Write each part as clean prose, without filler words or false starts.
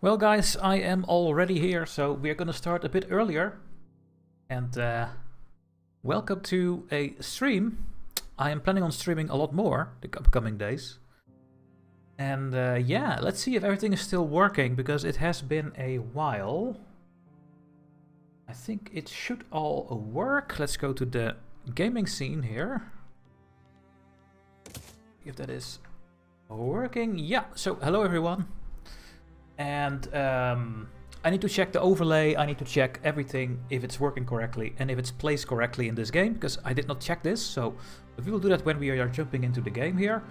Well guys, I am already here, so we're gonna start a bit earlier. And welcome to a stream. I am planning on streaming a lot more the upcoming days. And yeah, let's see if everything is still working, because it has been a while. I think it should all work. Let's go to the gaming scene here. If that is working. Yeah, so hello everyone. And I need to check the overlay, I need to check everything if it's working correctly and if it's placed correctly in this game, because I did not check this, so we will do that when we are jumping into the game here.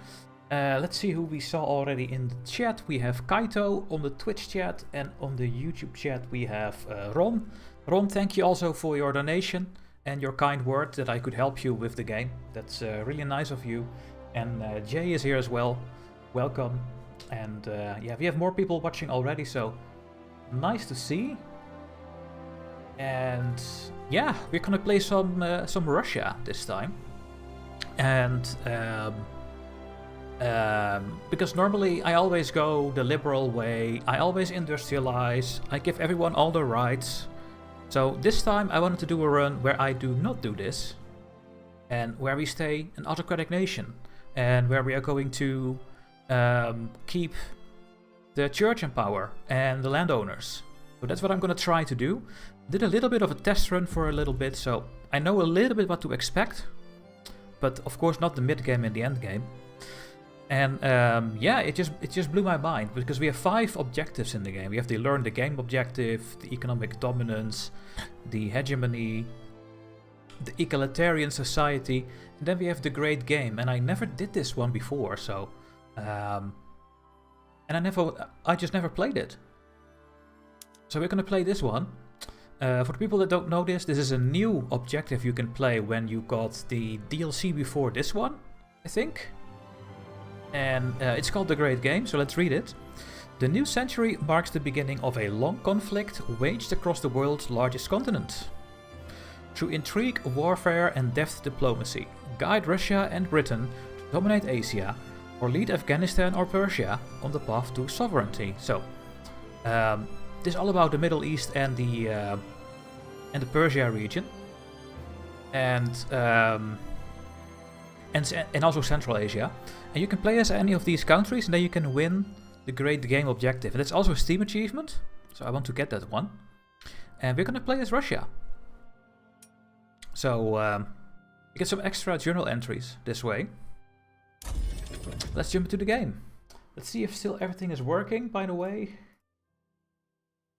Let's see who we saw already in the chat. We have Caito on the Twitch chat, and on the YouTube chat we have Ron. Ron, thank you also for your donation and your kind word that I could help you with the game. That's really nice of you. And Jay is here as well. Welcome. And yeah, we have more people watching already, so nice to see. And yeah, we're gonna play some Russia this time. And because normally I always go the liberal way, I always industrialize, I give everyone all the rights. So this time I wanted to do a run where I do not do this, and where we stay an autocratic nation, and where we are going to keep the church in power and the landowners. So that's what I'm gonna try to do. Did a little bit of a test run for a little bit, so I know a little bit what to expect, but of course not the mid game and the end game. And yeah, it just blew my mind, because we have 5 objectives in the game. We have the learn the game objective, the economic dominance, the hegemony, the egalitarian society, and then we have the great game. And I never did this one before, so and I just never played it. So we're gonna play this one. For the people that don't know this is a new objective you can play when you got the DLC before this one, I think. And it's called The Great Game, so let's read it. The new century marks the beginning of a long conflict waged across the world's largest continent. Through intrigue, warfare and deft diplomacy, guide Russia and Britain to dominate Asia, or lead Afghanistan or Persia on the path to sovereignty. So, this is all about the Middle East and the Persia region, and also Central Asia. And you can play as any of these countries, and then you can win the Great Game objective. And it's also a Steam achievement, so I want to get that one. And we're gonna play as Russia. So you get some extra journal entries this way. Let's jump into the game. Let's see if still everything is working, by the way.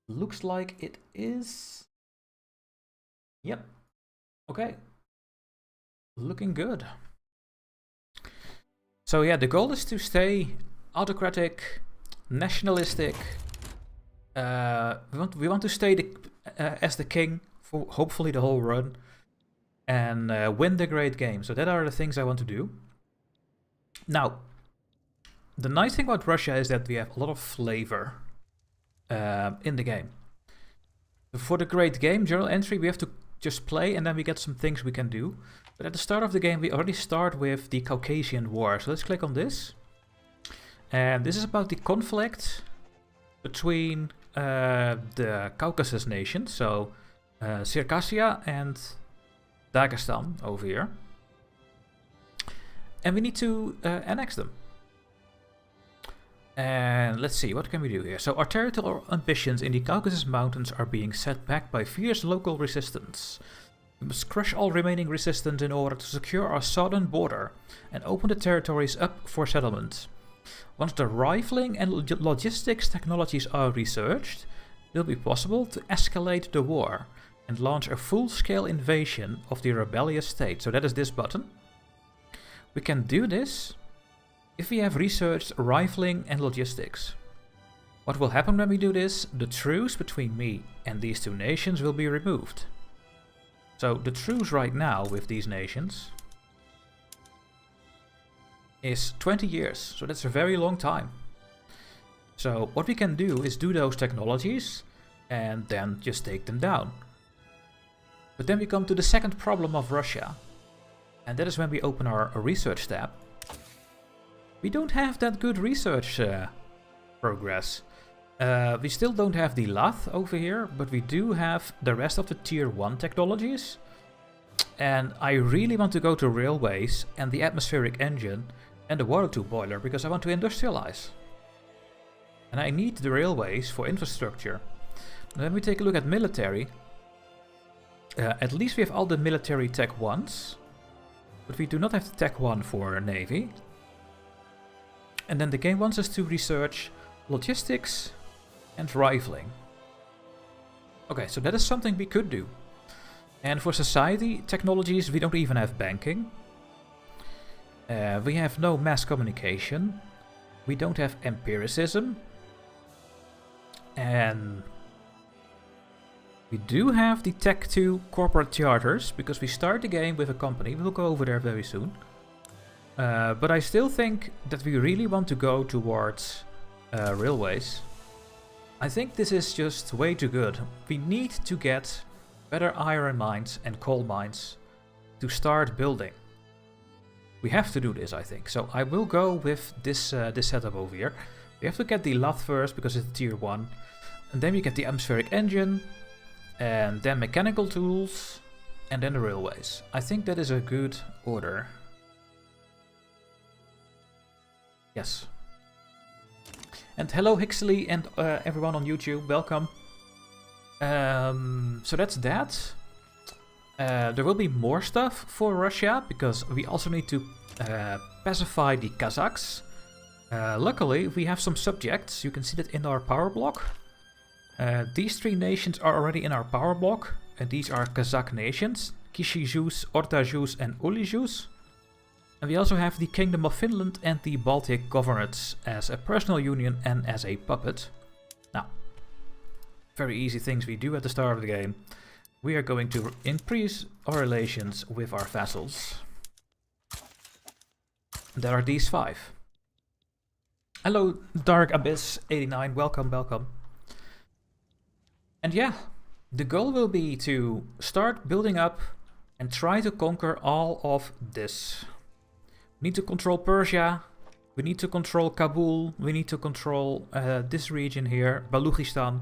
Looks like it is. Yep. Okay. Looking good. So yeah, the goal is to stay autocratic, nationalistic. We want to stay as the king for hopefully the whole run, and win the great game. So that are the things I want to do. Now, the nice thing about Russia is that we have a lot of flavor in the game. For the great game journal entry, we have to just play, and then we get some things we can do. But at the start of the game, we already start with the Caucasian War. So let's click on this. And this is about the conflict between the Caucasus nations. So Circassia and Dagestan over here. And we need to annex them. And let's see, what can we do here? So our territorial ambitions in the Caucasus Mountains are being set back by fierce local resistance. We must crush all remaining resistance in order to secure our southern border and open the territories up for settlement. Once the rifling and logistics technologies are researched, it will be possible to escalate the war and launch a full-scale invasion of the rebellious state. So that is this button. We can do this if we have researched rifling and logistics. What will happen when we do this? The truce between me and these two nations will be removed. So the truce right now with these nations is 20 years, so that's a very long time. So what we can do is do those technologies and then just take them down. But then we come to the second problem of Russia, and that is when we open our research tab. We don't have that good research progress. We still don't have the Lath over here, but we do have the rest of the Tier 1 technologies. And I really want to go to railways and the atmospheric engine and the water tube boiler because I want to industrialize. And I need the railways for infrastructure. Then we take a look at military. At least we have all the military tech 1s. But we do not have the tech 1 for Navy. And then the game wants us to research logistics and rifling. Okay, so that is something we could do. And for society technologies, we don't even have banking. We have no mass communication. We don't have empiricism. And we do have the Tech 2 corporate charters, because we start the game with a company. We'll go over there very soon. But I still think that we really want to go towards railways. I think this is just way too good. We need to get better iron mines and coal mines to start building. We have to do this, I think. So I will go with this this setup over here. We have to get the Lath first because it's Tier 1. And then we get the atmospheric engine. And then mechanical tools. And then the railways. I think that is a good order. Yes. And hello Hixley and everyone on YouTube, welcome. So that's that. There will be more stuff for Russia, because we also need to pacify the Kazakhs. Luckily, we have some subjects. You can see that in our power block. These three nations are already in our power block. And these are Kazakh nations. Kishijus, Ortajus and Ulijus. And we also have the Kingdom of Finland and the Baltic Governorates as a personal union and as a puppet. Now, very easy things we do at the start of the game. We are going to increase our relations with our vassals. There are these 5. Hello, Dark Abyss 89, welcome, welcome. And yeah, the goal will be to start building up and try to conquer all of this. We need to control Persia, we need to control Kabul, we need to control this region here, Balochistan,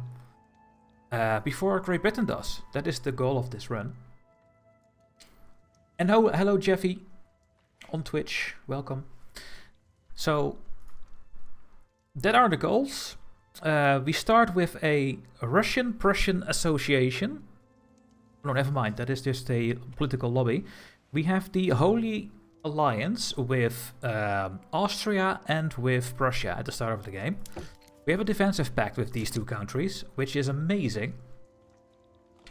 before Great Britain does. That is the goal of this run. And hello Jeffy on Twitch, welcome. So, that are the goals. We start with a Russian-Prussian association. No, never mind, that is just a political lobby. We have the Holy Alliance with Austria and with Prussia at the start of the game. We have a defensive pact with these two countries, which is amazing.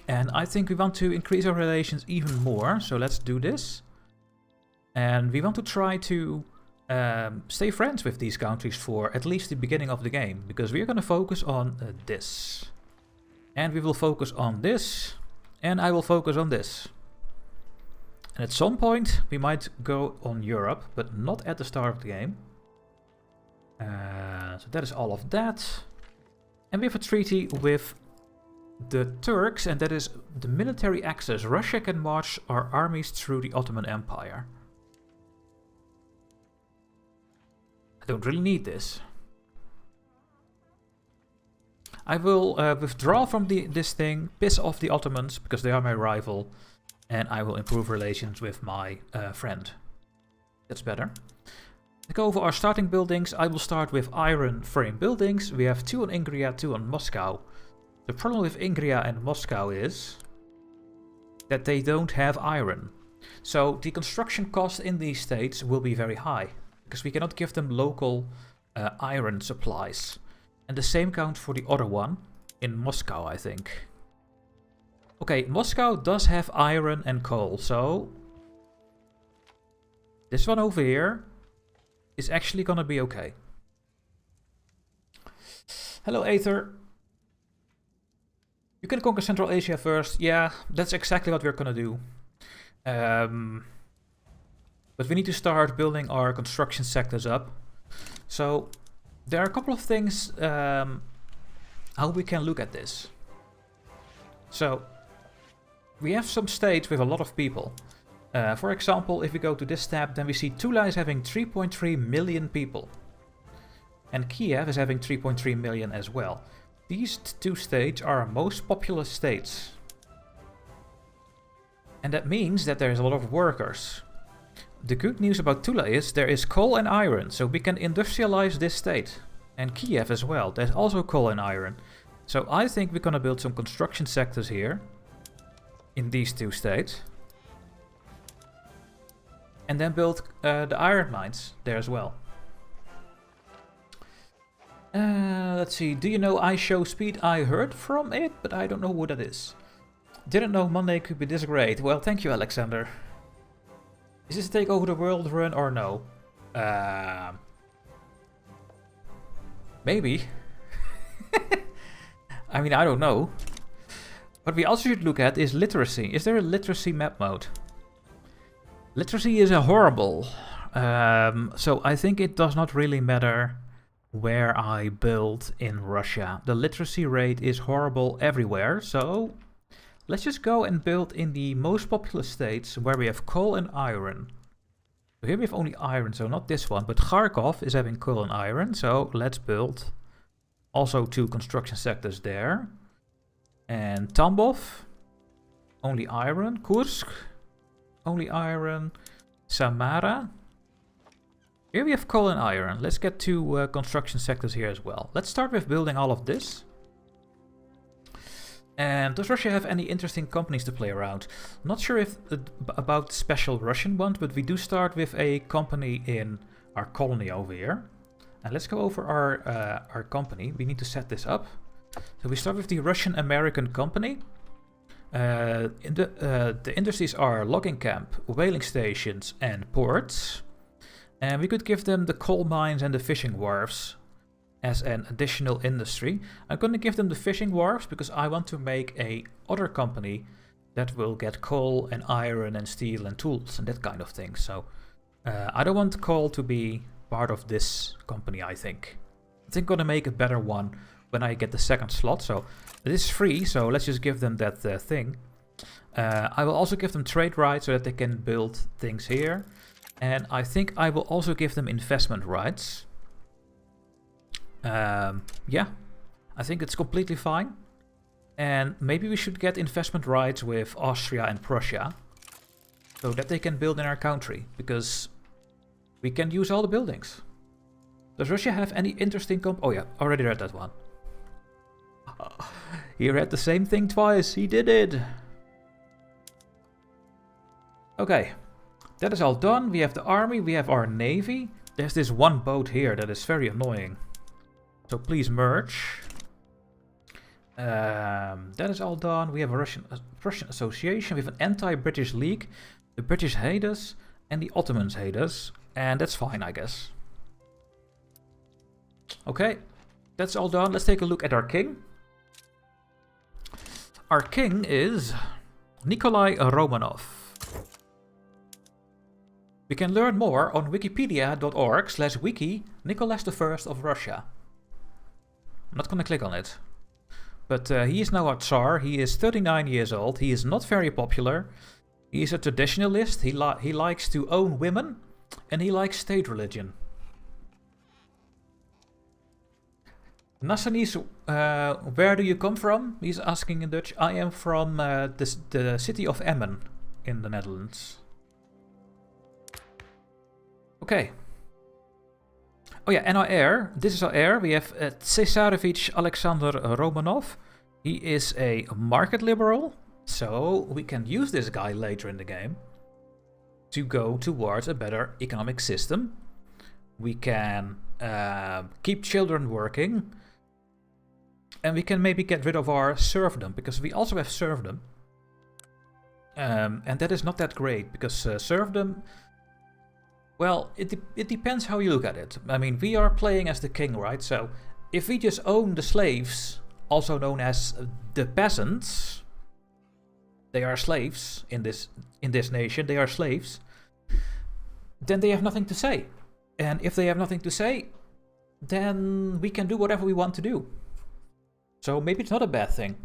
And I think we want to increase our relations even more, so let's do this. And we want to try to stay friends with these countries for at least the beginning of the game, because we are going to focus on this. And we will focus on this, and I will focus on this. And at some point, we might go on Europe, but not at the start of the game. So that is all of that. And we have a treaty with the Turks, and that is the military access. Russia can march our armies through the Ottoman Empire. I don't really need this. I will withdraw from this thing, piss off the Ottomans, because they are my rival. And I will improve relations with my friend. That's better. To go over our starting buildings, I will start with iron frame buildings. We have 2 on Ingria, 2 on Moscow. The problem with Ingria and Moscow is that they don't have iron. So the construction cost in these states will be very high, because we cannot give them local iron supplies. And the same counts for the other one in Moscow, I think. Okay, Moscow does have iron and coal, so this one over here is actually gonna be okay. Hello, Aether. You can conquer Central Asia first. Yeah, that's exactly what we're gonna do. But we need to start building our construction sectors up. So there are a couple of things how we can look at this. So we have some states with a lot of people. For example, if we go to this tab, then we see Tula is having 3.3 million people. And Kiev is having 3.3 million as well. These two states are our most populous states. And that means that there's a lot of workers. The good news about Tula is there is coal and iron, so we can industrialize this state. And Kiev as well, there's also coal and iron. So I think we're gonna build some construction sectors here. In these two states. And then build the iron mines there as well. Let's see, do you know I Show Speed? I heard from it, but I don't know who that is. Didn't know Monday could be this great. Well, thank you, Alexander. Is this a Take Over the World run or no? Maybe. I mean, I don't know. What we also should look at is literacy. Is there a literacy map mode? Literacy is a horrible. So I think it does not really matter where I build in Russia. The literacy rate is horrible everywhere. So let's just go and build in the most populous states where we have coal and iron. So here we have only iron, so not this one. But Kharkov is having coal and iron. So let's build also 2 construction sectors there. And Tambov, only iron. Kursk, only iron. Samara. Here we have coal and iron. Let's get 2 construction sectors here as well. Let's start with building all of this. And does Russia have any interesting companies to play around? Not sure if about special Russian ones, but we do start with a company in our colony over here. And let's go over our company. We need to set this up. So we start with the Russian-American company. The industries are logging camp, whaling stations, and ports. And we could give them the coal mines and the fishing wharves as an additional industry. I'm going to give them the fishing wharves because I want to make a other company that will get coal and iron and steel and tools and that kind of thing. So I don't want coal to be part of this company, I think. I think I'm going to make a better one when I get the second slot. So it is free, so let's just give them that thing. I will also give them trade rights so that they can build things here. And I think I will also give them investment rights. Yeah, I think it's completely fine. And maybe we should get investment rights with Austria and Prussia. So that they can build in our country. Because we can use all the buildings. Does Russia have any interesting Oh yeah, already read that one. He read the same thing twice. He did it. Okay. That is all done. We have the army. We have our navy. There's this one boat here that is very annoying. So please merge. That is all done. We have a Russian association. We have an anti-British league. The British hate us. And the Ottomans hate us. And that's fine, I guess. Okay. That's all done. Let's take a look at our king. Our king is Nikolai Romanov. We can learn more on wikipedia.org/wiki Nicholas I of Russia. I'm not going to click on it. But he is now our Tsar. He is 39 years old. He is not very popular. He is a traditionalist. He likes to own women. And he likes state religion. Nassanis, where do you come from? He's asking in Dutch. I am from the city of Emmen in the Netherlands. Okay. Oh yeah, and our heir. This is our heir. We have Tsarevich Alexander Romanov. He is a market liberal, so we can use this guy later in the game to go towards a better economic system. We can keep children working, and we can maybe get rid of our serfdom, because we also have serfdom. And that is not that great, because serfdom... Well, it depends how you look at it. I mean, we are playing as the king, right? So, if we just own the slaves, also known as the peasants, they are slaves in this nation, they are slaves, then they have nothing to say. And if they have nothing to say, then we can do whatever we want to do. So maybe it's not a bad thing.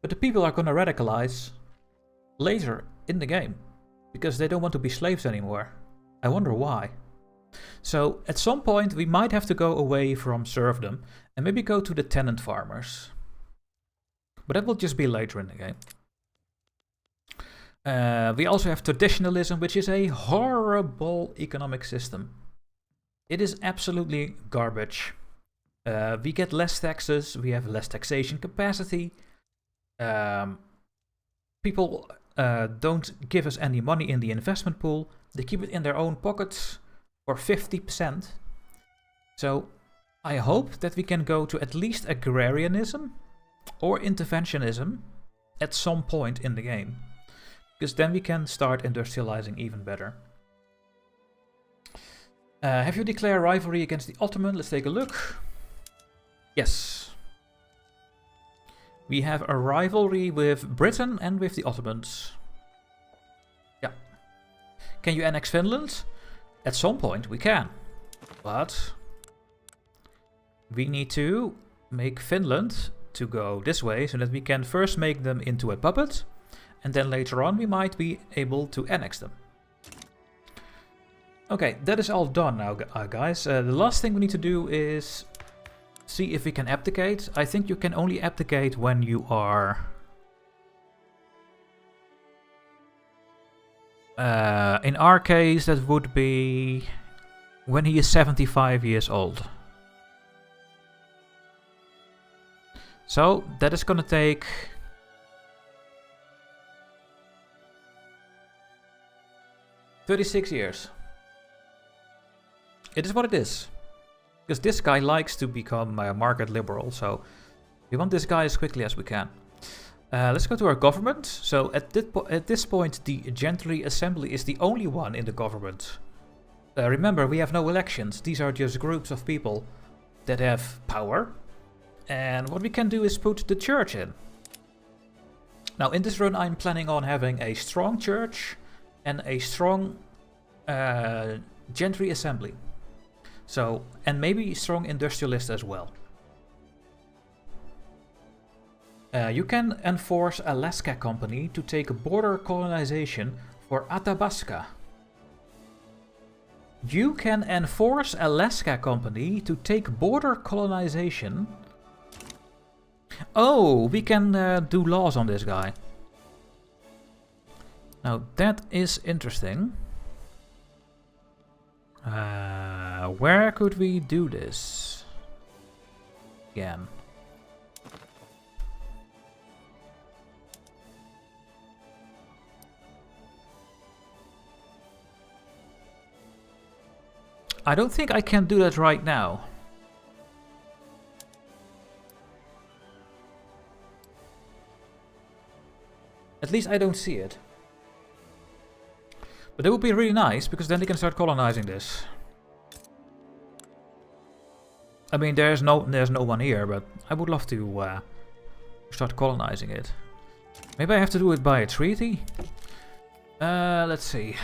But the people are going to radicalize later in the game, because they don't want to be slaves anymore. I wonder why. So at some point we might have to go away from serfdom and maybe go to the tenant farmers. But that will just be later in the game. We also have traditionalism, which is a horrible economic system. It is absolutely garbage. We get less taxes, we have less taxation capacity. People don't give us any money in the investment pool. They keep it in their own pockets for 50%. So I hope that we can go to at least agrarianism or interventionism at some point in the game. Because then we can start industrializing even better. Have you declared rivalry against the Ottoman? Let's take a look. Yes. We have a rivalry with Britain and with the Ottomans. Yeah. Can you annex Finland? At some point we can. But we need to make Finland to go this way so that we can first make them into a puppet. And then later on we might be able to annex them. Okay, that is all done now, guys. The last thing we need to do is see if we can abdicate. I think you can only abdicate when you are... in our case, that would be when he is 75 years old. So, that is gonna take... 36 years. It is what it is. Because this guy likes to become a market liberal, so we want this guy as quickly as we can. Let's go to our government. So at this point, the Gentry Assembly is the only one in the government. Remember, we have no elections. These are just groups of people that have power. And what we can do is put the church in. Now, in this run, I'm planning on having a strong church and a strong Gentry Assembly. So, and maybe strong industrialist as well. You can enforce Alaska Company to take border colonization for Athabasca. You can enforce Alaska Company to take border colonization. Oh, we can do laws on this guy. Now that is interesting. Where could we do this? Again. I don't think I can do that right now. At least I don't see it. But it would be really nice, because then they can start colonizing this. I mean, there's no one here, but I would love to start colonizing it. Maybe I have to do it by a treaty? Let's see.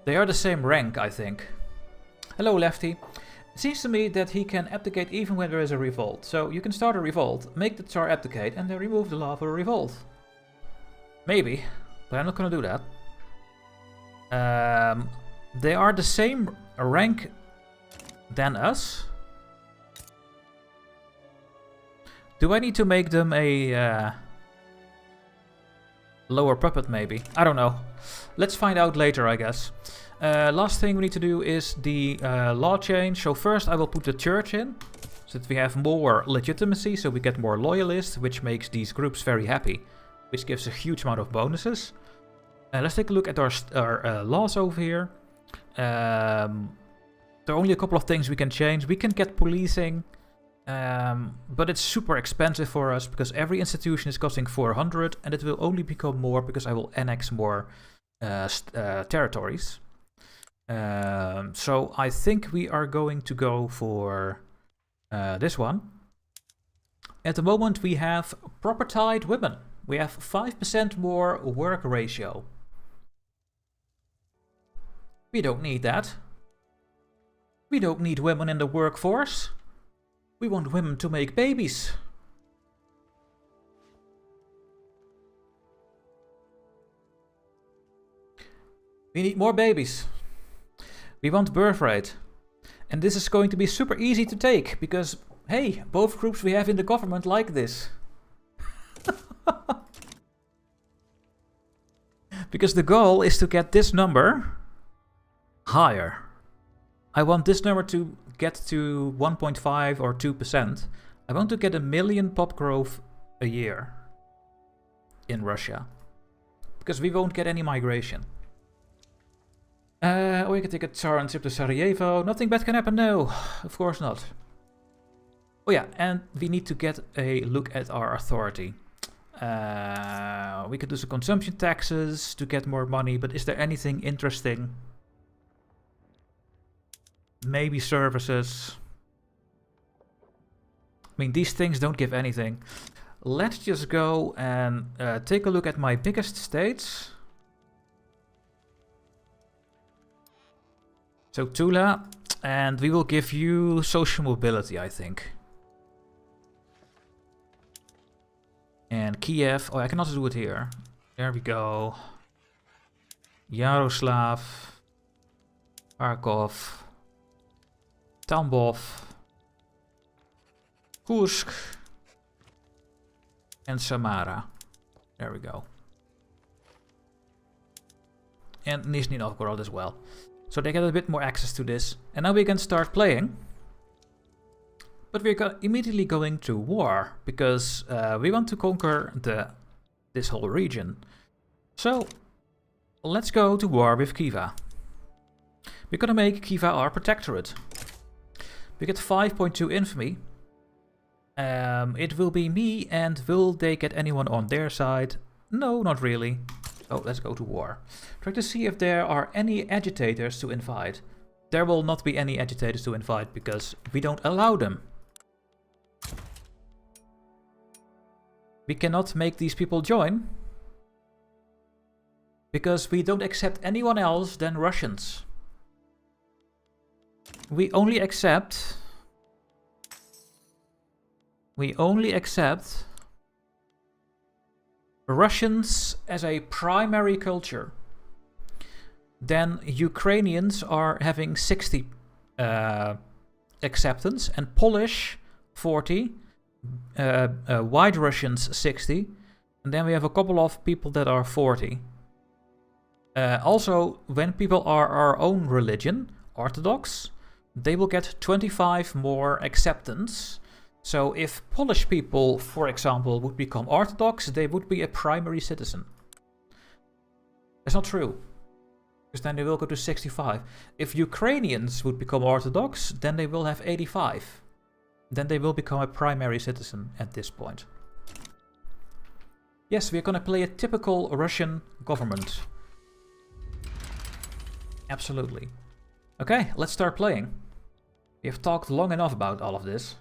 They are the same rank, I think. Hello, Lefty. It seems to me that he can abdicate even when there is a revolt. So you can start a revolt, make the Tsar abdicate, and then remove the law for a revolt. Maybe, but I'm not gonna do that. They are the same rank than us. Do I need to make them a lower puppet, maybe? I don't know. Let's find out later, I guess. Last thing we need to do is the law change. So first I will put the church in, so that we have more legitimacy, so we get more loyalists, which makes these groups very happy, which gives a huge amount of bonuses. Let's take a look at our laws over here. There are only a couple of things we can change. We can get policing, but it's super expensive for us, because every institution is costing 400, and it will only become more because I will annex more territories. So I think we are going to go for this one. At the moment we have propertied women. We have 5% more work ratio. We don't need that. We don't need women in the workforce. We want women to make babies. We need more babies. We want birth rate. And this is going to be super easy to take because, hey, both groups we have in the government like this. Because the goal is to get this number higher. I want this number to get to 1.5 or 2%. I want to get 1 million pop growth a year in Russia. Because we won't get any migration. Or you can take a Tsar and ship to Sarajevo. Nothing bad can happen, no. Of course not. Oh yeah, and we need to get a look at our authority. We could do some consumption taxes to get more money, but is there anything interesting? Maybe services. I mean, these things don't give anything. Let's just go and take a look at my biggest states. So Tula, and we will give you social mobility, I think. And Kiev, oh, I can also do it here. There we go. Yaroslav, Kharkov, Tambov, Kursk, and Samara. There we go. And Nizhny Novgorod as well. So they get a bit more access to this. And now we can start playing. But we're immediately going to war, because we want to conquer this whole region. So, let's go to war with Khiva. We're gonna make Khiva our protectorate. We get 5.2 infamy. It will be me, and will they get anyone on their side? No, not really. Oh, let's go to war. Try to see if there are any agitators to invite. There will not be any agitators to invite, because we don't allow them. We cannot make these people join, because we don't accept anyone else than Russians. We only accept Russians as a primary culture. Then Ukrainians are having 60 acceptance, and Polish 40. White Russians 60, and then we have a couple of people that are 40. Also, when people are our own religion, Orthodox, they will get 25 more acceptance. So if Polish people, for example, would become Orthodox, they would be a primary citizen. That's not true, because then they will go to 65. If Ukrainians would become Orthodox, then they will have 85. Then they will become a primary citizen at this point. Yes, we're gonna play a typical Russian government. Absolutely. Okay, let's start playing. We have talked long enough about all of this.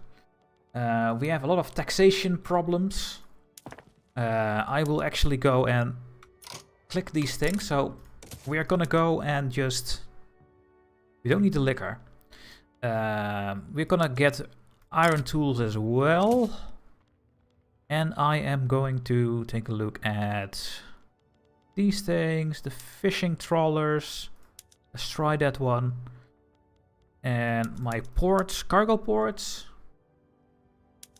We have a lot of taxation problems. I will actually go and click these things. So we are gonna go and just... We don't need the liquor. We're gonna get iron tools as well. And I am going to take a look at these things. The fishing trawlers. Let's try that one. And my ports, cargo ports.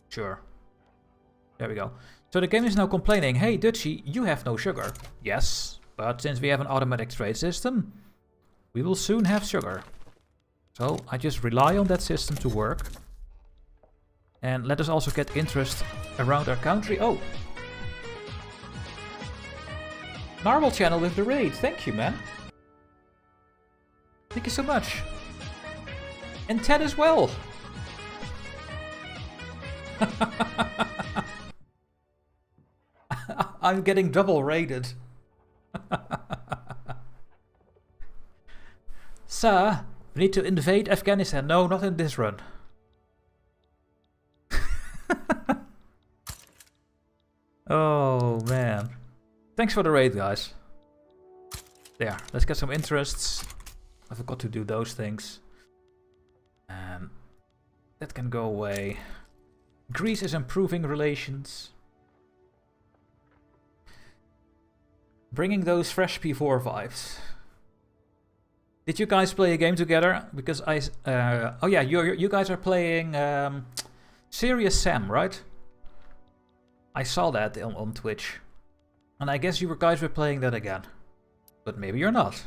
Sure. There we go. So the game is now complaining, hey Dutchy, you have no sugar. Yes, but since we have an automatic trade system, we will soon have sugar. So I just rely on that system to work. And let us also get interest around our country. Oh! Narwhal channel with the raid. Thank you, man. Thank you so much. And Ted as well. I'm getting double raided. Sir, we need to invade Afghanistan. No, not in this run. Oh, man. Thanks for the raid, guys. There, let's get some interests. I forgot to do those things. That can go away. Greece is improving relations. Bringing those fresh P4 vibes. Did you guys play a game together? Because oh yeah, you guys are playing Serious Sam, right? I saw that on Twitch. And I guess you guys were playing that again. But maybe you're not.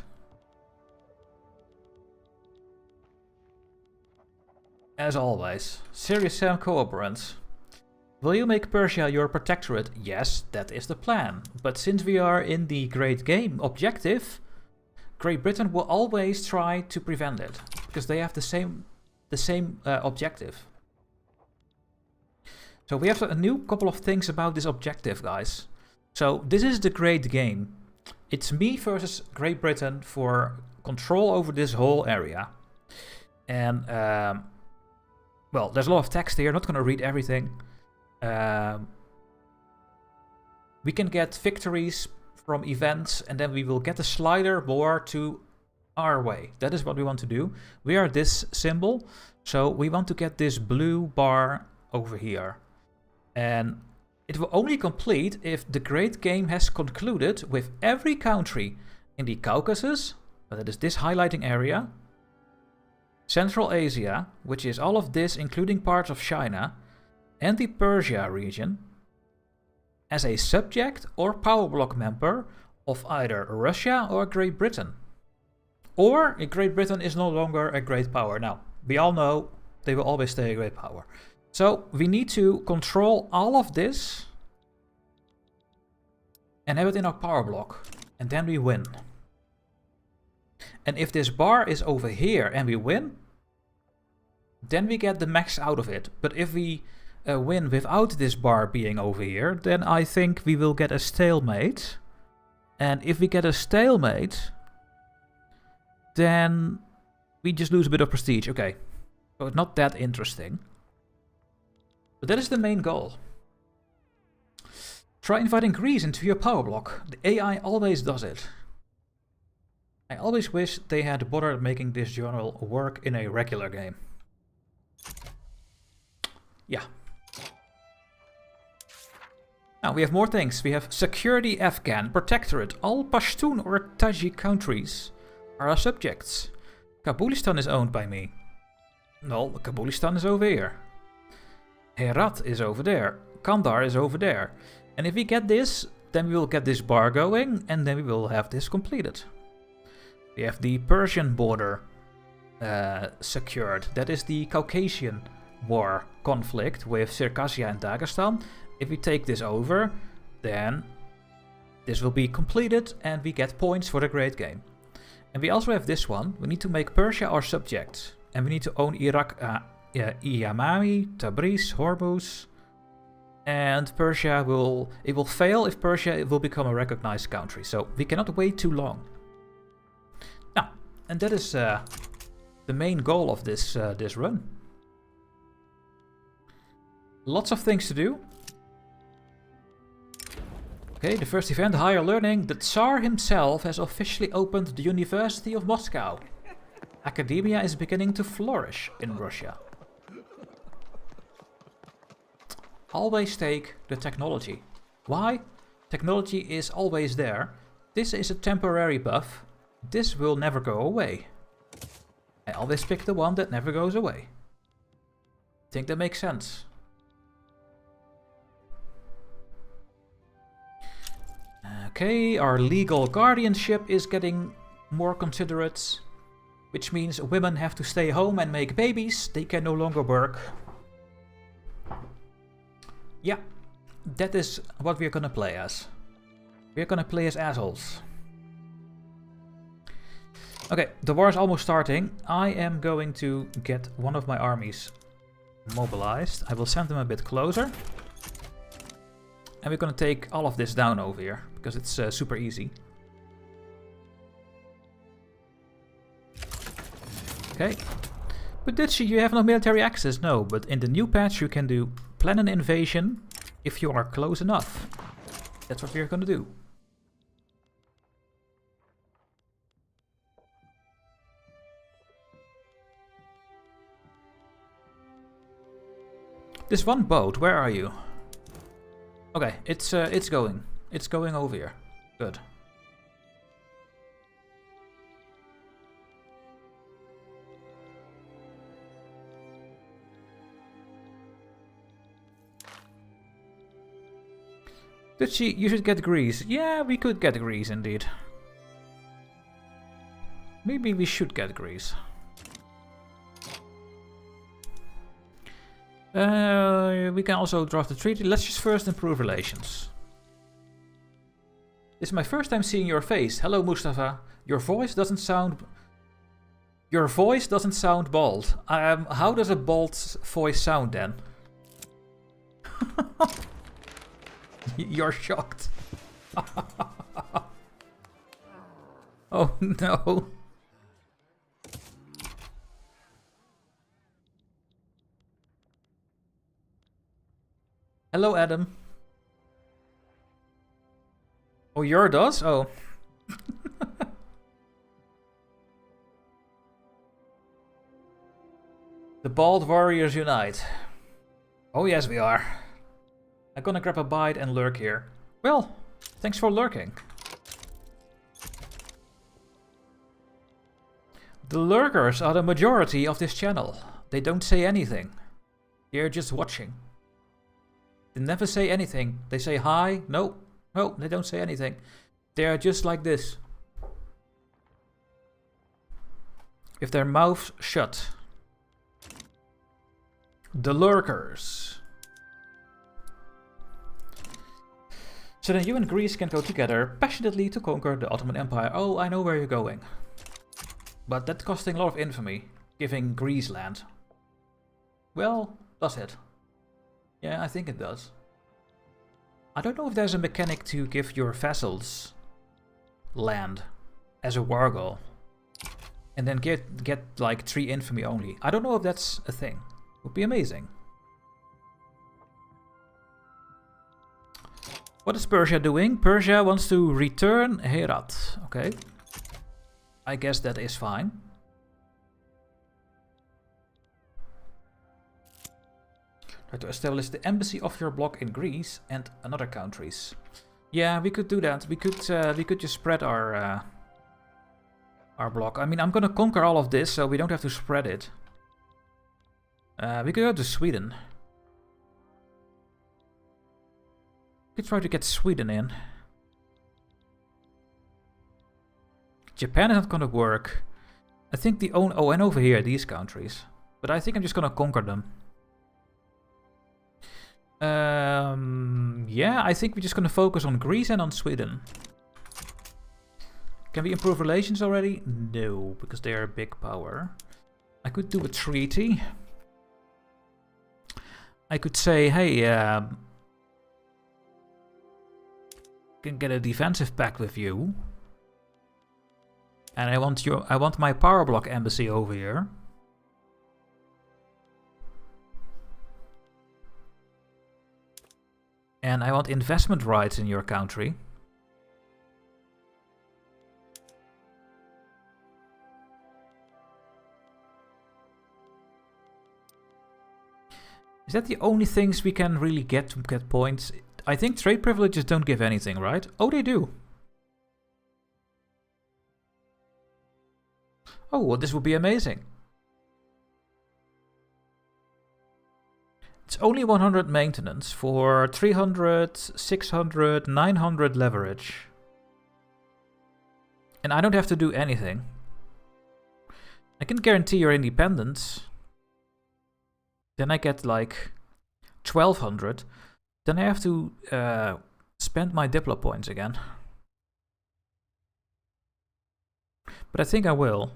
As always, Serious Sam cooperants. Will you make Persia your protectorate? Yes, that is the plan. But since we are in the Great Game objective, Great Britain will always try to prevent it. Because they have the same objective. So we have a new couple of things about this objective, guys. So this is the Great Game. It's me versus Great Britain for control over this whole area. And, well, there's a lot of text here. I'm not going to read everything. We can get victories from events, and then we will get a slider more to our way. That is what we want to do. We are this symbol, so we want to get this blue bar over here. And it will only complete if the Great Game has concluded with every country in the Caucasus, that is this highlighting area, Central Asia, which is all of this including parts of China, and the Persia region, as a subject or power block member of either Russia or Great Britain. Or Great Britain is no longer a great power. Now, we all know they will always stay a great power. So we need to control all of this and have it in our power block. And then we win. And if this bar is over here and we win, then we get the max out of it. But if we win without this bar being over here, then I think we will get a stalemate. And if we get a stalemate, then we just lose a bit of prestige. Okay, so it's not that interesting. But that is the main goal. Try inviting Greece into your power block. The AI always does it. I always wish they had bothered making this journal work in a regular game. Yeah. Now we have more things. We have security Afghan, protectorate. All Pashtun or Tajik countries are our subjects. Kabulistan is owned by me. No, Kabulistan is over here. Herat is over there. Kandahar is over there. And if we get this, then we will get this bar going, and then we will have this completed. We have the Persian border secured. That is the Caucasian war conflict with Circassia and Dagestan. If we take this over, then this will be completed and we get points for the Great Game. And we also have this one. We need to make Persia our subject. And we need to own Iraq, Yamami, Tabriz, Hormuz. And Persia will fail if Persia will become a recognized country. So we cannot wait too long. Now, and that is the main goal of this run. Lots of things to do. Okay, the first event, higher learning. The Tsar himself has officially opened the University of Moscow. Academia is beginning to flourish in Russia. Always take the technology. Why? Technology is always there. This is a temporary buff. This will never go away. I always pick the one that never goes away. I think that makes sense. Okay, our legal guardianship is getting more considerate, which means women have to stay home and make babies. They can no longer work. Yeah, that is what we're gonna play as. We're gonna play as assholes. Okay, the war is almost starting. I am going to get one of my armies mobilized. I will send them a bit closer. And we're gonna take all of this down over here, because it's super easy. Okay. But Dutchy, you have no military access. No, but in the new patch you can do plan an invasion if you are close enough. That's what we're gonna do. This one boat, where are you? Okay, it's going. It's going over here. Good. Dutchy, you should get Greece. Yeah, we could get Greece indeed. Maybe we should get Greece. We can also draft the treaty. Let's just first improve relations. This is my first time seeing your face. Hello, Mustafa. Your voice doesn't sound bald. How does a bald voice sound then? You're shocked. Oh no. Hello, Adam. Oh, your does? Oh. The bald warriors unite. Oh yes, we are. I'm gonna grab a bite and lurk here. Well, thanks for lurking. The lurkers are the majority of this channel. They don't say anything. They're just watching. They never say anything. They say hi. No, no, they don't say anything. They're just like this. With their mouths shut. The lurkers. So then you and Greece can go together passionately to conquer the Ottoman Empire. Oh, I know where you're going. But that's costing a lot of infamy, giving Greece land. Well, does it? Yeah, I think it does. I don't know if there's a mechanic to give your vassals land as a war goal. And then get like 3 infamy only. I don't know if that's a thing. Would be amazing. What is Persia doing? Persia wants to return Herat. Okay. I guess that is fine. Try to establish the embassy of your bloc in Greece and other countries. Yeah, we could do that. We could just spread our bloc. I mean, I'm gonna conquer all of this, so we don't have to spread it. We could go to Sweden. We could try to get Sweden in. Japan is not gonna work. I think the and over here, these countries. But I think I'm just gonna conquer them. Yeah, I think we're just gonna focus on Greece and on Sweden. Can we improve relations already? No, because they are a big power. I could do a treaty. I could say, hey, can get a defensive pact with you. And I want my power block embassy over here. And I want investment rights in your country. Is that the only things we can really get to get points? I think trade privileges don't give anything, right? Oh, they do. Oh, well, this would be amazing. It's only 100 maintenance for 300, 600, 900 leverage. And I don't have to do anything. I can guarantee your independence. Then I get like 1200. Then I have to spend my Diplo points again. But I think I will.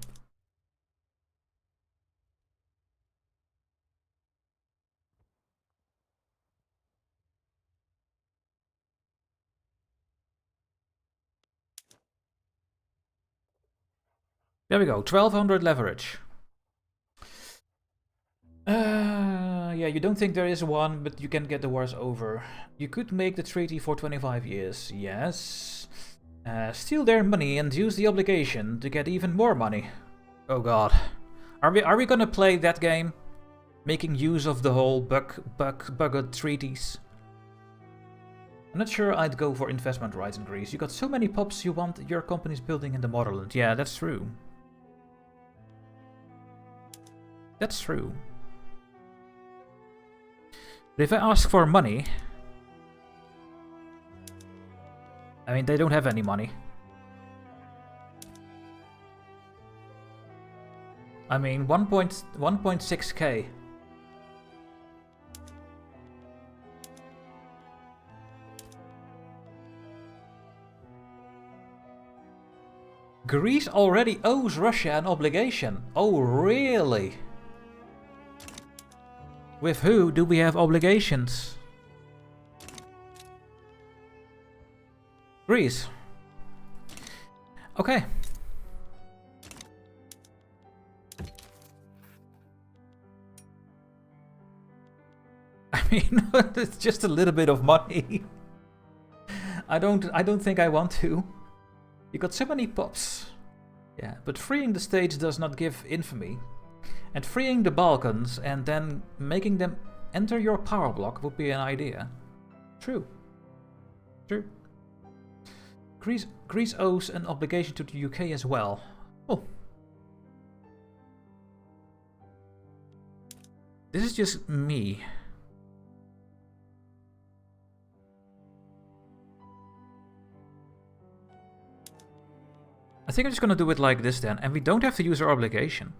There we go, 1200 leverage. Yeah, you don't think there is one, but you can get the wars over. You could make the treaty for 25 years, yes. Steal their money and use the obligation to get even more money. Oh god. Are we gonna play that game? making use of the whole buggered treaties. I'm not sure I'd go for investment rights in Greece. You got so many pops you want your companies building in the motherland. Yeah, that's true. That's true. But if I ask for money... I mean, they don't have any money. I mean, 1.6k. Greece already owes Russia an obligation. Oh, really? With who do we have obligations? Greece. Okay. I mean, it's just a little bit of money. I don't think I want to. You got so many pops. Yeah, but freeing the states does not give infamy. And freeing the Balkans and then making them enter your power block would be an idea. True. True. Greece owes an obligation to the UK as well. Oh. This is just me. I think I'm just gonna do it like this then, and we don't have to use our obligation.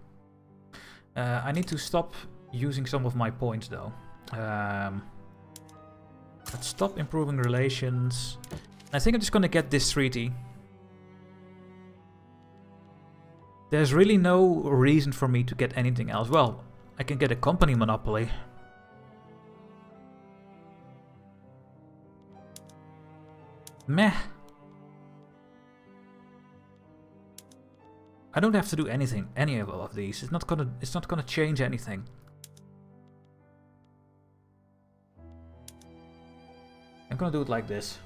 I need to stop using some of my points though. Let's stop improving relations. I think I'm just gonna get this treaty. There's really no reason for me to get anything else. Well, I can get a company monopoly. Meh. I don't have to do anything, any of these. It's not gonna change anything. I'm gonna do it like this.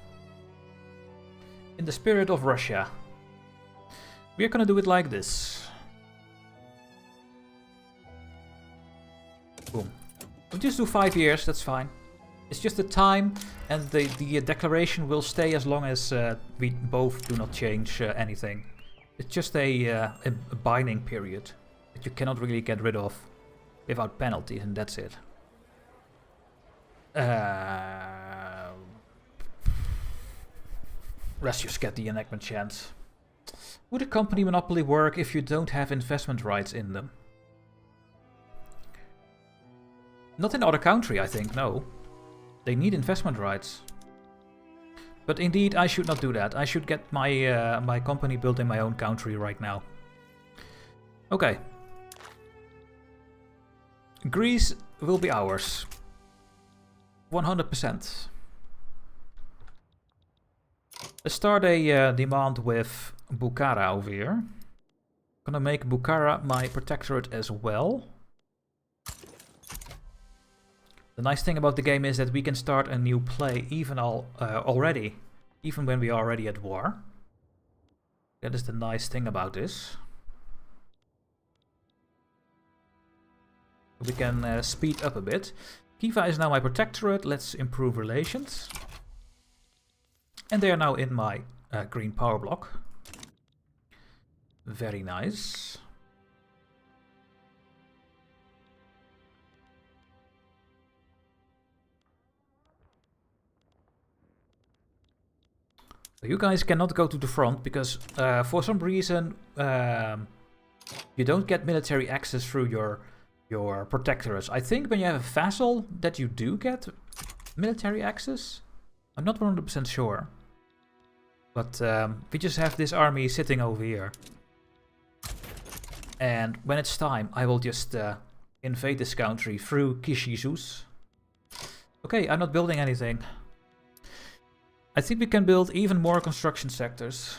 In the spirit of Russia. We're gonna do it like this. Boom. We'll just do 5 years, that's fine. It's just the time, and the declaration will stay as long as we both do not change anything. It's just a binding period that you cannot really get rid of without penalties, and that's it. Let's just get the enactment chance. Would a company monopoly work if you don't have investment rights in them? Not in other country, I think, no. They need investment rights. But indeed, I should not do that. I should get my my company built in my own country right now. Okay. Greece will be ours. 100%. Let's start a demand with Bukhara over here. Gonna make Bukhara my protectorate as well. The nice thing about the game is that we can start a new play even already, even when we are already at war. That is the nice thing about this. We can speed up a bit. Khiva is now my protectorate. Let's improve relations. And they are now in my green power block. Very nice. You guys cannot go to the front because for some reason you don't get military access through your protectorates. I think when you have a vassal that you do get military access. I'm not 100% sure. But we just have this army sitting over here. And when it's time, I will just invade this country through Kishizus. Okay, I'm not building anything. I think we can build even more construction sectors.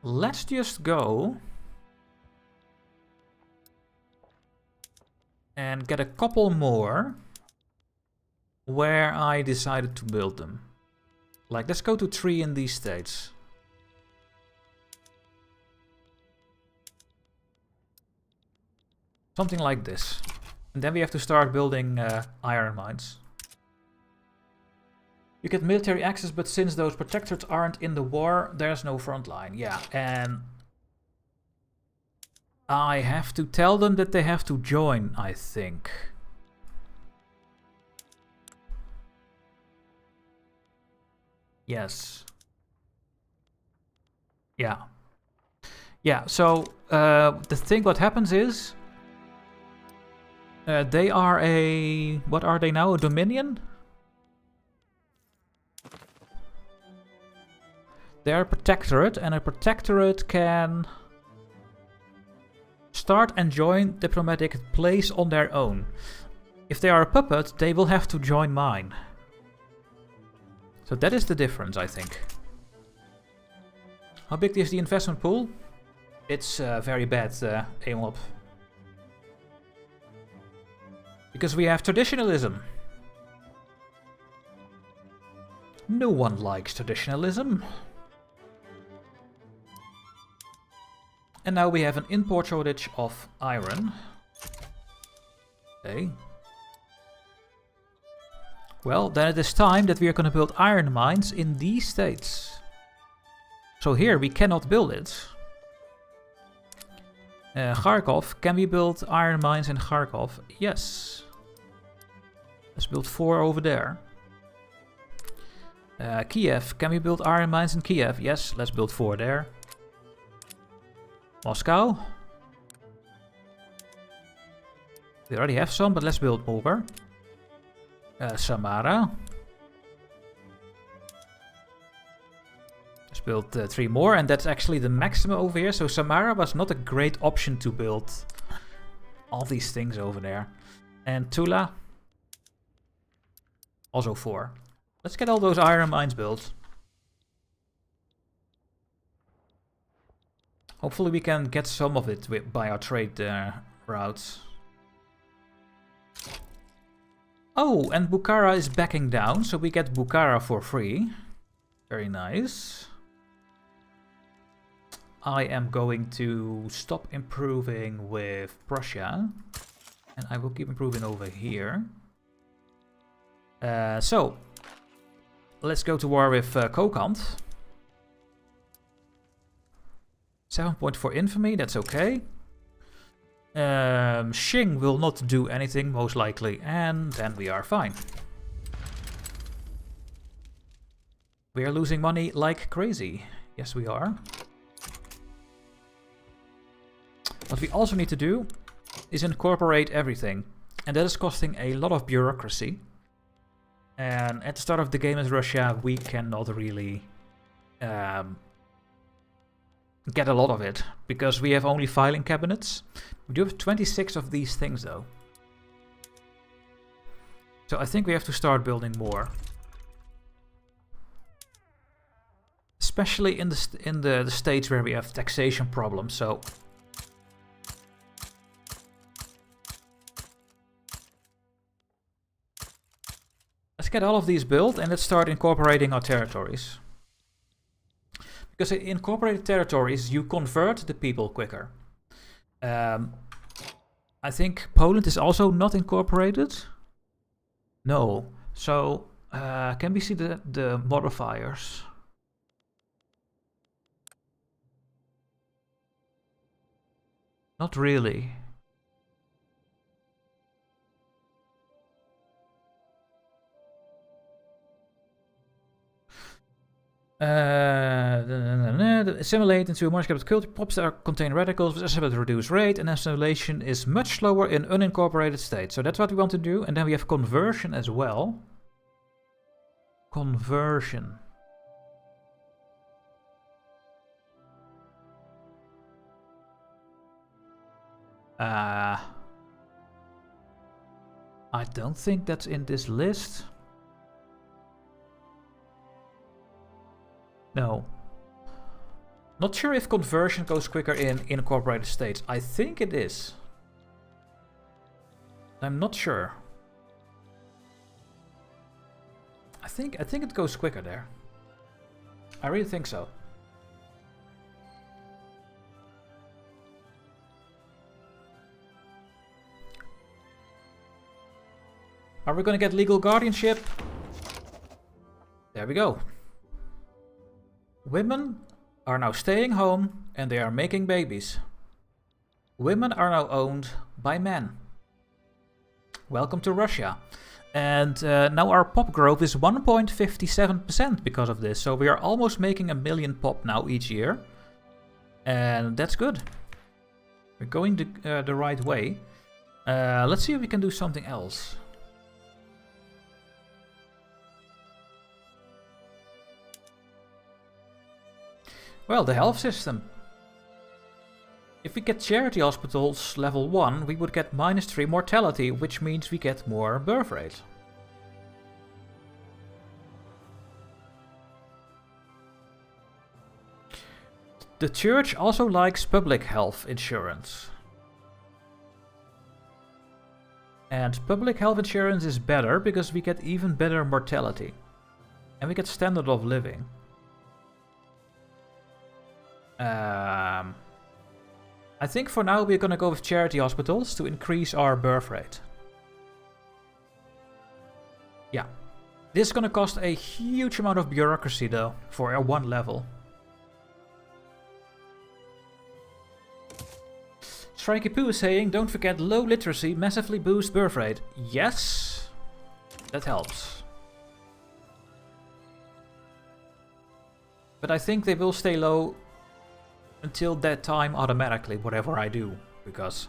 Let's just go and get a couple more where I decided to build them. Like, let's go to 3 in these states. Something like this. And then we have to start building iron mines. You get military access, but since those protectorates aren't in the war, there's no front line. Yeah, and I have to tell them that they have to join, I think. Yes. Yeah. Yeah, so the thing what happens is they are a... What are they now? A dominion? They're a protectorate, and a protectorate can start and join diplomatic place on their own. If they are a puppet, they will have to join mine. So that is the difference, I think. How big is the investment pool? It's very bad, aim up. Because we have traditionalism. No one likes traditionalism. And now we have an import shortage of iron. Okay. Well, then it is time that we are going to build iron mines in these states. So here we cannot build it. Kharkov, can we build iron mines in Kharkov? Yes. Let's build 4 over there. Kiev, can we build iron mines in Kiev? Yes, let's build 4 there. Moscow. We already have some, but let's build more. Samara. Let's build 3 more, and that's actually the maximum over here. So Samara was not a great option to build all these things over there. And Tula. Also 4. Let's get all those iron mines built. Hopefully we can get some of it by our trade routes. Oh, and Bukhara is backing down, so we get Bukhara for free. Very nice. I am going to stop improving with Prussia. And I will keep improving over here. So, let's go to war with Kokand. 7 point for infamy, that's okay. Xing will not do anything, most likely, and then we are fine. We are losing money like crazy. Yes, we are. What we also need to do is incorporate everything, and that is costing a lot of bureaucracy. And at the start of the game as Russia, we cannot really get a lot of it, because we have only filing cabinets. We do have 26 of these things though. So I think we have to start building more. Especially in the states where we have taxation problems, so... Let's get all of these built and let's start incorporating our territories. Because in incorporated territories, you convert the people quicker. I think Poland is also not incorporated. No. So, can we see the modifiers? Not really. Assimilate into a more capital culture. Pops that contain radicals with a reduced rate, and assimilation is much slower in unincorporated states. So that's what we want to do. And then we have conversion as well. Conversion. I don't think that's in this list. No. Not sure if conversion goes quicker in incorporated states. I think it is. I'm not sure. I think it goes quicker there. I really think so. Are we gonna get legal guardianship? There we go. Women are now staying home and they are making babies. Women are now owned by men. Welcome to Russia. And now our pop growth is 1.57% because of this. So we are almost making 1 million pop now each year. And that's good. We're going the right way. Let's see if we can do something else. Well, the health system. If we get charity hospitals level 1, we would get -3 mortality, which means we get more birth rate. The church also likes public health insurance. And public health insurance is better because we get even better mortality. And we get standard of living. I think for now we're gonna go with charity hospitals to increase our birth rate. Yeah. This is gonna cost a huge amount of bureaucracy though, for a 1 level. Strikey Poo is saying, don't forget low literacy massively boosts birth rate. Yes, that helps. But I think they will stay low until that time automatically, whatever I do, because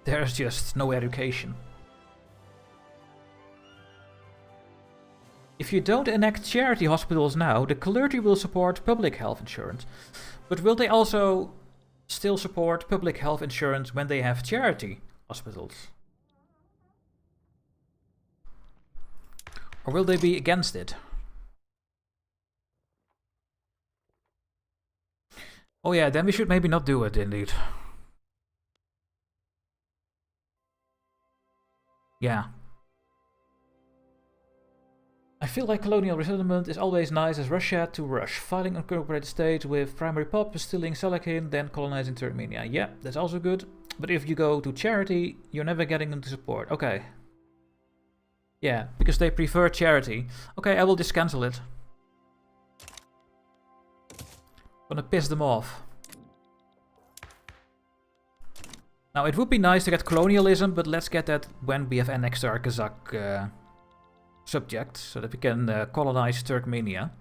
there's just no education. If you don't enact charity hospitals now, the clergy will support public health insurance. But will they also still support public health insurance when they have charity hospitals? Or will they be against it? Oh yeah, then we should maybe not do it, indeed. Yeah. I feel like colonial resettlement is always nice as Russia to rush, filing unincorporated state with primary pop, stealing Salakin, then colonizing Turkmenia. Yeah, that's also good. But if you go to charity, you're never getting them to support. Okay. Yeah, because they prefer charity. Okay, I will just cancel it. Gonna piss them off. Now, it would be nice to get colonialism, but let's get that when we have annexed our Kazakh subject, so that we can colonize Turkmenia.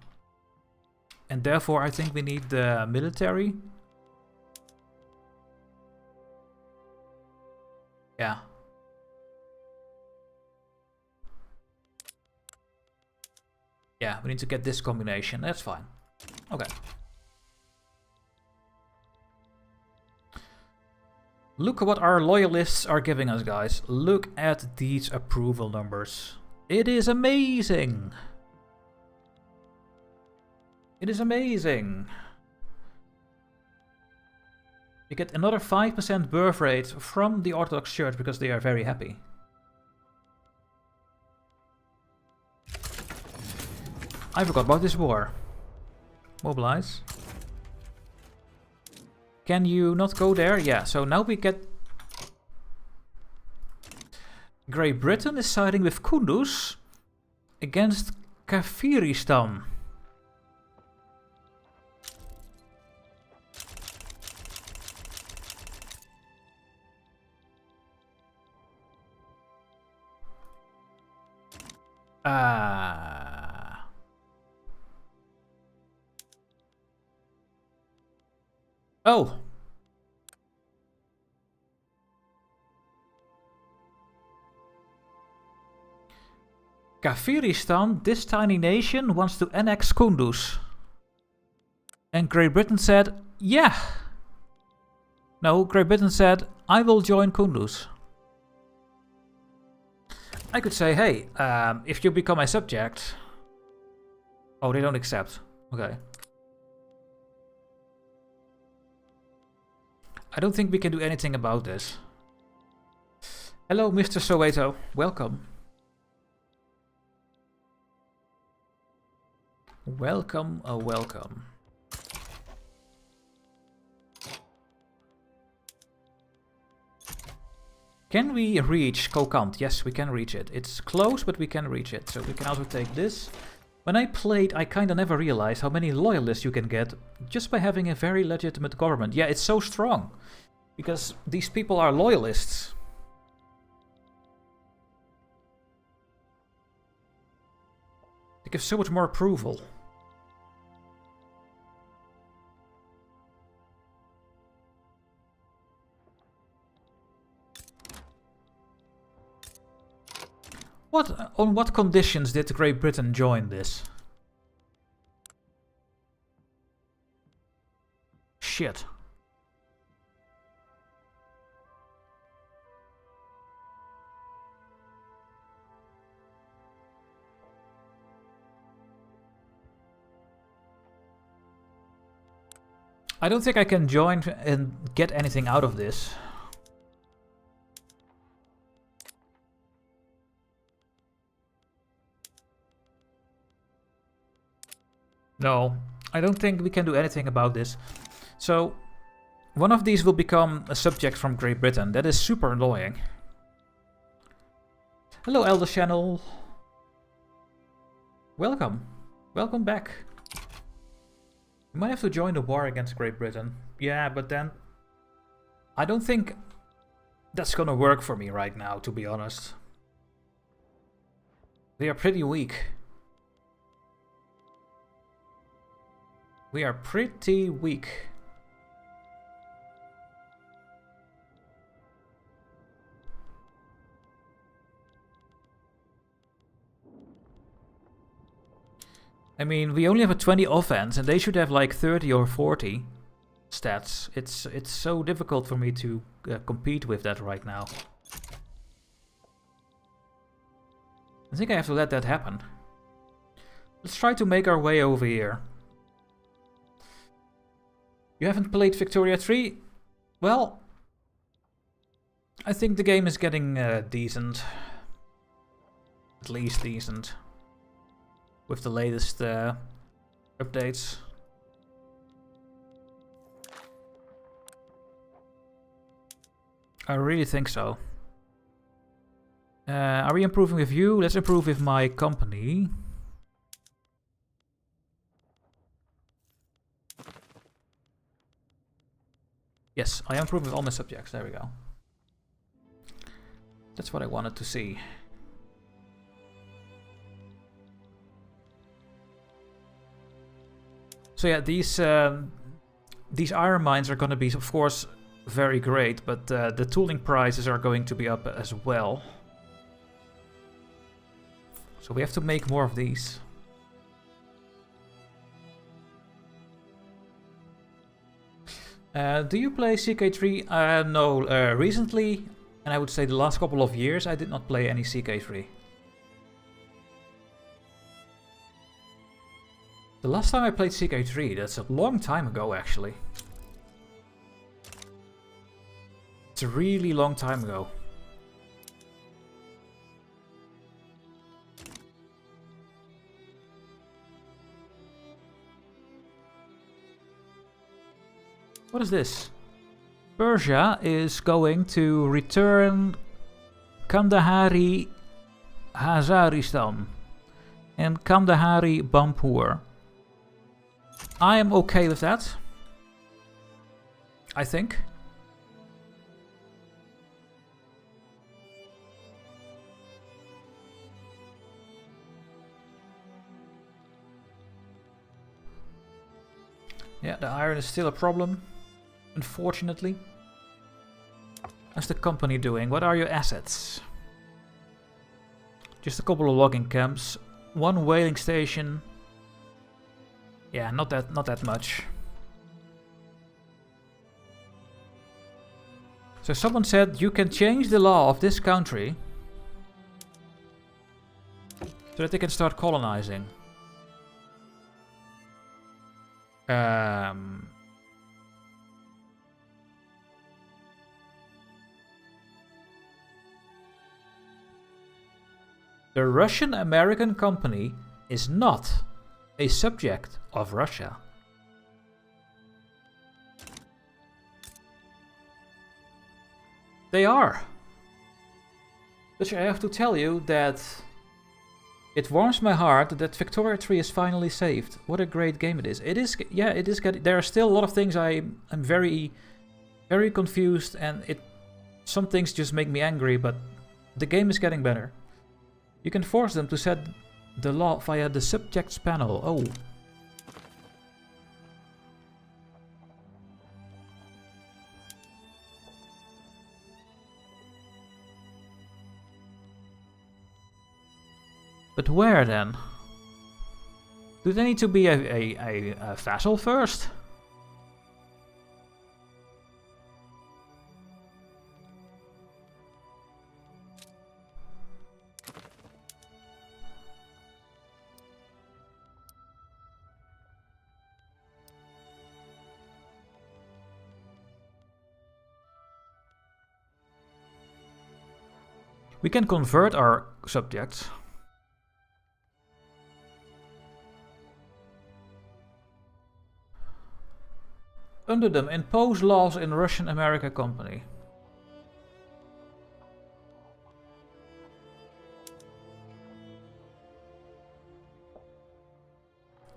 And therefore, I think we need the military. Yeah. Yeah, we need to get this combination. That's fine. Okay. Look what our loyalists are giving us, guys. Look at these approval numbers. It is amazing. It is amazing. You get another 5% birth rate from the Orthodox Church because they are very happy. I forgot about this war. Mobilize. Can you not go there? Yeah, so now we get... Great Britain is siding with Kunduz against Kafiristan. Oh. Kafiristan, this tiny nation, wants to annex Kunduz. And Great Britain said, yeah. No, Great Britain said, I will join Kunduz. I could say, hey, if you become my subject... Oh, they don't accept. Okay. I don't think we can do anything about this. Hello, Mr. Soweto. Welcome. Welcome, oh welcome. Can we reach Kokant? Yes, we can reach it. It's close, but we can reach it. So we can also take this. When I played, I kinda never realized how many loyalists you can get just by having a very legitimate government. Yeah, it's so strong. Because these people are loyalists. They give so much more approval. On what conditions did Great Britain join this? Shit. I don't think I can join and get anything out of this. No, I don't think we can do anything about this. So, one of these will become a subject from Great Britain. That is super annoying. Hello, Elder Channel. Welcome. Welcome back. We might have to join the war against Great Britain. Yeah, but then I don't think that's gonna work for me right now, to be honest. They are pretty weak. We are pretty weak. I mean, we only have a 20 offense, and they should have like 30 or 40 stats. It's so difficult for me to compete with that right now. I think I have to let that happen. Let's try to make our way over here. You haven't played Victoria 3? Well, I think the game is getting decent. At least decent. With the latest updates. I really think so. Are we improving with you? Let's improve with my company. Yes, I am improving with all my subjects. There we go. That's what I wanted to see. So yeah, these iron mines are going to be, of course, very great, but the tooling prices are going to be up as well. So we have to make more of these. Do you play CK3? No, recently, and I would say the last couple of years, I did not play any CK3. The last time I played CK3, that's a long time ago actually. It's a really long time ago. What is this? Persia is going to return Kandahari Hazaristan and Kandahari Bampur. I am okay with that. I think. Yeah, the iron is still a problem, unfortunately. How's the company doing? What are your assets? Just a couple of logging camps, one whaling station. Yeah, not that much. So someone said you can change the law of this country so that they can start colonizing. The Russian-American company is not a subject of Russia. They are. But I have to tell you that it warms my heart that Victoria 3 is finally saved. What a great game it is. It is, yeah, it is getting... There are still a lot of things I'm very, very confused, and some things just make me angry, but the game is getting better. You can force them to set the law via the subjects panel. Oh. But where then? Do they need to be a vassal first? We can convert our subjects. Under them, impose laws in Russian America Company.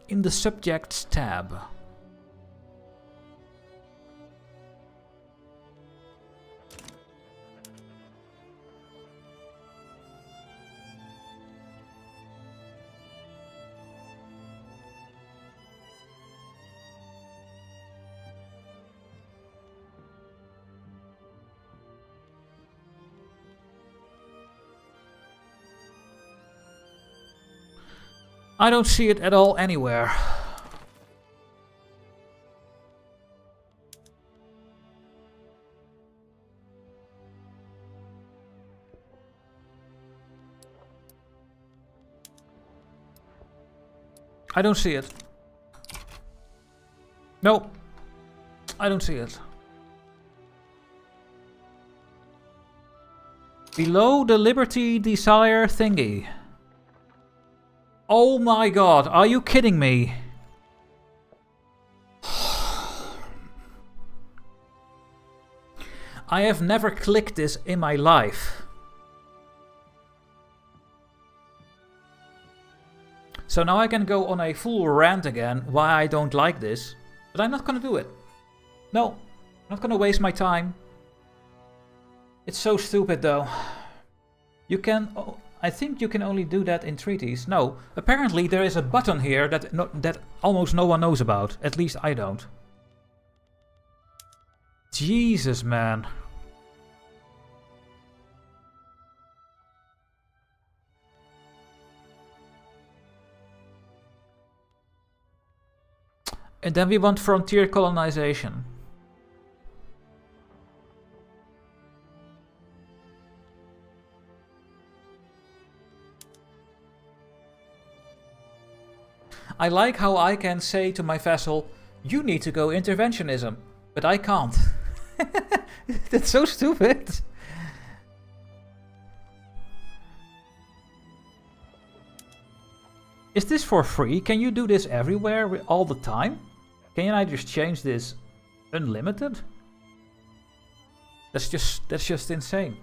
In the Subjects tab. I don't see it at all anywhere. I don't see it. No, I don't see it. Below the Liberty Desire thingy. Oh my god, are you kidding me? I have never clicked this in my life. So now I can go on a full rant again why I don't like this. But I'm not gonna do it. No, I'm not gonna waste my time. It's so stupid though. You can... Oh, I think you can only do that in treaties. No, apparently there is a button here that almost no one knows about. At least I don't. Jesus, man. And then we want frontier colonization. I like how I can say to my vassal, you need to go interventionism, but I can't. That's so stupid. Is this for free? Can you do this everywhere all the time? Can I just change this unlimited? That's just insane.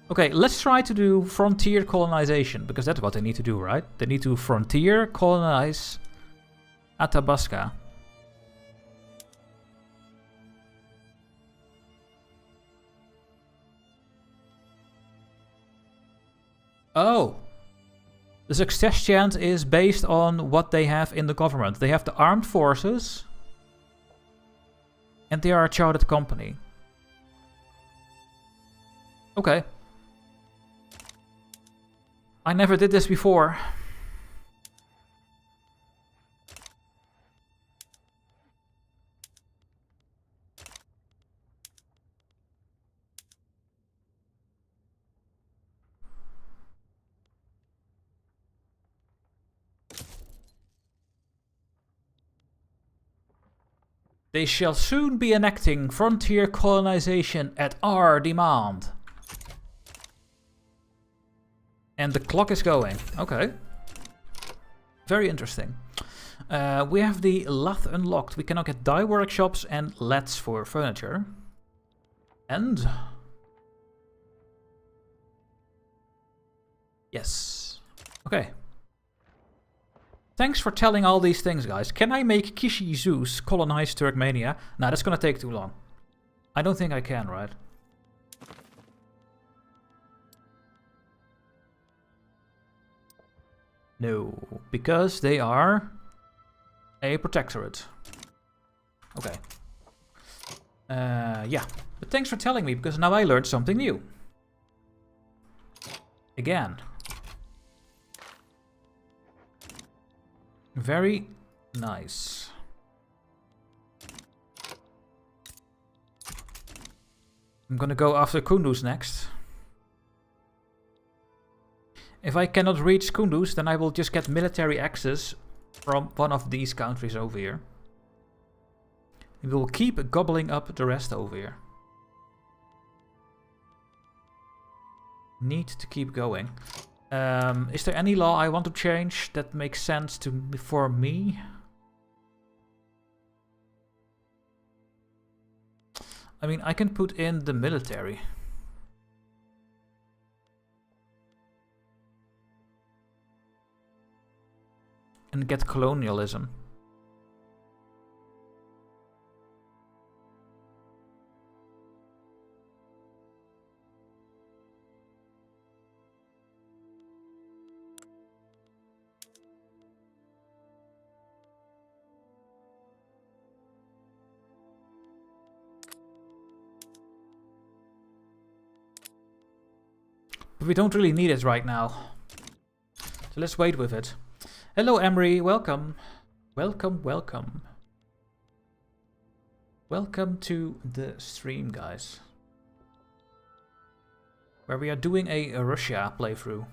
Okay, let's try to do frontier colonization, because that's what they need to do, right? They need to frontier colonize Athabasca. Oh. The success chance is based on what they have in the government. They have the armed forces. And they are a chartered company. Okay. I never did this before. They shall soon be enacting frontier colonization at our demand. And the clock is going. Okay. Very interesting. We have the lath unlocked. We can now get dye workshops and laths for furniture. And Yes. Okay. Thanks for telling all these things, guys. Can I make Kishi Zeus colonize Turkmenia? Nah, that's gonna take too long. I don't think I can, right? No, because they are a protectorate. Okay. Yeah. But thanks for telling me, because now I learned something new. Again. Very nice. I'm gonna go after Kunduz next. If I cannot reach Kunduz, then I will just get military access from one of these countries over here. We will keep gobbling up the rest over here. Need to keep going. Is there any law I want to change that makes sense for me? I mean, I can put in the military. And get colonialism. But we don't really need it right now. So let's wait with it. Hello Emery, welcome. Welcome, welcome. Welcome to the stream, guys. Where we are doing a Russia playthrough.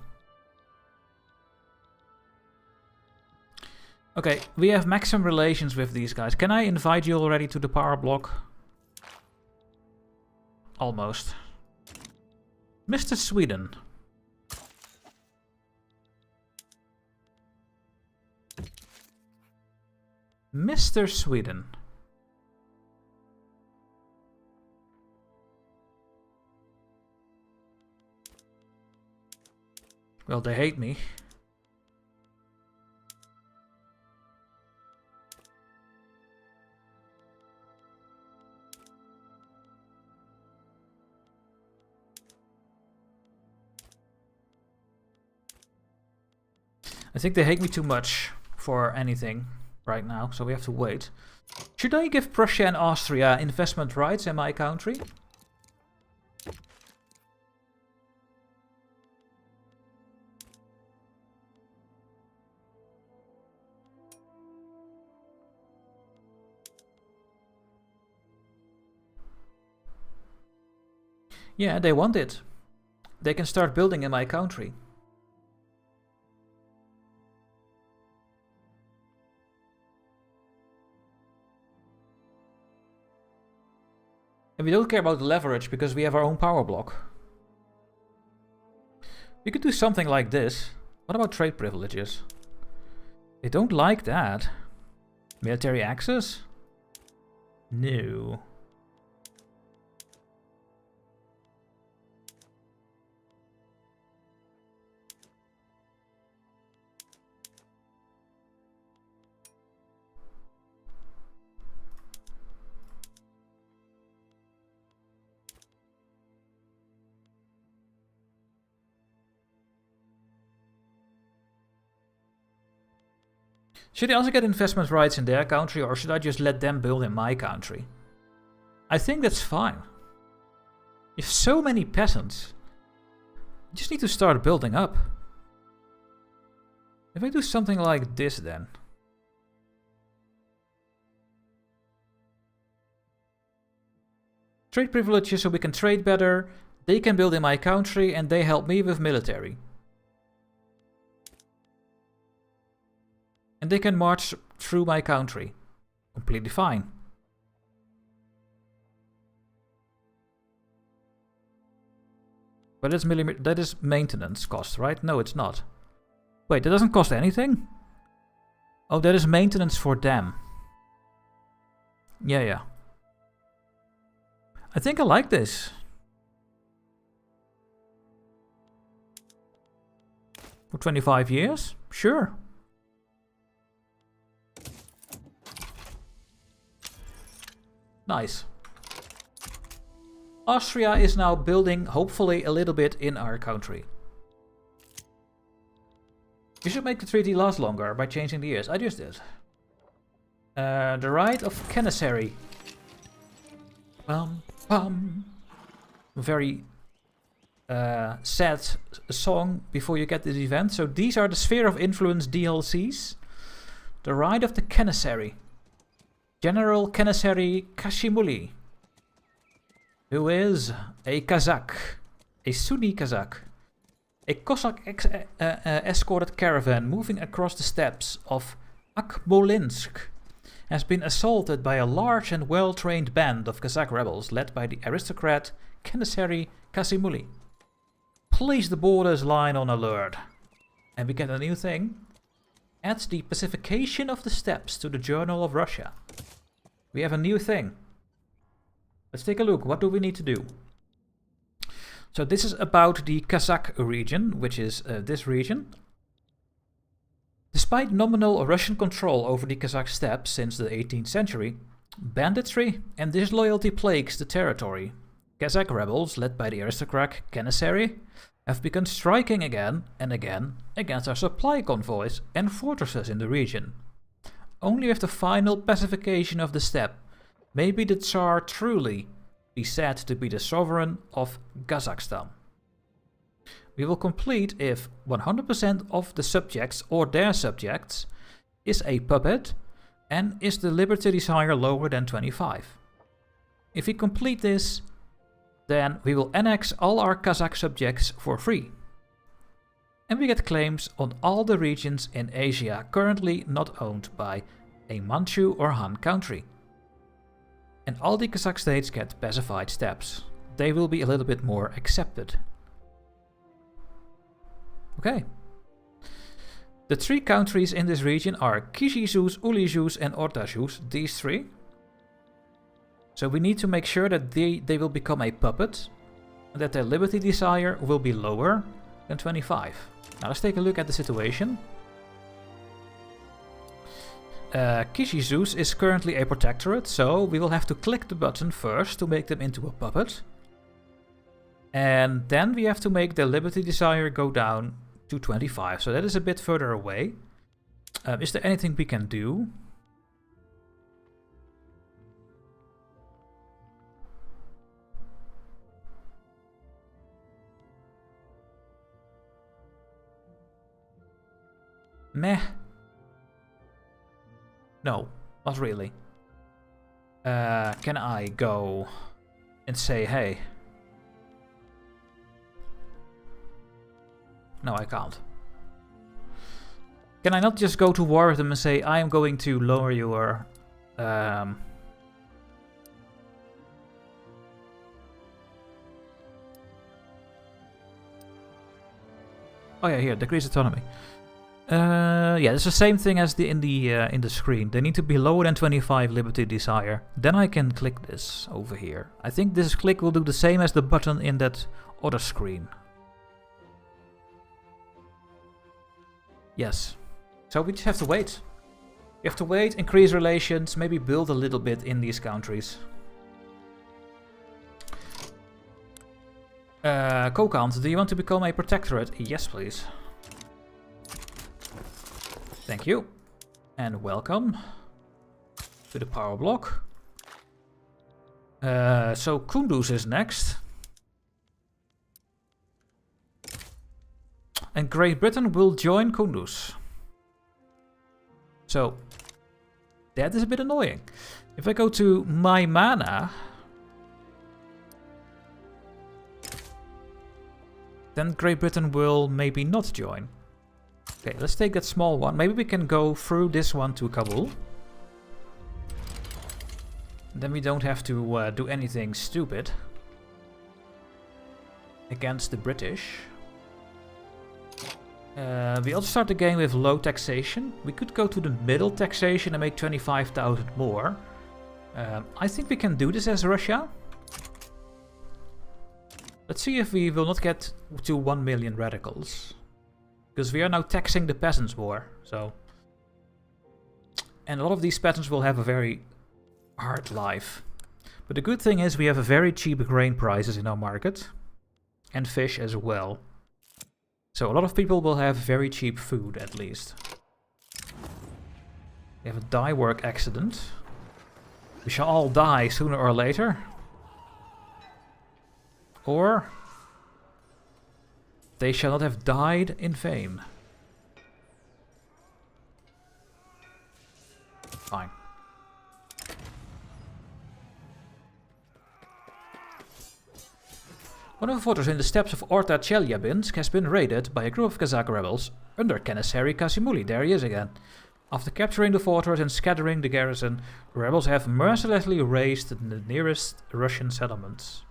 Okay, we have maximum relations with these guys. Can I invite you already to the power block? Almost. Mr. Sweden. Mr. Sweden. Well, they hate me. I think they hate me too much for anything right now, so we have to wait. Should I give Prussia and Austria investment rights in my country? Yeah, they want it. They can start building in my country. And we don't care about leverage because we have our own power block. We could do something like this. What about trade privileges? They don't like that. Military access? No. Should I also get investment rights in their country, or should I just let them build in my country? I think that's fine. You have so many peasants. You just need to start building up. If I do something like this then. Trade privileges so we can trade better. They can build in my country and they help me with military. And they can march through my country. Completely fine. But that is maintenance cost, right? No, it's not. Wait, that doesn't cost anything? Oh, that is maintenance for them. Yeah. I think I like this. For 25 years? Sure. Nice. Austria is now building, hopefully, a little bit in our country. You should make the treaty last longer by changing the years. I just did. The right of Canissary. Very sad song before you get this event. So these are the Sphere of Influence DLCs. The right of the Canissary. General Canissary Kashimuli, who is a Kazakh, a Sunni Kazakh. A Cossack escorted caravan moving across the steppes of Akmolinsk has been assaulted by a large and well-trained band of Kazakh rebels led by the aristocrat Canissary Kasimuli. Place the borders line on alert. And we get a new thing. Adds the pacification of the steppes to the Journal of Russia. We have a new thing. Let's take a look. What do we need to do? So this is about the Kazakh region, which is this region. Despite nominal Russian control over the Kazakh steppes since the 18th century, banditry and disloyalty plagues the territory. Kazakh rebels, led by the aristocrat Canissary, have begun striking again and again against our supply convoys and fortresses in the region. Only with the final pacification of the steppe may the Tsar truly be said to be the sovereign of Kazakhstan. We will complete if 100% of the subjects or their subjects is a puppet and is the liberty desire lower than 25. If we complete this, then we will annex all our Kazakh subjects for free. And we get claims on all the regions in Asia currently not owned by a Manchu or Han country. And all the Kazakh states get pacified steppes. They will be a little bit more accepted. Okay. The three countries in this region are Kizhizus, Ulijus and Ortazhus, these three. So we need to make sure that they will become a puppet and that their liberty desire will be lower than 25. Now let's take a look at the situation. Kizhizus is currently a protectorate, so we will have to click the button first to make them into a puppet. And then we have to make their liberty desire go down to 25, so that is a bit further away. Is there anything we can do? Meh. No, not really. Can I go and say, hey? No, I can't. Can I not just go to war with them and say, I am going to lower your... Oh yeah, here, decrease autonomy. Yeah, it's the same thing as in the screen. They need to be lower than 25 liberty desire. Then I can click this over here. I think this click will do the same as the button in that other screen. Yes. So we just have to wait. We have to wait, increase relations, maybe build a little bit in these countries. Kokant, do you want to become a protectorate? Yes, please. Thank you. And welcome to the power block. So Kunduz is next. And Great Britain will join Kunduz. So that is a bit annoying. If I go to my mana, then Great Britain will maybe not join. Okay, let's take that small one. Maybe we can go through this one to Kabul. Then we don't have to do anything stupid against the British. We also start the game with low taxation. We could go to the middle taxation and make 25,000 more. I think we can do this as Russia. Let's see if we will not get to 1 million radicals. Because we are now taxing the peasants more, so... And a lot of these peasants will have a very hard life. But the good thing is we have a very cheap grain prices in our market. And fish as well. So a lot of people will have very cheap food, at least. We have a dye work accident. We shall all die sooner or later. Or... they shall not have died in vain. Fine. One of the fortresses in the steppes of Chelyabinsk has been raided by a group of Kazakh rebels under Commissary Kazimuli. There he is again. After capturing the fortress and scattering the garrison, the rebels have mercilessly razed the nearest Russian settlements.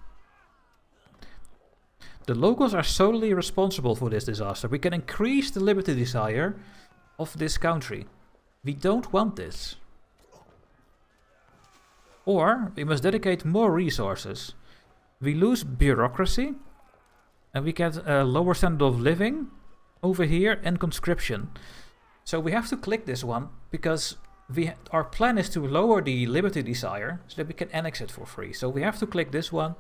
The locals are solely responsible for this disaster. We can increase the liberty desire of this country. We don't want this. Or we must dedicate more resources. We lose bureaucracy, and we get a lower standard of living over here and conscription. So we have to click this one because our plan is to lower the liberty desire so that we can annex it for free. So we have to click this one.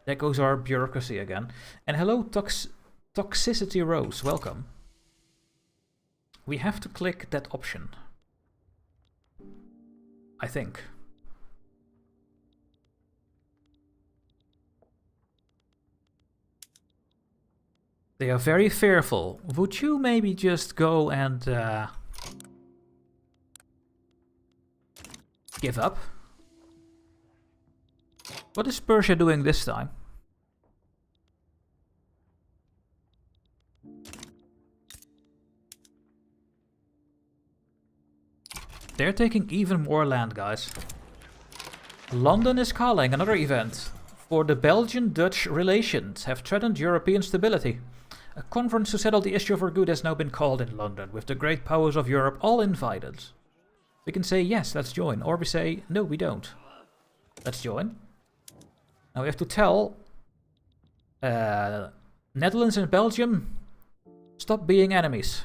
There goes our bureaucracy again. And hello, Toxicity Rose, welcome. We have to click that option. I think. They are very fearful. Would you maybe just go and give up? What is Persia doing this time? They're taking even more land, guys. London is calling, another event. For the Belgian-Dutch relations have threatened European stability. A conference to settle the issue for good has now been called in London, with the great powers of Europe all invited. We can say, yes, let's join. Or we say, no, we don't. Let's join. Now we have to tell Netherlands and Belgium, stop being enemies.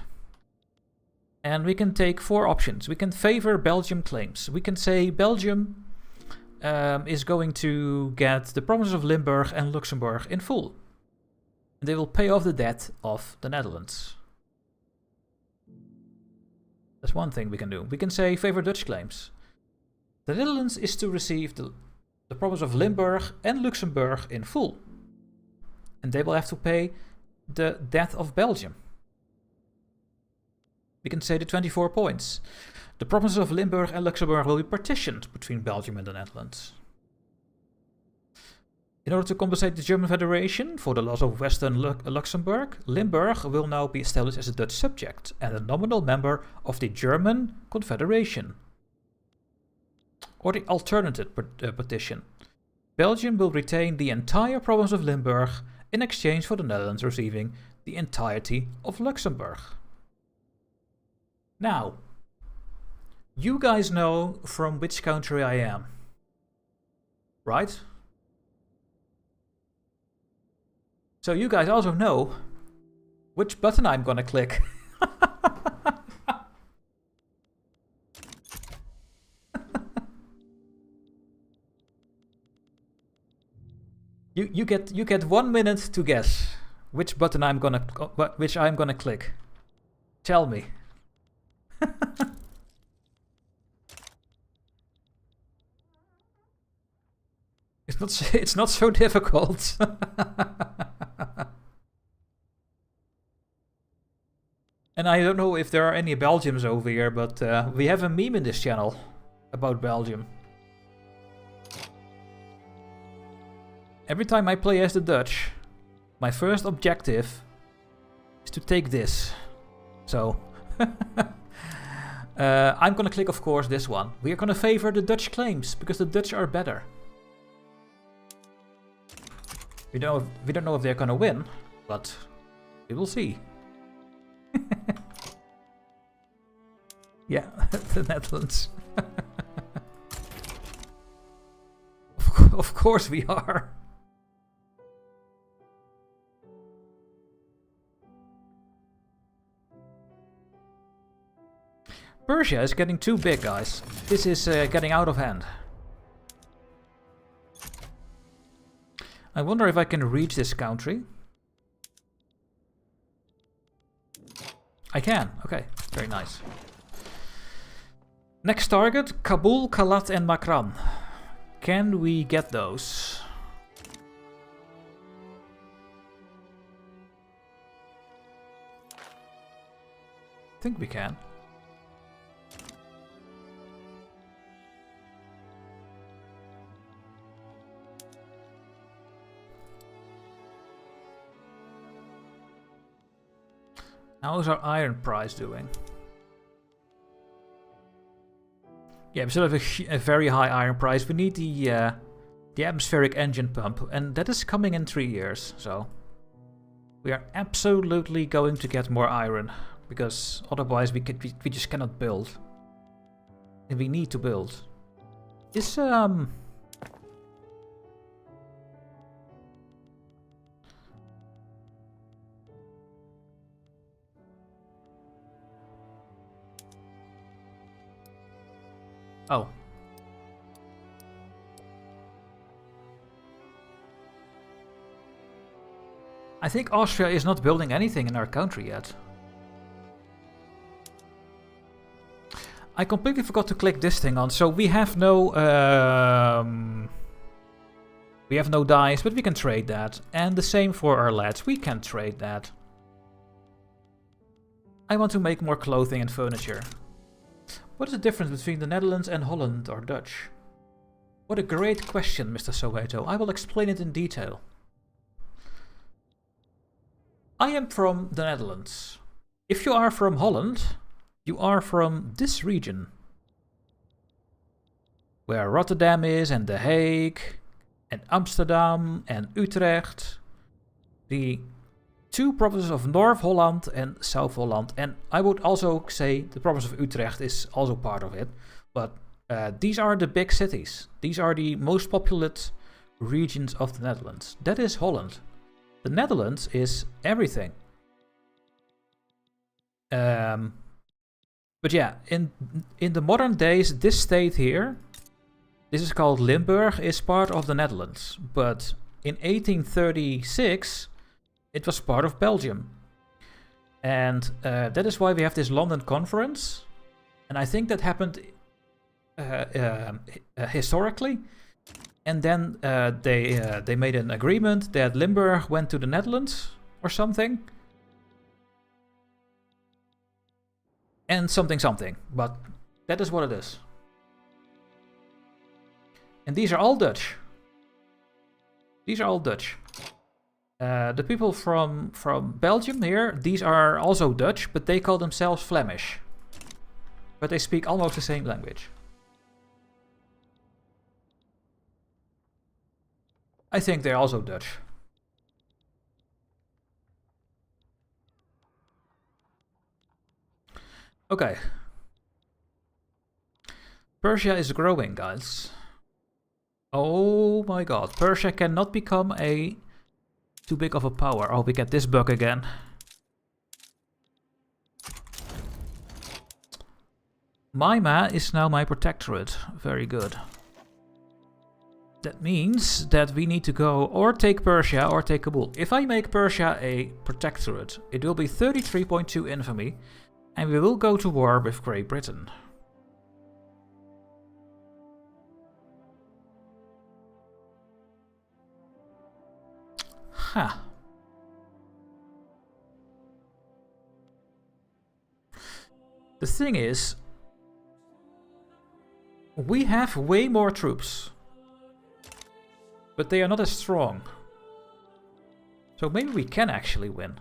And we can take 4 options. We can favor Belgium claims. We can say Belgium is going to get the provinces of Limburg and Luxembourg in full. And they will pay off the debt of the Netherlands. That's one thing we can do. We can say favor Dutch claims. The Netherlands is to receive the province of Limburg and Luxembourg in full. And they will have to pay the debt of Belgium. We can say the 24 points. The provinces of Limburg and Luxembourg will be partitioned between Belgium and the Netherlands. In order to compensate the German Federation for the loss of Western Luxembourg, Limburg will now be established as a Dutch subject and a nominal member of the German Confederation. Or the alternative petition. Belgium will retain the entire province of Limburg in exchange for the Netherlands receiving the entirety of Luxembourg. Now, you guys know from which country I am, right? So you guys also know which button I'm gonna click. You get 1 minute to guess which button I'm gonna click. Tell me. It's not so difficult. And I don't know if there are any Belgians over here, but we have a meme in this channel about Belgium. Every time I play as the Dutch, my first objective is to take this. So, I'm gonna click, of course, this one. We are gonna favor the Dutch claims, because the Dutch are better. We don't know if they're gonna win, but we will see. Yeah, the Netherlands. Of course we are. Persia is getting too big, guys. This is getting out of hand. I wonder if I can reach this country. I can. Okay, very nice. Next target, Kabul, Kalat and Makran. Can we get those? I think we can. How's our iron price doing? Yeah, we still have a very high iron price. We need the atmospheric engine pump, and that is coming in 3 years, so we are absolutely going to get more iron, because otherwise we just cannot build. And we need to build. Is Oh. I think Austria is not building anything in our country yet. I completely forgot to click this thing on, so we have no dice, but we can trade that. And the same for our lads, we can trade that. I want to make more clothing and furniture. What is the difference between the Netherlands and Holland or Dutch? What a great question, Mr. Soweto. I will explain it in detail. I am from the Netherlands. If you are from Holland, you are from this region. Where Rotterdam is, and The Hague, and Amsterdam, and Utrecht. The two provinces of North Holland and South Holland. And I would also say the province of Utrecht is also part of it. But these are the big cities. These are the most populous regions of the Netherlands. That is Holland. The Netherlands is everything. But yeah, in the modern days, this state here, this is called Limburg, is part of the Netherlands. But in 1836... it was part of Belgium. And that is why we have this London conference. And I think that happened historically. And then they made an agreement that Limburg went to the Netherlands or something. And something. But that is what it is. And these are all Dutch. These are all Dutch. The people from Belgium here, these are also Dutch, but they call themselves Flemish. But they speak almost the same language. I think they're also Dutch. Okay. Persia is growing, guys. Oh my god. Persia cannot become too big of a power. Oh, we get this bug again. Maima is now my protectorate. Very good. That means that we need to go or take Persia or take Kabul. If I make Persia a protectorate, it will be 33.2 infamy, and we will go to war with Great Britain. Huh. The thing is, we have way more troops, but they are not as strong. So maybe we can actually win.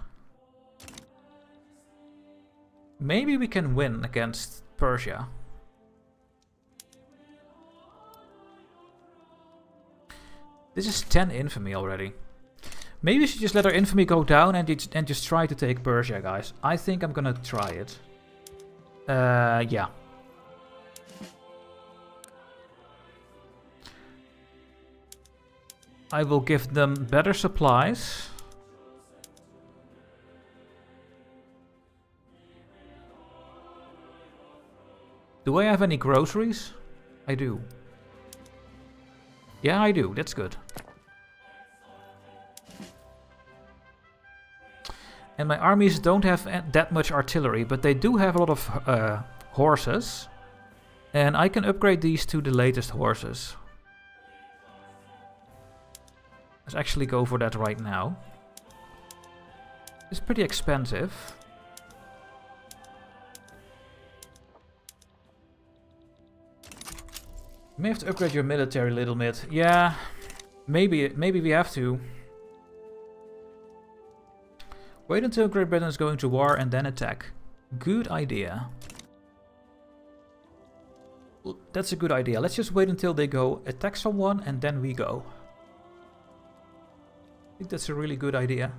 Maybe we can win against Persia. This is 10 infamy already. Maybe we should just let our infamy go down and just try to take Persia, guys. I think I'm gonna try it. Yeah. I will give them better supplies. Do I have any groceries? I do. Yeah, I do. That's good. And my armies don't have that much artillery, but they do have a lot of horses. And I can upgrade these to the latest horses. Let's actually go for that right now. It's pretty expensive. You may have to upgrade your military a little bit. Yeah, maybe we have to. Wait until Great Britain is going to war and then attack. Good idea. That's a good idea. Let's just wait until they go attack someone and then we go. I think that's a really good idea.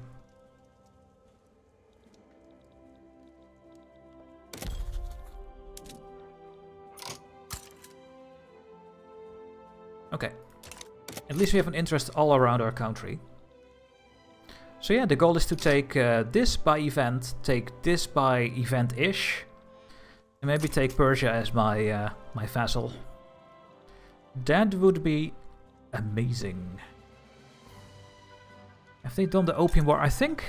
Okay. At least we have an interest all around our country. So yeah, the goal is to take this by event, take this by event-ish, and maybe take Persia as my my vassal. That would be amazing. Have they done the Opium War? I think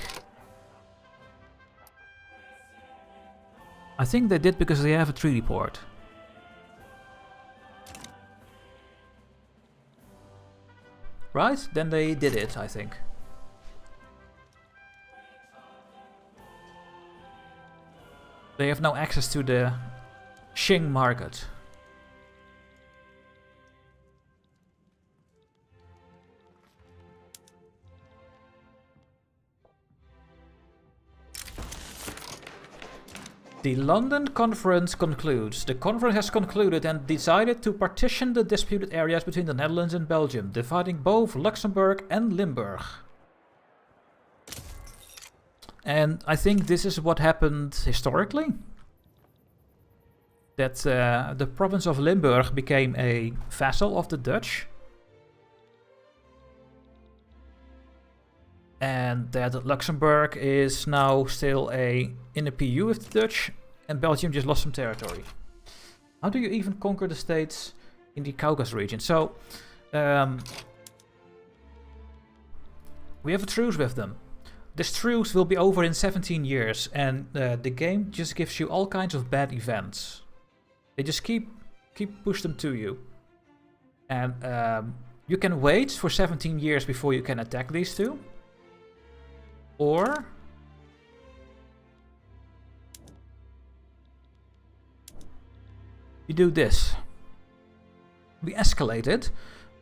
they did because they have a treaty port. Right? Then they did it, I think. They have now access to the Qing market. The London Conference concludes. The conference has concluded and decided to partition the disputed areas between the Netherlands and Belgium, dividing both Luxembourg and Limburg. And I think this is what happened historically. That the province of Limburg became a vassal of the Dutch. And that Luxembourg is now still in a PU with the Dutch, and Belgium just lost some territory. How do you even conquer the states in the Caucasus region? So, we have a truce with them. This truce will be over in 17 years, and the game just gives you all kinds of bad events. They just keep push them to you. And you can wait for 17 years before you can attack these two. Or you do this. We escalate it,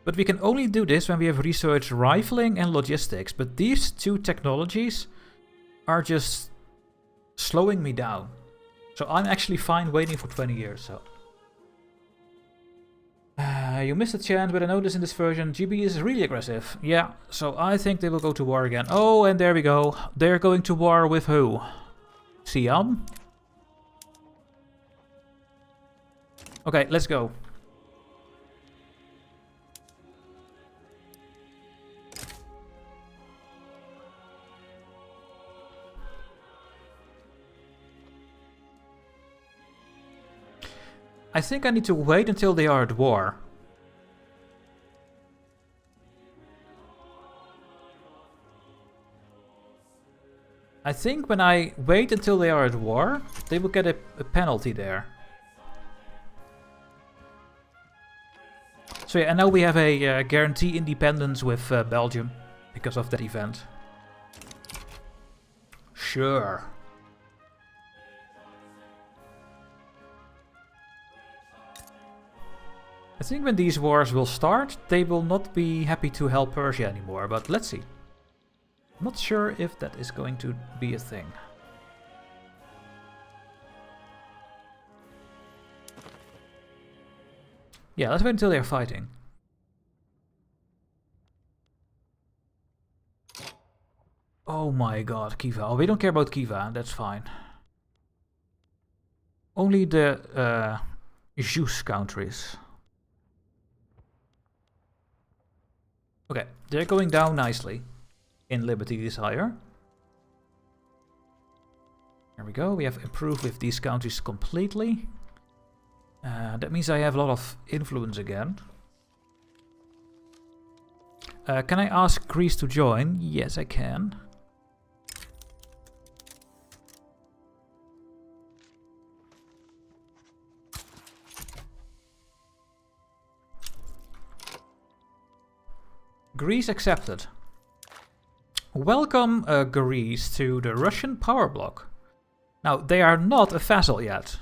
but we can only do this when we have researched rifling and logistics. But these two technologies are just slowing me down. So I'm actually fine waiting for 20 years. So you missed a chance, but I noticed in this version GB is really aggressive. Yeah, so I think they will go to war again. Oh, and there we go. They're going to war with who? Siam? Okay, let's go. I think I need to wait until they are at war. I think when I wait until they are at war, they will get a penalty there. So yeah, and now we have a guarantee independence with Belgium because of that event. Sure. I think when these wars will start, they will not be happy to help Persia anymore, but let's see. Not sure if that is going to be a thing. Yeah, let's wait until they're fighting. Oh my god, Khiva. Oh, we don't care about Khiva, that's fine. Only the Jus countries. Okay, they're going down nicely in Liberty Desire. There we go, we have improved with these countries completely. That means I have a lot of influence again. Can I ask Greece to join? Yes, I can. Greece accepted. Welcome, Greece, to the Russian power bloc. Now, they are not a vassal yet.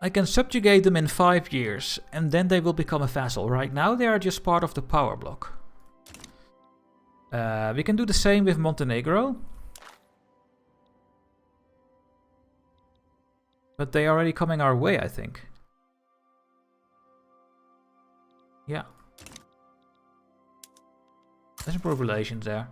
I can subjugate them in 5 years, and then they will become a vassal. Right now, they are just part of the power bloc. We can do the same with Montenegro. But they are already coming our way, I think. Yeah. Let's improve relations there.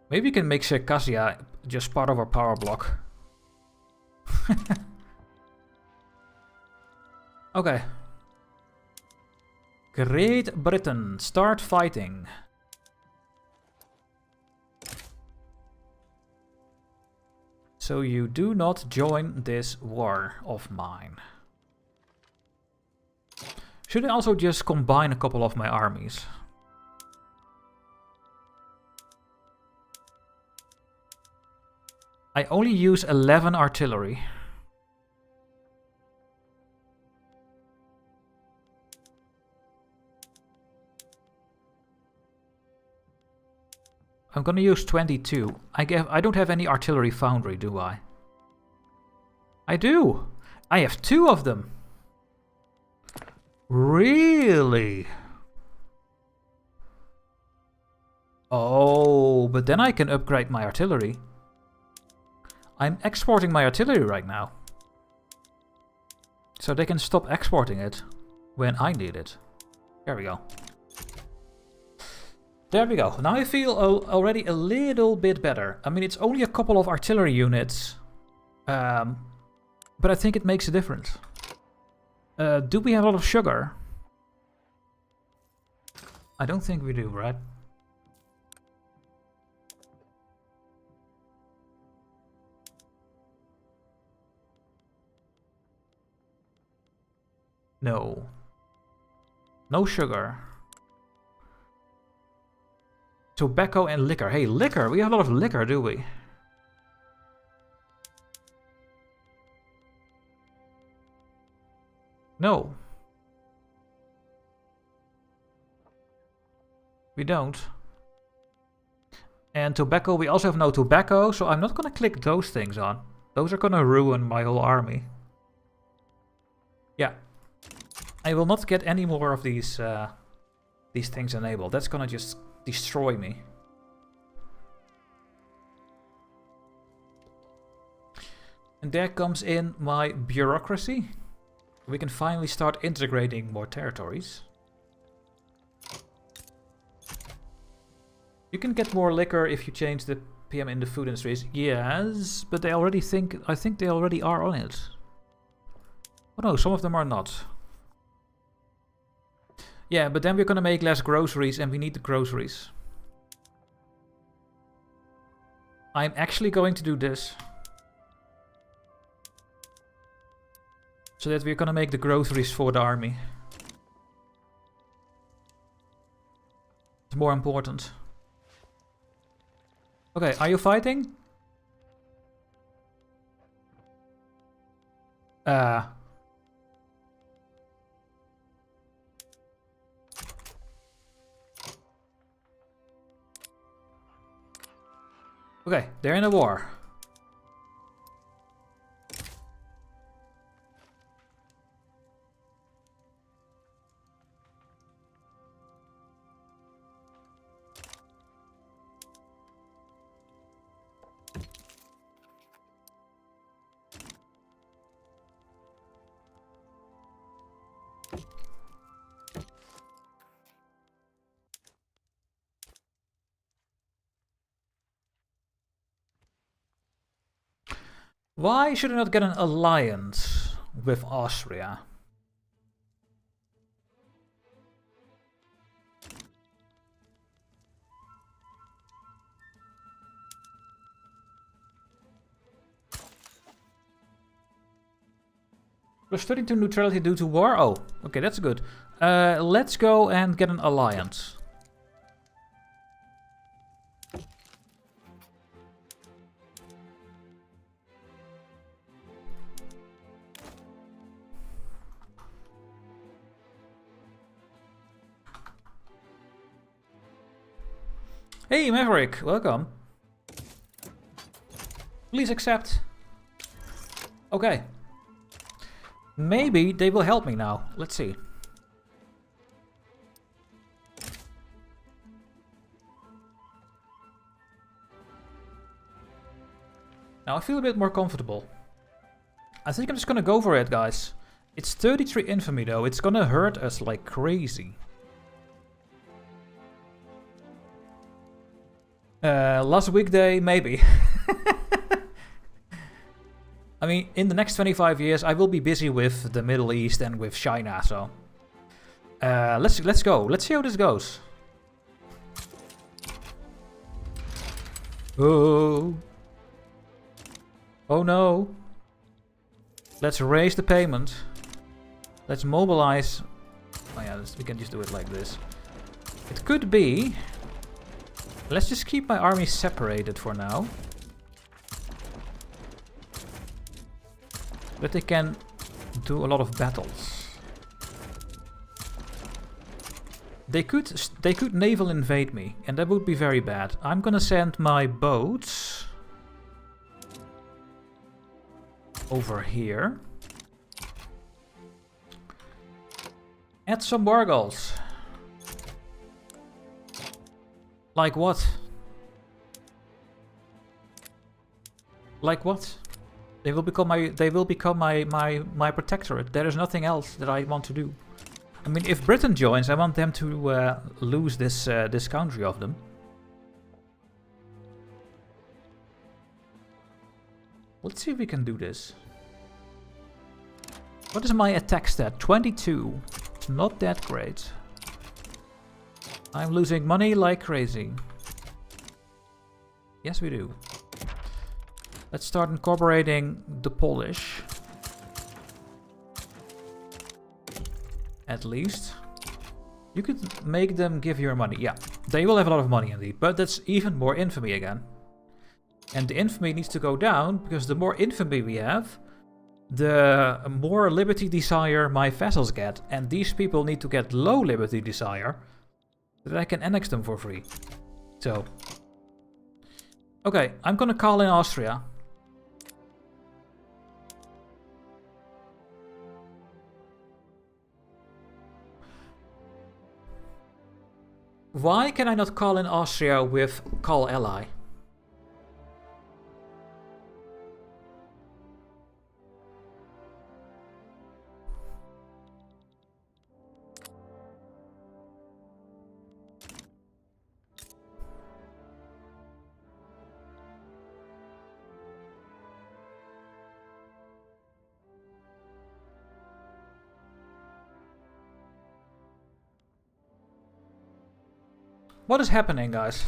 Maybe we can make Circassia just part of our power block. Okay. Great Britain, start fighting. So you do not join this war of mine. Should I also just combine a couple of my armies? I only use 11 artillery. I'm gonna use 22. I don't have any artillery foundry, do I? I do! I have 2 of them! Really? Oh, but then I can upgrade my artillery. I'm exporting my artillery right now. So they can stop exporting it when I need it. There we go. There we go. Now I feel already a little bit better. I mean, it's only a couple of artillery units. But I think it makes a difference. Do we have a lot of sugar? I don't think we do, right? No. No sugar. Tobacco and liquor. Hey, liquor! We have a lot of liquor, do we? No. We don't. And tobacco, we also have no tobacco, so I'm not gonna click those things on. Those are gonna ruin my whole army. Yeah. I will not get any more of these things enabled. That's gonna just destroy me. And there comes in my bureaucracy. We can finally start integrating more territories. You can get more liquor if you change the PM in the food industries. Yes, but they already I think they already are on it. Oh no, some of them are not. Yeah, but then we're gonna make less groceries and we need the groceries. I'm actually going to do this. So that we're gonna make the groceries for the army. It's more important. Okay, are you fighting? Okay, they're in a war. Why should I not get an alliance with Austria? Plus 32 neutrality due to war. Oh, okay, that's good. Let's go and get an alliance. Hey, Maverick, welcome. Please accept. Okay. Maybe they will help me now. Let's see. Now I feel a bit more comfortable. I think I'm just gonna go for it, guys. It's 33 infamy though. It's gonna hurt us like crazy. Last weekday, maybe. I mean, in the next 25 years, I will be busy with the Middle East and with China, so... let's go. Let's see how this goes. Oh. Oh no. Let's raise the payment. Let's mobilize... Oh yeah, we can just do it like this. It could be... Let's just keep my army separated for now. But they can do a lot of battles. They could naval invade me, and that would be very bad. I'm gonna send my boats over here. Add some wargals. Like what? Like what? They will become my protectorate. There is nothing else that I want to do. I mean, if Britain joins, I want them to lose this country of them. Let's see if we can do this. What is my attack stat? 22. Not that great. I'm losing money like crazy. Yes, we do. Let's start incorporating the Polish. At least. You could make them give your money. Yeah, they will have a lot of money indeed. But that's even more infamy again. And the infamy needs to go down, because the more infamy we have, the more liberty desire my vassals get. And these people need to get low liberty desire, so that I can annex them for free. So. Okay, I'm gonna call in Austria. Why can I not call in Austria with call ally? What is happening, guys?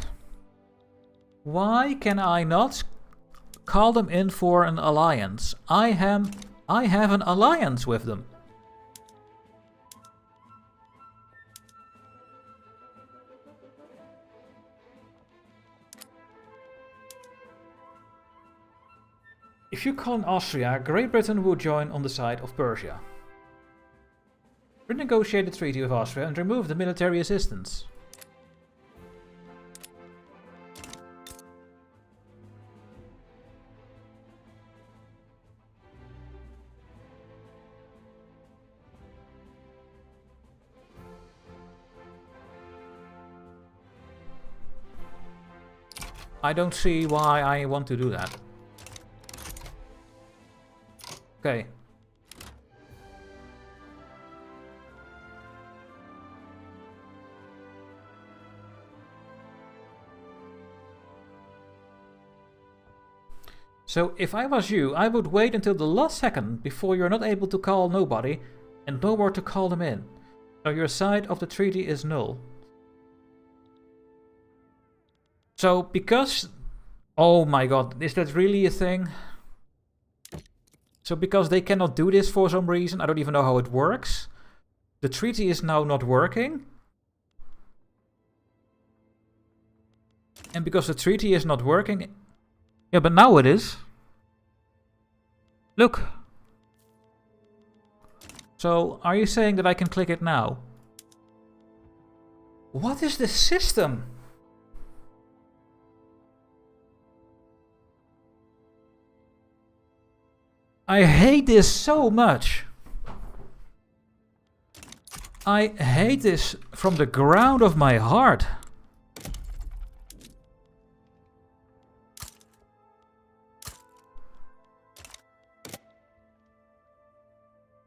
Why can I not call them in for an alliance? I have an alliance with them. If you call in Austria, Great Britain will join on the side of Persia. Renegotiate the treaty with Austria and remove the military assistance. I don't see why I want to do that. Okay. So if I was you, I would wait until the last second before you're not able to call nobody and no more to call them in. So your side of the treaty is null. So, because... Oh my god, is that really a thing? So because they cannot do this for some reason, I don't even know how it works, the treaty is now not working. And because the treaty is not working... Yeah, but now it is. Look. So, are you saying that I can click it now? What is this system? I hate this so much. I hate this from the ground of my heart.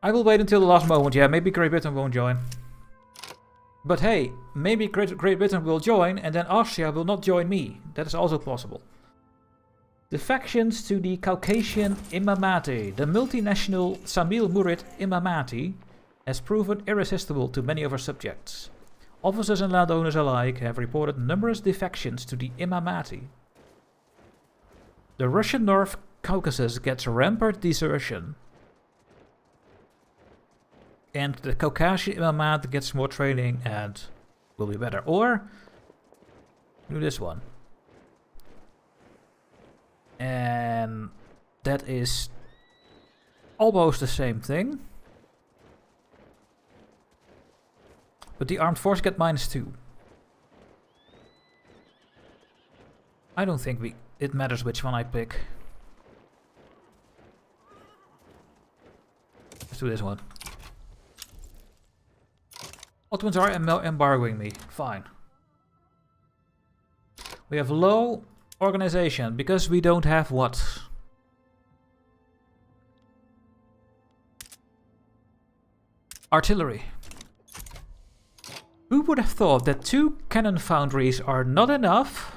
I will wait until the last moment. Yeah, maybe Great Britain won't join. But hey, maybe Great Britain will join and then Austria will not join me. That is also possible. Defections to the Caucasian Imamati. The multinational Samil Murid Imamati has proven irresistible to many of her subjects. Officers and landowners alike have reported numerous defections to the Imamati. The Russian North Caucasus gets rampant desertion. And the Caucasian Imamat gets more training and will be better. Or do this one. And that is almost the same thing. But the armed force get -2. I don't think it matters which one I pick. Let's do this one. Ottomans are embargoing me. Fine. We have low organization because we don't have what? Artillery. Who would have thought that 2 cannon foundries are not enough?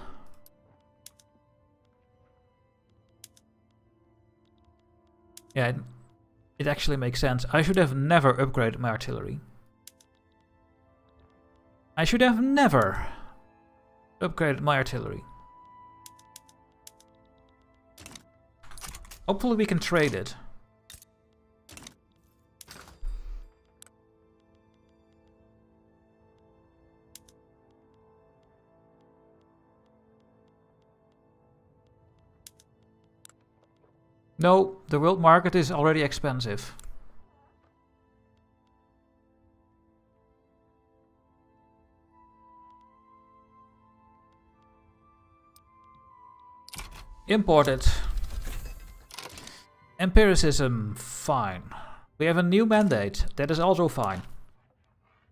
Yeah, it actually makes sense. I should have never upgraded my artillery. I should have never upgraded my artillery. Hopefully we can trade it. No, the world market is already expensive. Import it. Empiricism, fine. We have a new mandate, that is also fine.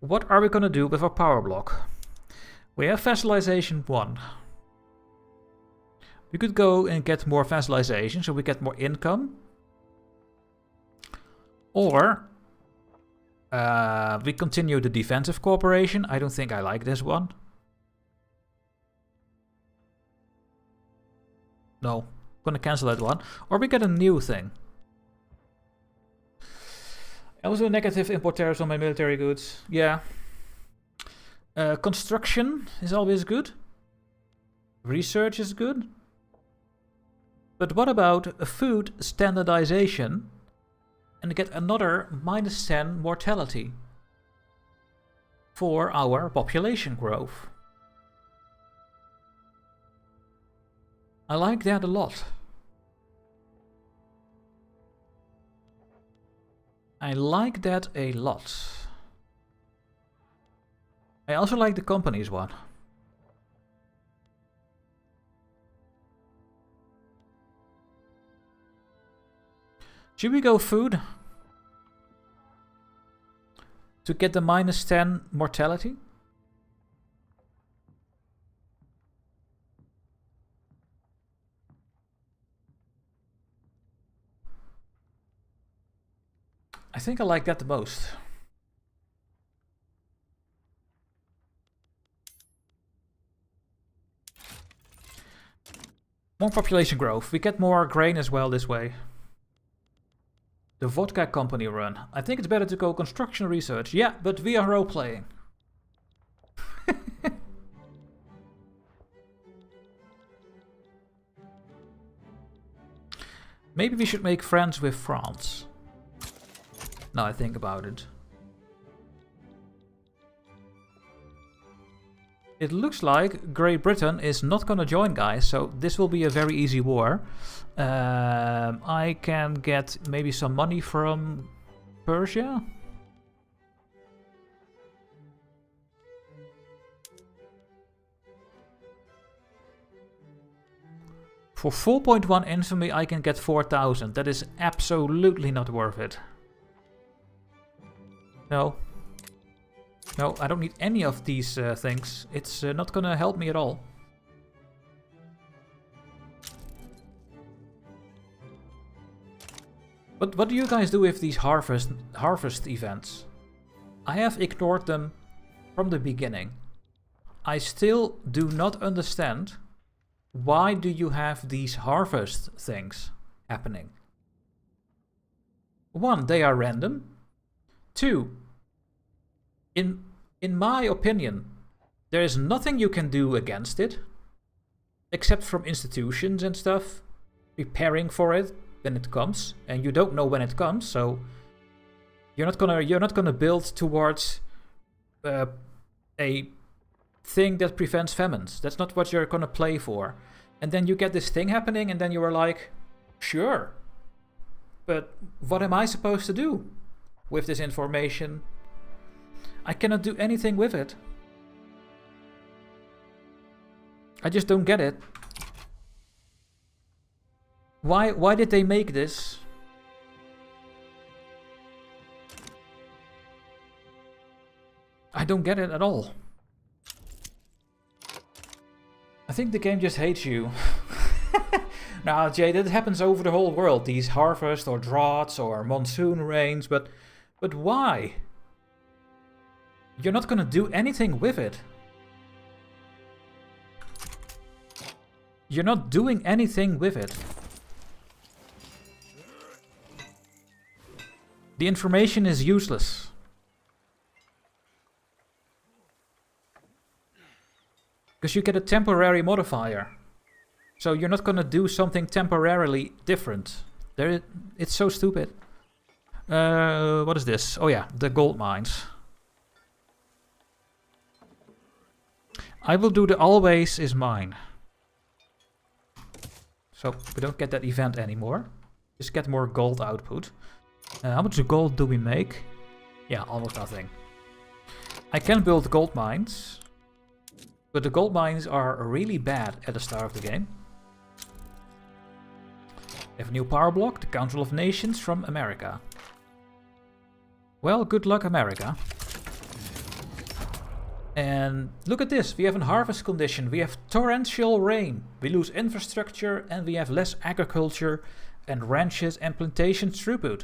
What are we gonna do with our power block? We have vassalization 1. We could go and get more vassalization, so we get more income. Or we continue the defensive cooperation. I don't think I like this one. No, I'm gonna cancel that one. Or we get a new thing. Also negative import tariffs on my military goods. Yeah. Construction is always good. Research is good. But what about food standardization and get another -10 mortality for our population growth? I like that a lot. I like that a lot. I also like the companies one. Should we go food? To get the -10 mortality? I think I like that the most. More population growth. We get more grain as well this way. The vodka company run. I think it's better to go construction research. Yeah, but we are role-playing. Maybe we should make friends with France. Now I think about it. It looks like Great Britain is not gonna join, guys, so this will be a very easy war. I can get maybe some money from Persia? For 4.1 infamy I can get 4,000. That is absolutely not worth it. No. No, I don't need any of these things. It's not gonna help me at all. But what do you guys do with these harvest events? I have ignored them from the beginning. I still do not understand why do you have these harvest things happening. 1, they are random. 2, in my opinion, there is nothing you can do against it, except from institutions and stuff, preparing for it when it comes, and you don't know when it comes, so you're not gonna build towards a thing that prevents famines. That's not what you're gonna play for. And then you get this thing happening, and then you are like, sure, but what am I supposed to do with this information? I cannot do anything with it. I just don't get it. Why did they make this? I don't get it at all. I think the game just hates you. Now, Jay, that happens over the whole world. These harvest or droughts or monsoon rains, but why? You're not gonna do anything with it. You're not doing anything with it. The information is useless. Because you get a temporary modifier. So you're not gonna do something temporarily different. It's so stupid. What is this? Oh yeah, the gold mines. I will do the always is mine. So we don't get that event anymore. Just get more gold output. How much gold do we make? Yeah, almost nothing. I can build gold mines. But the gold mines are really bad at the start of the game. We have a new power block, the Council of Nations from America. Well, good luck, America. And look at this, we have a harvest condition, we have torrential rain, we lose infrastructure, and we have less agriculture and ranches and plantations throughput.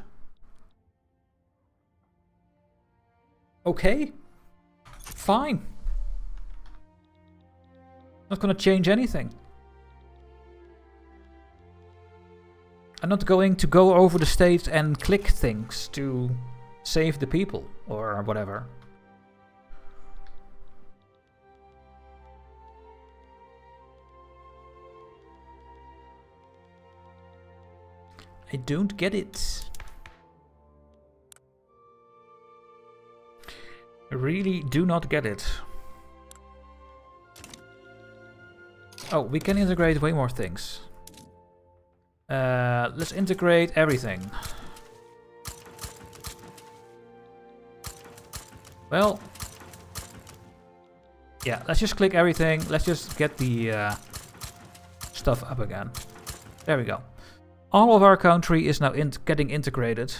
Okay, fine. Not gonna change anything. I'm not going to go over the state and click things to save the people or whatever. I don't get it. I really do not get it. Oh, we can integrate way more things. Let's integrate everything. Well, yeah, let's just click everything. Let's just get the stuff up again. There we go. All of our country is now getting integrated.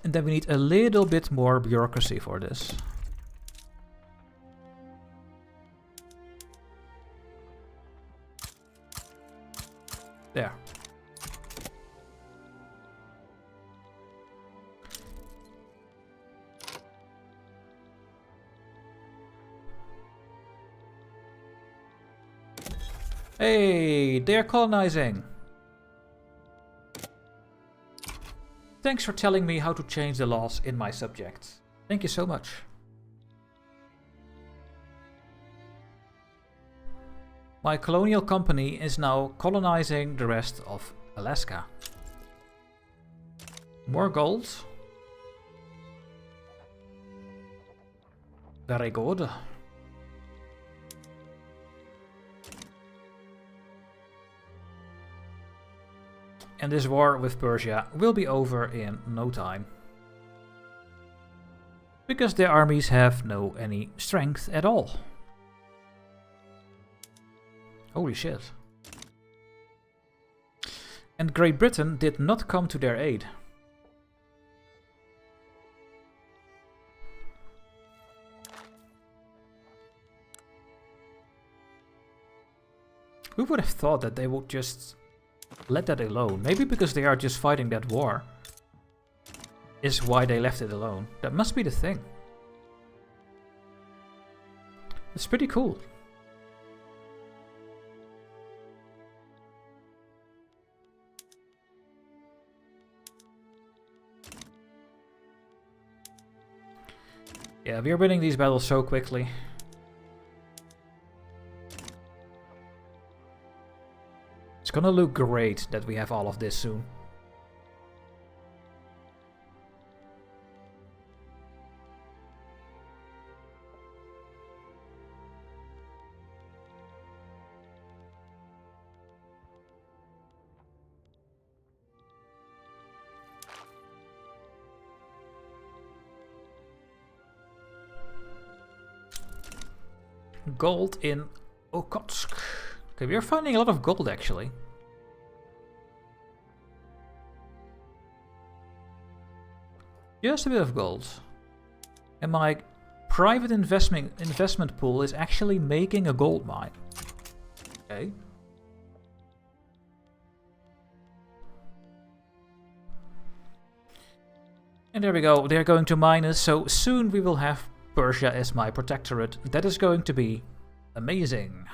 And then we need a little bit more bureaucracy for this. There. Hey, they're colonizing. Thanks for telling me how to change the laws in my subject. Thank you so much. My colonial company is now colonizing the rest of Alaska. More gold. Very good. And this war with Persia will be over in no time. Because their armies have no any strength at all. Holy shit. And Great Britain did not come to their aid. Who would have thought that they would just let that alone? Maybe because they are just fighting that war is why they left it alone. That must be the thing. It's pretty cool. Yeah, we are winning these battles so quickly. It's gonna look great that we have all of this soon. Gold in Okhotsk. Okay, we are finding a lot of gold actually. Just a bit of gold. And my private investment pool is actually making a gold mine. Okay. And there we go, they're going to mine us, so soon we will have Persia as my protectorate. That is going to be amazing.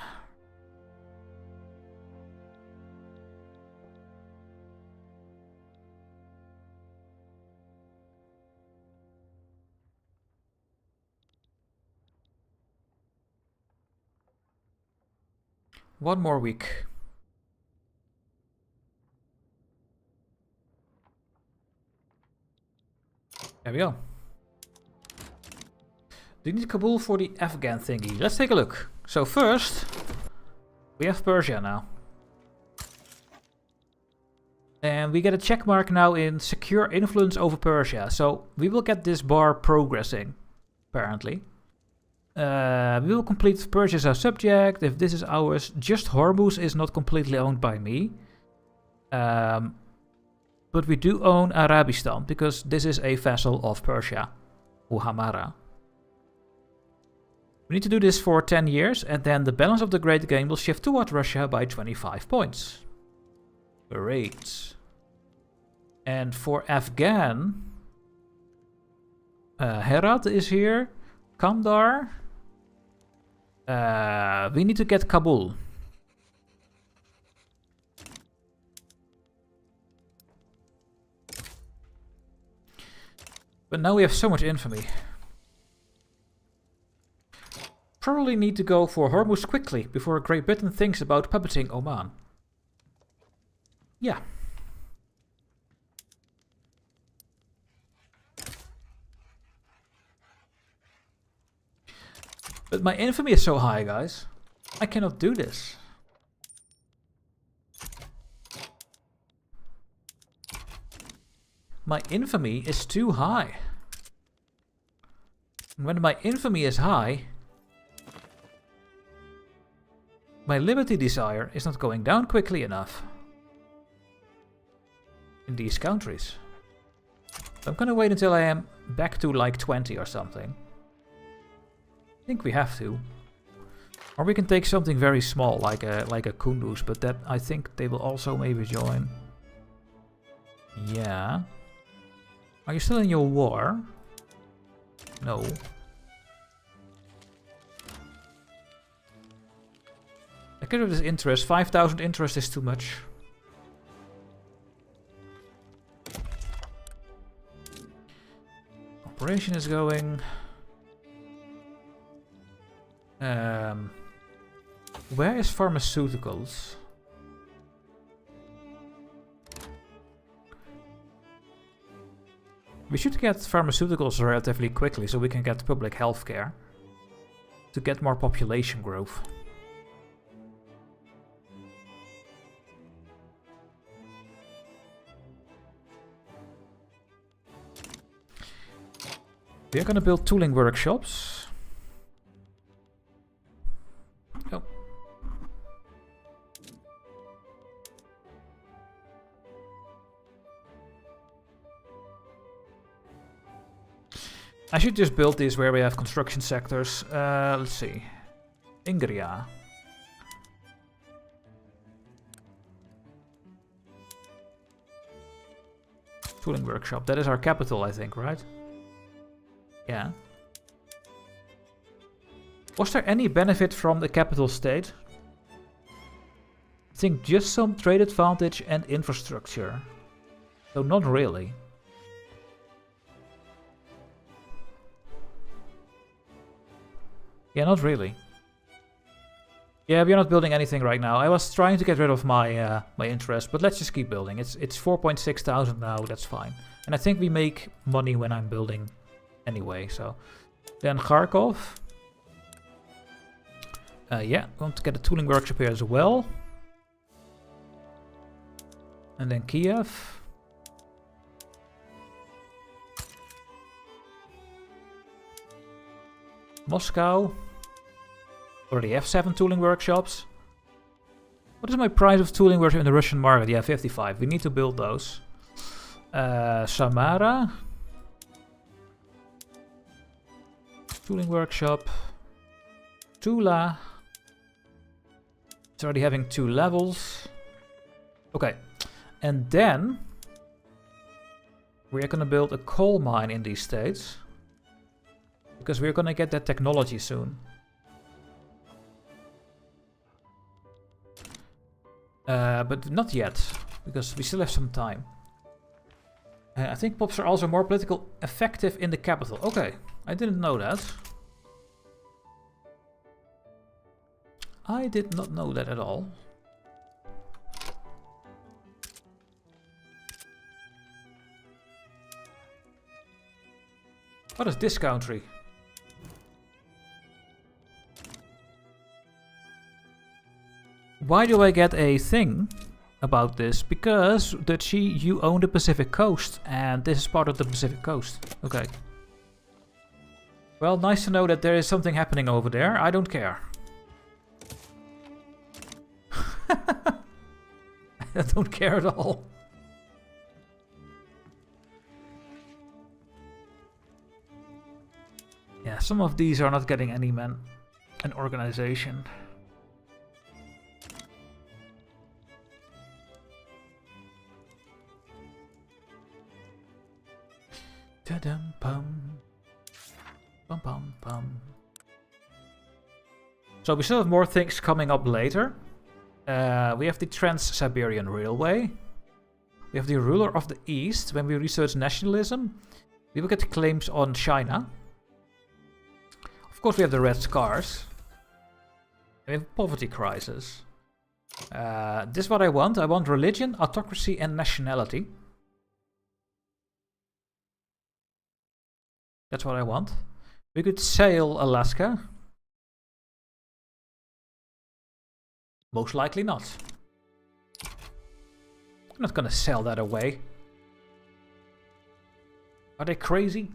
One more week. There we go. Do you need Kabul for the Afghan thingy? Let's take a look. So first, we have Persia now. And we get a check mark now in secure influence over Persia. So we will get this bar progressing, apparently. We will complete Persia as our subject. If this is ours, just Hormuz is not completely owned by me. But we do own Arabistan, because this is a vassal of Persia, Uhamara. We need to do this for 10 years, and then the balance of the Great Game will shift toward Russia by 25 points. Great. And for Afghan, Herat is here, Kandahar. We need to get Kabul. But now we have so much infamy. Probably need to go for Hormuz quickly before Great Britain thinks about puppeting Oman. Yeah. But my infamy is so high, guys. I cannot do this. My infamy is too high. When my infamy is high, my liberty desire is not going down quickly enough in these countries. So I'm gonna wait until I am back to like 20 or something. I think we have to. Or we can take something very small, like a Kunduz, but that I think they will also maybe join. Yeah. Are you still in your war? No. I get rid of this interest. 5,000 interest is too much. Operation is going. Where is pharmaceuticals? We should get pharmaceuticals relatively quickly so we can get public health care. To get more population growth. We are gonna build tooling workshops. Oh. I should just build these where we have construction sectors. Let's see. Ingria. Tooling workshop. That is our capital, I think, right? Yeah. Was there any benefit from the capital state? I think just some trade advantage and infrastructure. So not really. Yeah, not really. Yeah, we're not building anything right now. I was trying to get rid of my my interest, but let's just keep building. It's 4,600 now, that's fine. And I think we make money when I'm building anyway, so. Then Kharkov. Yeah, want to get a tooling workshop here as well. And then Kiev. Moscow. Already have 7 tooling workshops. What is my price of tooling workshop in the Russian market? Yeah, 55. We need to build those. Samara. Tooling workshop. Tula. It's already having 2 levels. Okay. And then we're gonna build a coal mine in these states. Because we're gonna get that technology soon. But not yet, because we still have some time. I think pops are also more politically effective in the capital. Okay, I didn't know that. I did not know that at all. What is this country? Why do I get a thing about this? Because, Dutchy, you own the Pacific Coast, and this is part of the Pacific Coast. Okay. Well, nice to know that there is something happening over there. I don't care. I don't care at all. Yeah, some of these are not getting any an organization. Ta-dum pum. Pum pum pum. So we still have more things coming up later. We have the Trans-Siberian Railway. We have the ruler of the East. When we research nationalism, we will get claims on China. Of course, we have the Red Scars. We have a poverty crisis. This is what I want. I want religion, autocracy, and nationality. That's what I want. We could sail Alaska. Most likely not. I'm not gonna sell that away. Are they crazy?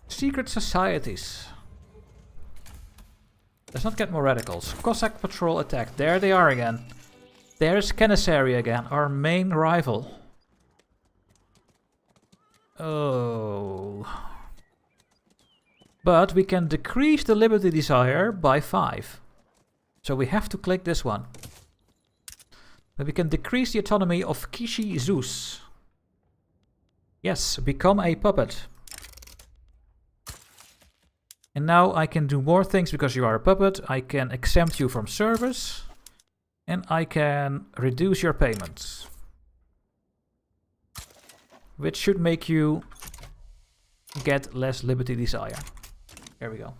Secret societies. Let's not get more radicals. Cossack patrol attack. There they are again. There's Kenessary again, our main rival. Oh. But we can decrease the liberty desire by 5. So we have to click this one. But we can decrease the autonomy of Kishi Zeus. Yes, become a puppet. And now I can do more things because you are a puppet. I can exempt you from service. And I can reduce your payments. Which should make you get less liberty desire. There we go.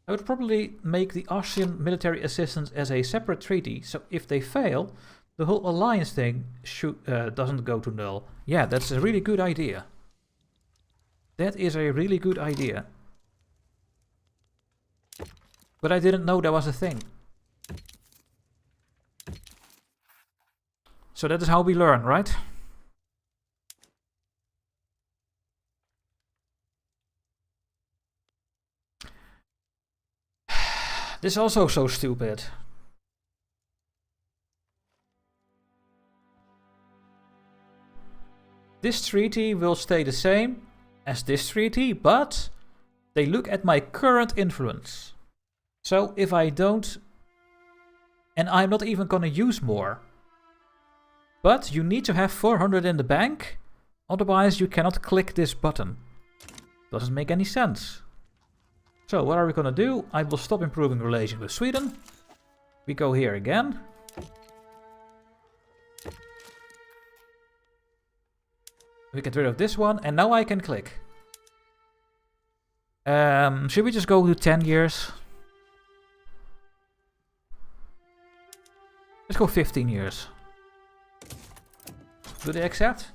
I would probably make the Austrian military assistance as a separate treaty, so if they fail, the whole alliance thing doesn't go to null. Yeah, that's a really good idea. That is a really good idea. But I didn't know that was a thing. So that is how we learn, right? This is also so stupid. This treaty will stay the same as this treaty, but they look at my current influence. So if I don't, and I'm not even gonna use more, but you need to have 400 in the bank, otherwise you cannot click this button. Doesn't make any sense. So what are we gonna do? I will stop improving relations with Sweden. We go here again. We get rid of this one, and now I can click. Should we just go to 10 years? Let's go 15 years. Do they accept?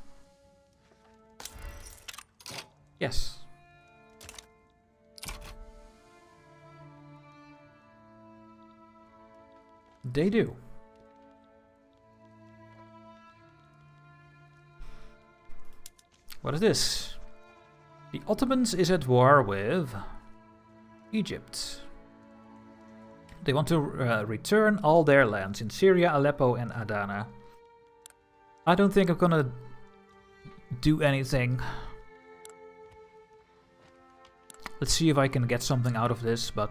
Yes. They do. What is this? The Ottomans is at war with Egypt. They want to return all their lands in Syria, Aleppo and Adana. I don't think I'm gonna do anything. Let's see if I can get something out of this, but...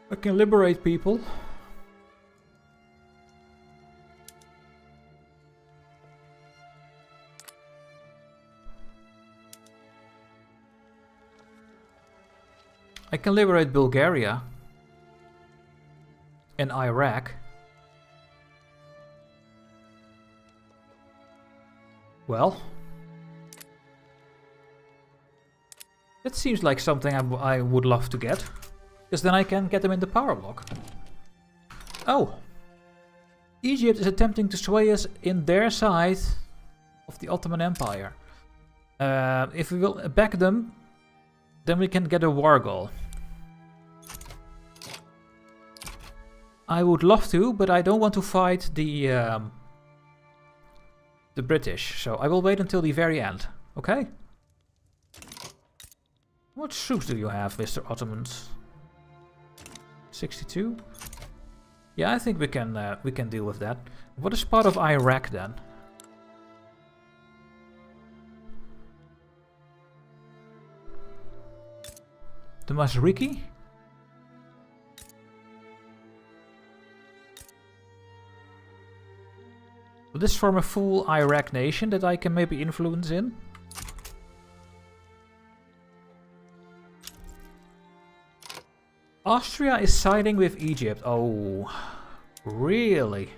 I can liberate people. I can liberate Bulgaria and Iraq. Well, that seems like something I would love to get. Because then I can get them in the power block. Oh! Egypt is attempting to sway us in their side of the Ottoman Empire. If we will back them, then we can get a war goal. I would love to, but I don't want to fight the British. So I will wait until the very end. Okay? What troops do you have, Mr. Ottomans? 62. Yeah, I think we can deal with that. What is part of Iraq then? The Masriki? Will this form a full Iraq nation that I can maybe influence in? Austria is siding with Egypt. Oh, really?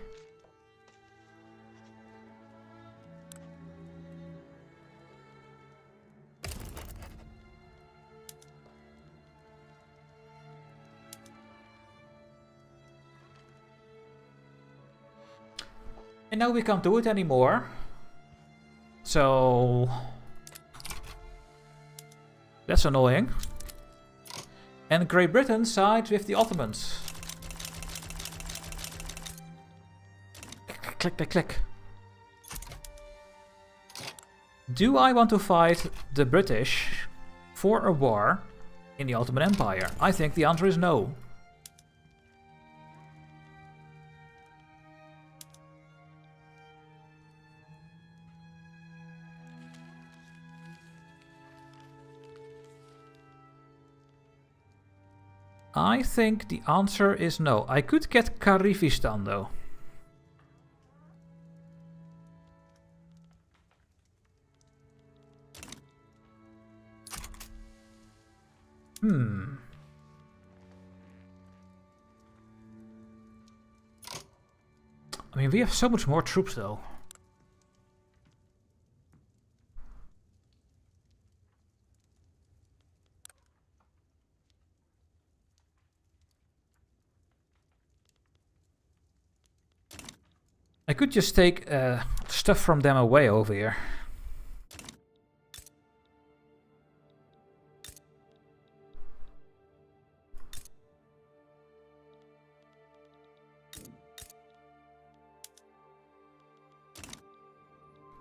And now we can't do it anymore. So... that's annoying. And Great Britain sides with the Ottomans. Click, click, click. Do I want to fight the British for a war in the Ottoman Empire? I think the answer is no. I think the answer is no. I could get Karifistan though. I mean, we have so much more troops though. I could just take stuff from them away over here.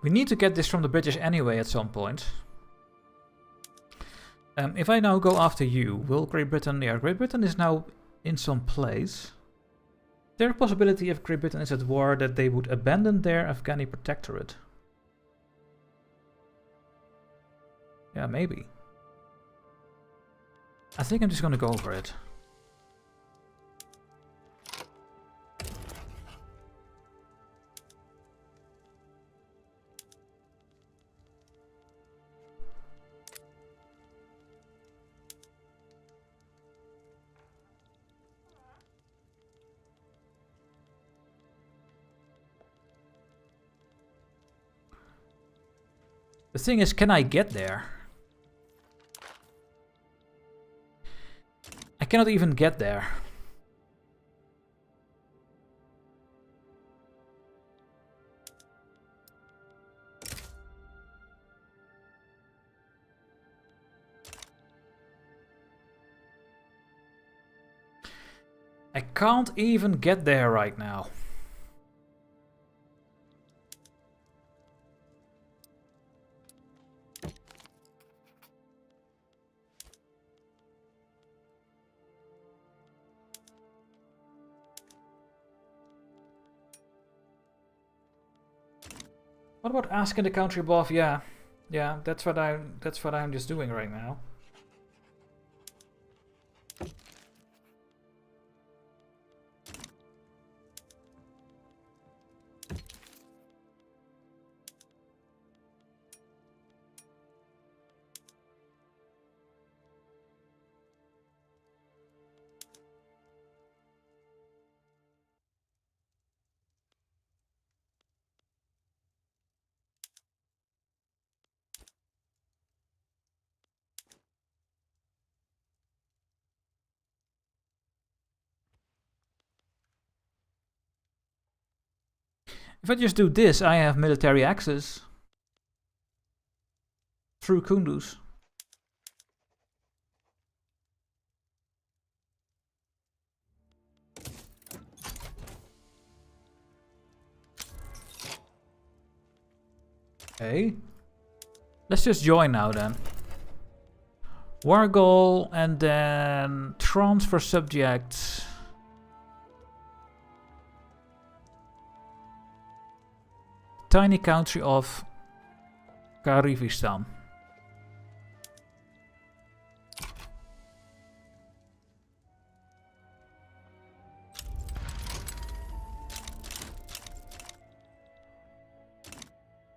We need to get this from the British anyway at some point. If I now go after you, will Great Britain... Yeah, Great Britain is now in some place. Is there a possibility if Great Britain is at war that they would abandon their Afghani protectorate? Yeah, maybe. I think I'm just gonna go for it. The thing is, can I get there? I cannot even get there. I can't even get there right now. What about asking the country above? Yeah, that's what I'm just doing right now. If I just do this, I have military access through Kunduz. Okay. Let's just join now then. War goal and then transfer subjects. Tiny country of Kyrgyzstan.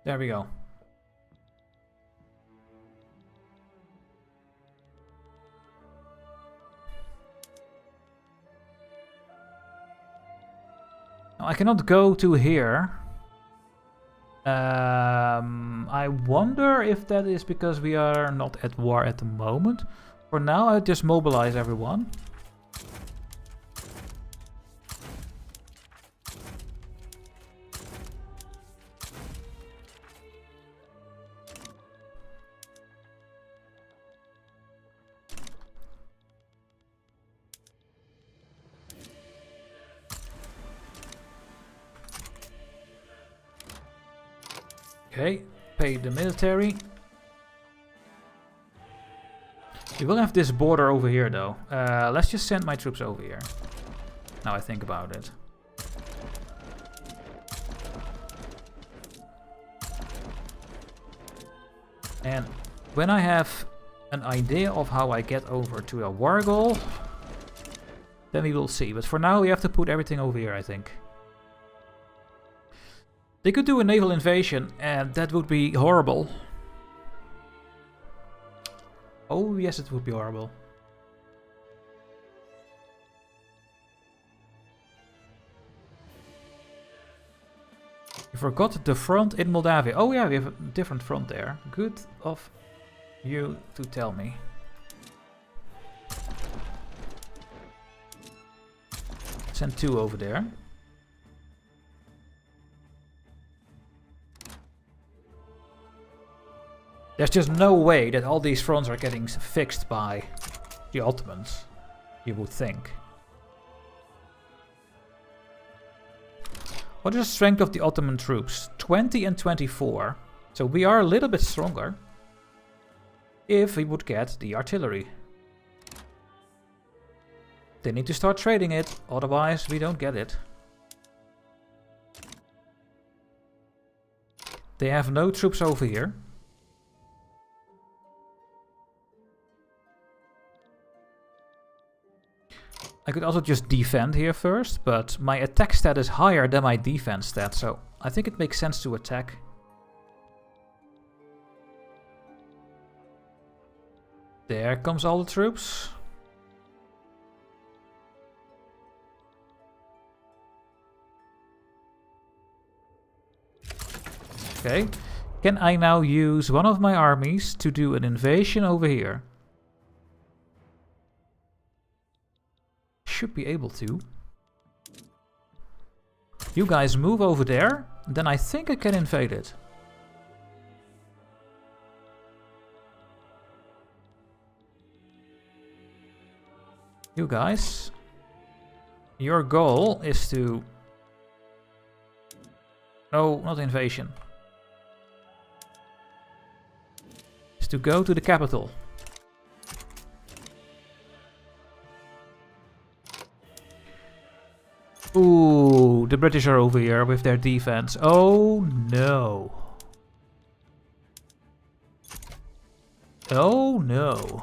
There we go. Now I cannot go to here. I wonder if that is because we are not at war at the moment. For now, I just mobilize everyone. Okay, pay the military. We will have this border over here though. Let's just send my troops over here. Now I think about it. And when I have an idea of how I get over to a war goal, then we will see. But for now we have to put everything over here, I think. They could do a naval invasion, and that would be horrible. Oh, yes, it would be horrible. You forgot the front in Moldavia. Oh yeah, we have a different front there. Good of you to tell me. Send 2 over there. There's just no way that all these fronts are getting fixed by the Ottomans, you would think. What is the strength of the Ottoman troops? 20 and 24. So we are a little bit stronger if we would get the artillery. They need to start trading it, otherwise we don't get it. They have no troops over here. I could also just defend here first, but my attack stat is higher than my defense stat, so I think it makes sense to attack. There comes all the troops. Okay, can I now use one of my armies to do an invasion over here? Should be able to. You guys move over there, then I think I can invade it. You guys, your goal is to... No, not invasion. Is to go to the capital. Ooh, the British are over here with their defense. Oh no. Oh no.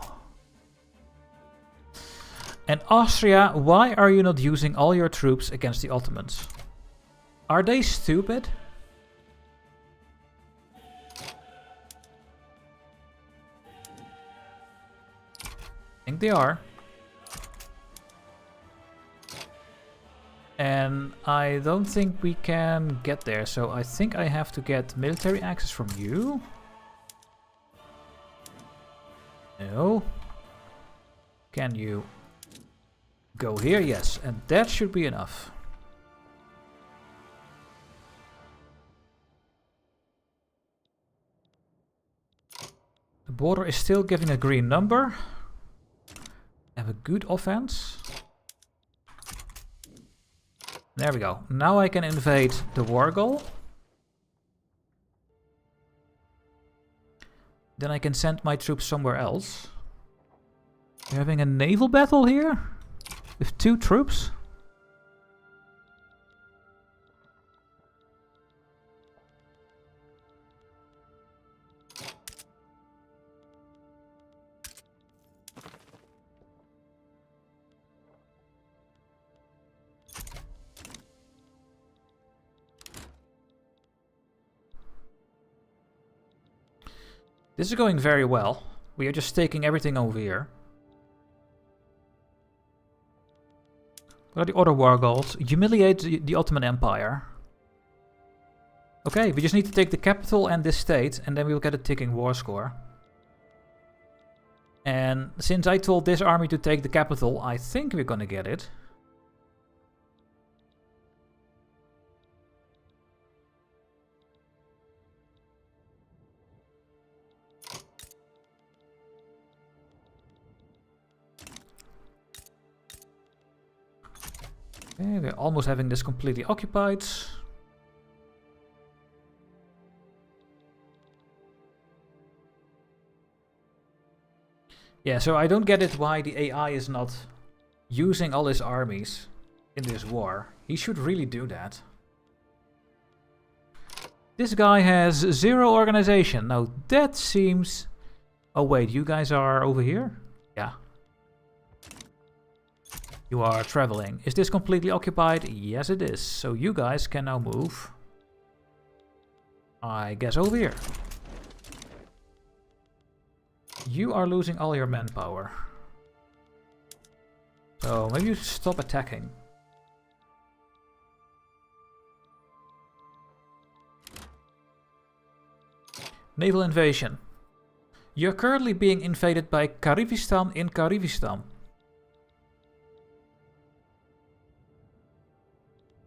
And Austria, why are you not using all your troops against the Ottomans? Are they stupid? I think they are. And I don't think we can get there, so I think I have to get military access from you. No. Can you go here? Yes, and that should be enough. The border is still giving a green number. Have a good offense. There we go. Now I can invade the war goal. Then I can send my troops somewhere else. We're having a naval battle here? With 2 troops? This is going very well. We are just taking everything over here. What are the other war goals? Humiliate the Ottoman Empire. Okay, we just need to take the capital and this state, and then we will get a ticking war score. And since I told this army to take the capital, I think we're gonna get it. Okay, we're almost having this completely occupied. Yeah, so I don't get it why the AI is not using all his armies in this war. He should really do that. This guy has 0 organization. Now that seems... Oh wait, you guys are over here? Yeah. You are traveling. Is this completely occupied? Yes, it is. So you guys can now move. I guess over here. You are losing all your manpower. So maybe you stop attacking. Naval invasion. You're currently being invaded by Kyrgyzstan in Kyrgyzstan.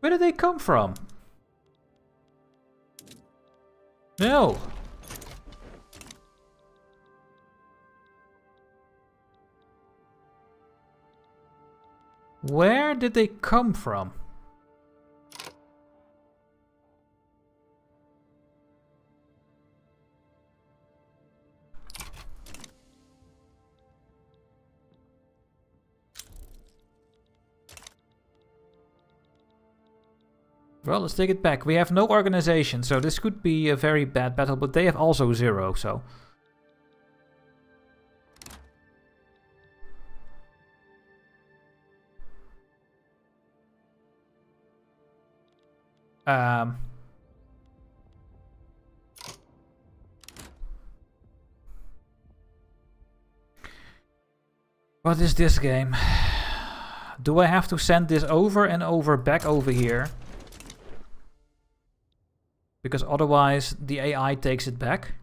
Where did they come from? No. Where did they come from? Well, let's take it back. We have no organization, so this could be a very bad battle, but they have also 0, so... What is this game? Do I have to send this over and over back over here? Because otherwise the AI takes it back?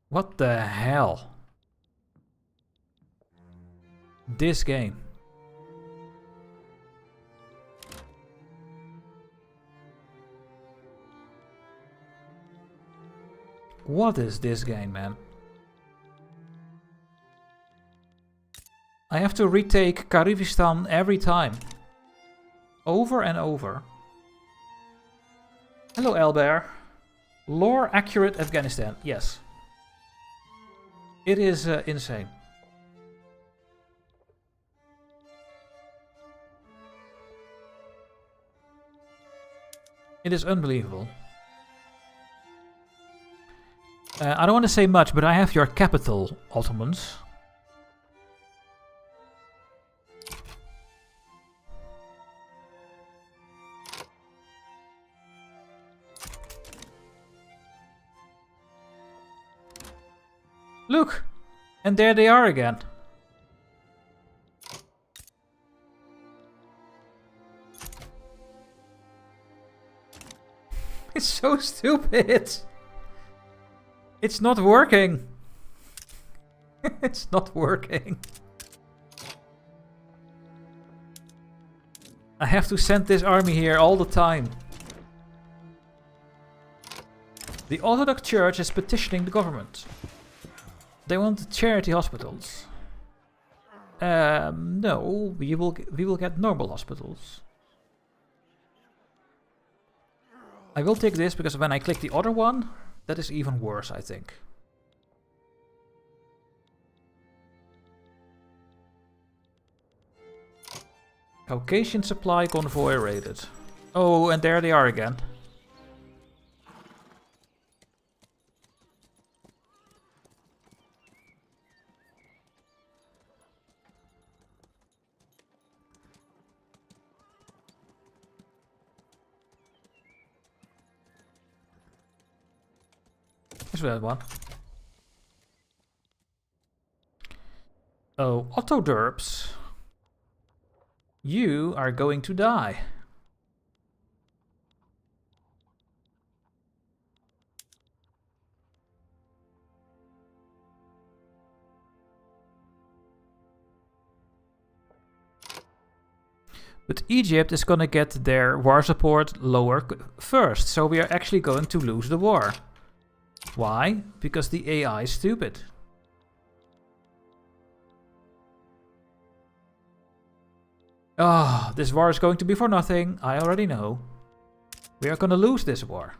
What the hell? This game. What is this game, man? I have to retake Kyrgyzstan every time. Over and over. Hello, Elbear. Lore accurate Afghanistan. Yes. It is insane. It is unbelievable. I don't want to say much, but I have your capital, Ottomans. Look! And there they are again. It's so stupid! It's not working! It's not working. I have to send this army here all the time. The Orthodox Church is petitioning the government. They want charity hospitals. No, we will get normal hospitals. I will take this because when I click the other one, that is even worse, I think. Caucasian supply convoy raided. Oh, and there they are again. There's that one. Oh, Autoderps. You are going to die. But Egypt is gonna get their war support lower first, so we are actually going to lose the war. Why? Because the AI is stupid. Oh, this war is going to be for nothing. I already know. We are gonna lose this war.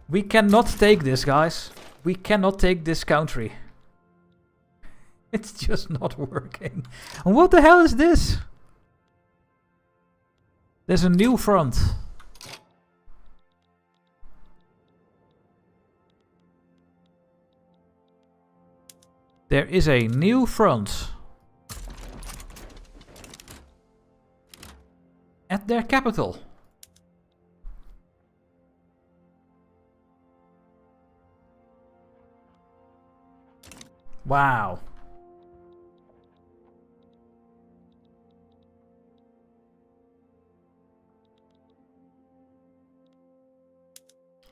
We cannot take this, guys. We cannot take this country. It's just not working. And what the hell is this? There's a new front. There is a new front. At their capital. Wow.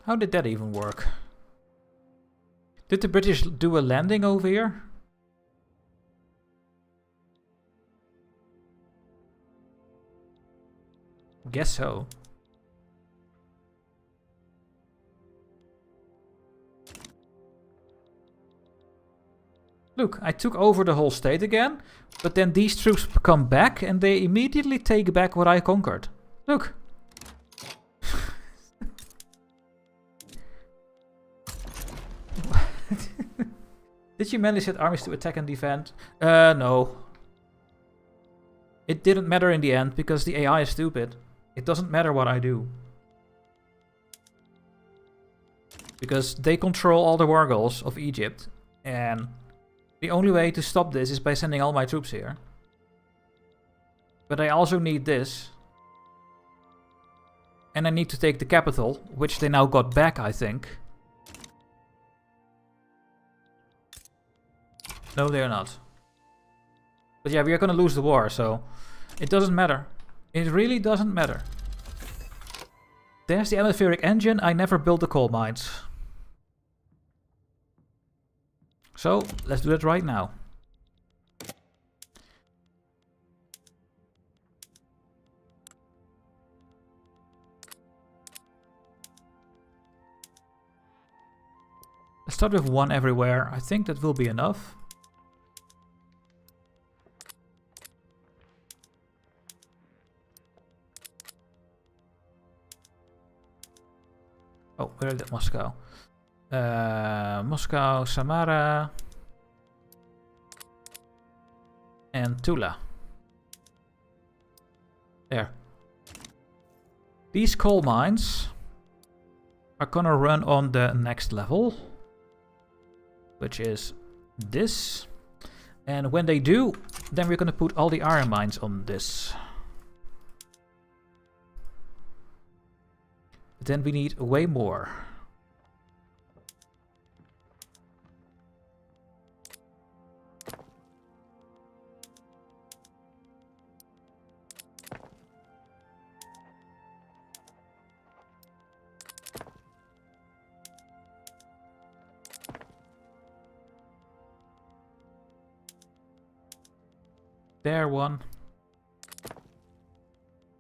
How did that even work? Did the British do a landing over here? Guess so. Look, I took over the whole state again, but then these troops come back and they immediately take back what I conquered. Look. Did you mainly set armies to attack and defend? No. It didn't matter in the end because the AI is stupid. It doesn't matter what I do. Because they control all the war goals of Egypt. And the only way to stop this is by sending all my troops here. But I also need this. And I need to take the capital, which they now got back, I think. No, they're not. But yeah, we are gonna lose the war, so it doesn't matter. It really doesn't matter. There's the atmospheric engine. I never built the coal mines. So, let's do that right now. Let's start with 1 everywhere. I think that will be enough. Oh, where is it? Moscow. Moscow, Samara, and Tula. There. These coal mines are gonna run on the next level, which is this. And when they do, then we're gonna put all the iron mines on this. But then we need way more. There one.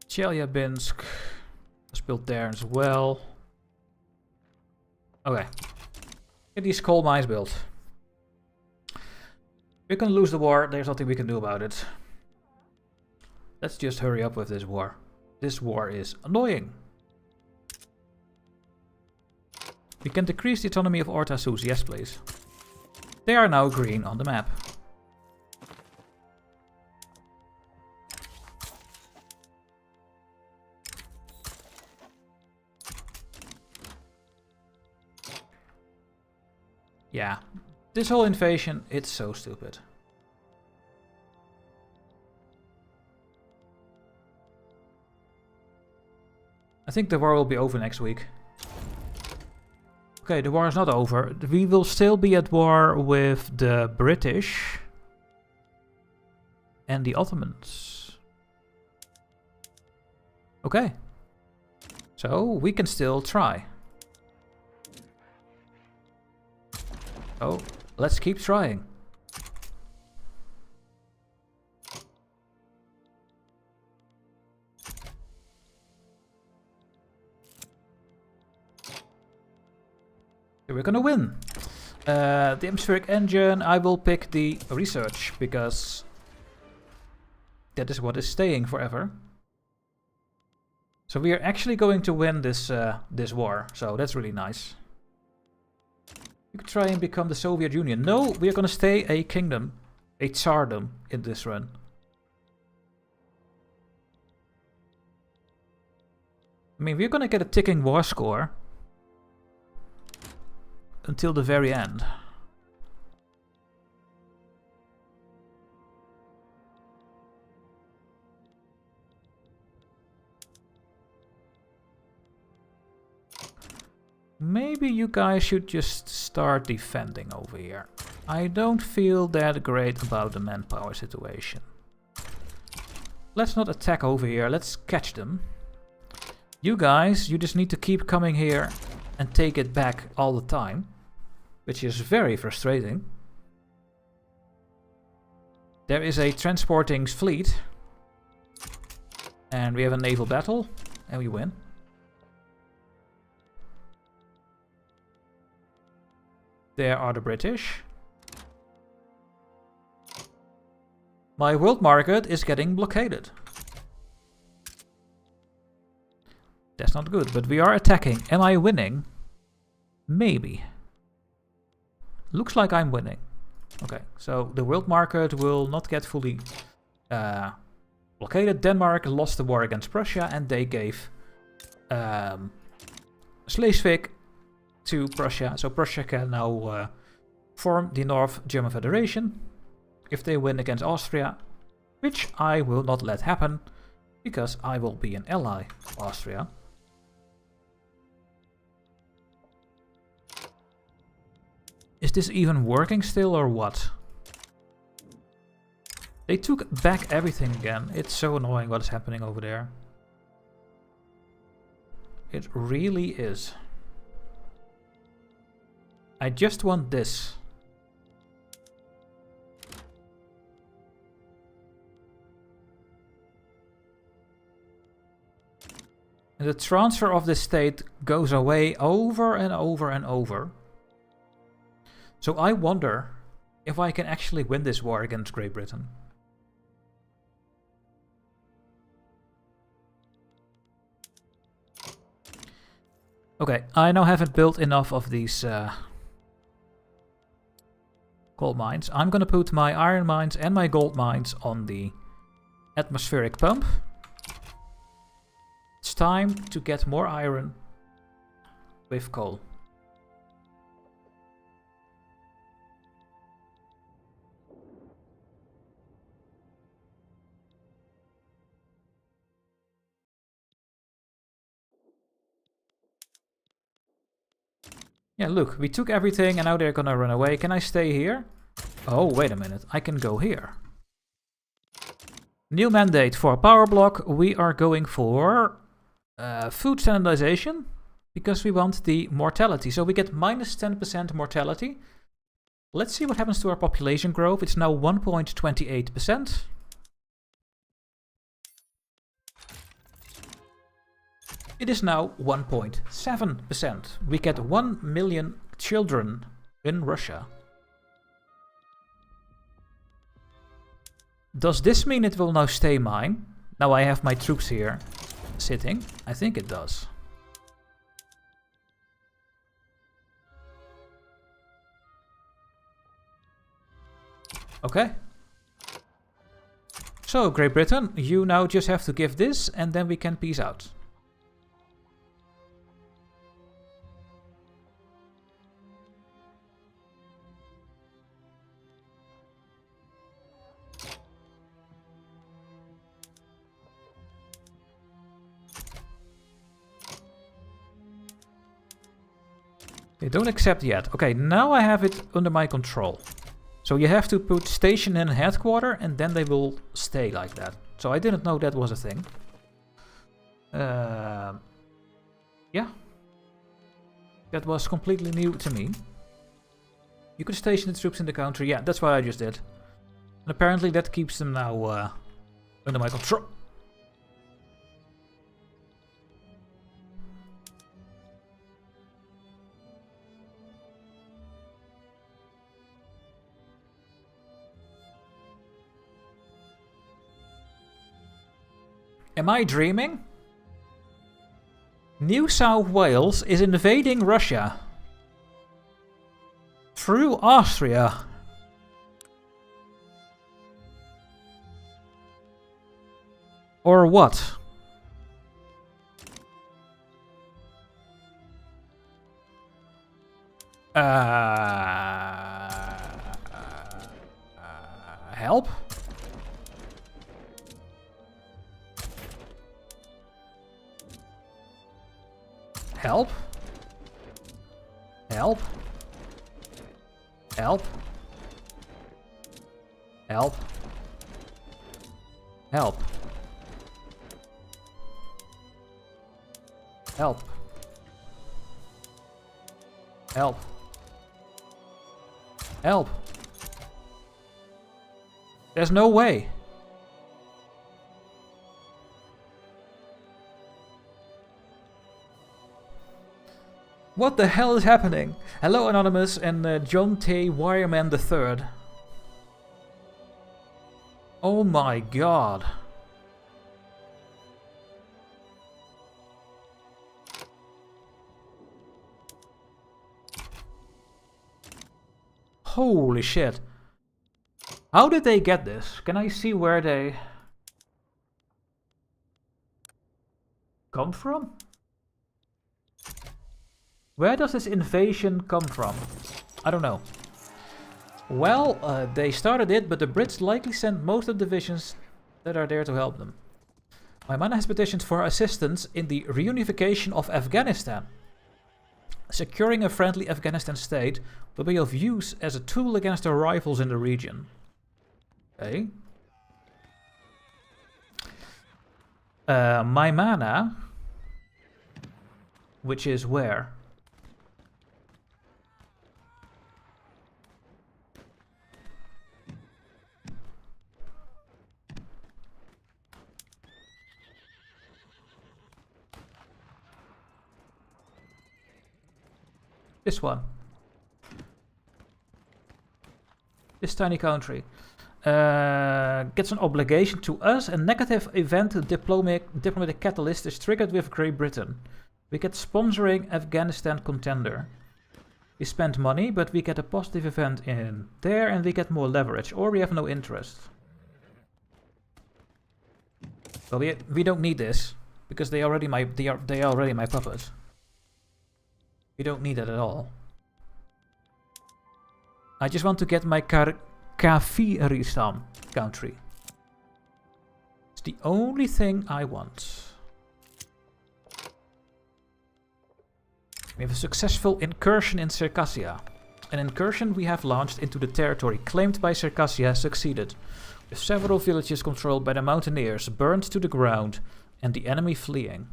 Chelyabinsk was built there as well. Okay. Get these coal mines built. We're gonna lose the war. There's nothing we can do about it. Let's just hurry up with this war. This war is annoying. We can decrease the autonomy of Orthodox. Yes, please. They are now green on the map. Yeah, this whole invasion, it's so stupid. I think the war will be over next week. Okay, the war is not over. We will still be at war with the British and the Ottomans. Okay. So, we can still try. Oh, let's keep trying. We're gonna win. The atmospheric engine, I will pick the research because that is what is staying forever. So we are actually going to win this this war, so that's really nice. You could try and become the Soviet Union. No, we are going to stay a kingdom, a Tsardom in this run. I mean, we're going to get a ticking war score until the very end. Maybe you guys should just start defending over here. I don't feel that great about the manpower situation. Let's not attack over here, let's catch them. You guys, you just need to keep coming here and take it back all the time, which is very frustrating. There is a transporting fleet, and we have a naval battle, and we win. There are the British. My world market is getting blockaded. That's not good, but we are attacking. Am I winning? Maybe. Looks like I'm winning. Okay, so the world market will not get fully blockaded. Denmark lost the war against Prussia and they gave Schleswig to Prussia. So Prussia can now form the North German Federation if they win against Austria, which I will not let happen because I will be an ally of Austria. Is this even working still or what? They took back everything again. It's so annoying what is happening over there. It really is. I just want this. And the transfer of this state goes away over and over and over. So I wonder if I can actually win this war against Great Britain. Okay, I now haven't built enough of these gold mines. I'm gonna put my iron mines and my gold mines on the atmospheric pump. It's time to get more iron with coal. Yeah, look, we took everything and now they're gonna run away. Can I stay here? Oh, wait a minute. I can go here. New mandate for power block. We are going for food standardization because we want the mortality. So we get minus 10% mortality. Let's see what happens to our population growth. It's now 1.28%. It is now 1.7%. We get 1 million children in Russia. Does this mean it will now stay mine? Now I have my troops here sitting. I think it does. Okay. So, Great Britain, you now just have to give this and then we can peace out. They don't accept yet. Okay, now I have it under my control. So you have to put station in headquarter and then they will stay like that. So I didn't know that was a thing. Yeah. That was completely new to me. You can station the troops in the country. Yeah, that's what I just did. And apparently that keeps them now under my control. Am I dreaming? New South Wales is invading Russia. Through Austria. Or what? Help? Help? Help? Help? Help? Help? Help? Help? Help? There's no way. What the hell is happening? Hello Anonymous and John T. Wireman III. Oh my god. Holy shit. How did they get this? Can I see where they come from? Where does this invasion come from? I don't know. Well, they started it, but the Brits likely sent most of the divisions that are there to help them. My man has petitioned for assistance in the reunification of Afghanistan. Securing a friendly Afghanistan state will be of use as a tool against our rivals in the region. Okay. My mana, which is where? This one. This tiny country. Gets an obligation to us. A negative event diplomatic catalyst is triggered with Great Britain. We get sponsoring Afghanistan contender. We spend money, but we get a positive event in there and we get more leverage. Or we have no interest. Well, we don't need this. Because they are already my puppets. We don't need it at all. I just want to get my Kafiristan country. It's the only thing I want. We have a successful incursion in Circassia. An incursion we have launched into the territory claimed by Circassia has succeeded, with several villages controlled by the mountaineers burned to the ground and the enemy fleeing.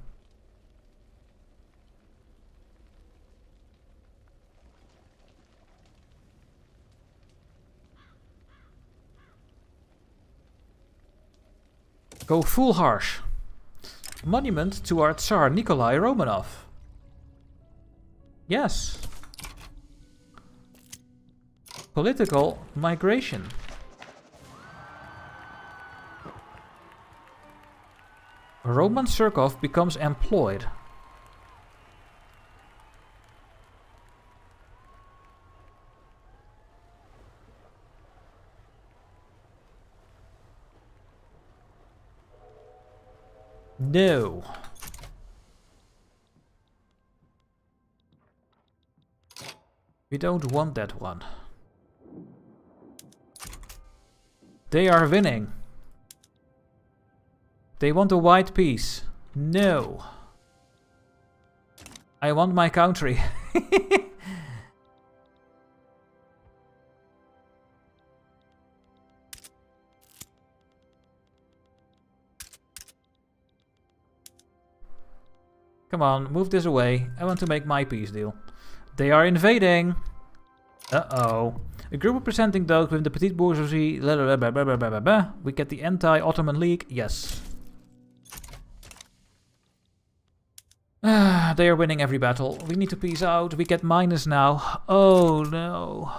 Go full harsh. Monument to our Tsar Nikolai Romanov. Yes. Political migration. Roman Surkov becomes employed. No. We don't want that one. They are winning. They want a white piece. No. I want my country. Come on, move this away. I want to make my peace deal. They are invading. Uh-oh. A group representing those within the petite bourgeoisie. We get the anti-Ottoman League. Yes. They are winning every battle. We need to peace out. We get minus now. Oh no.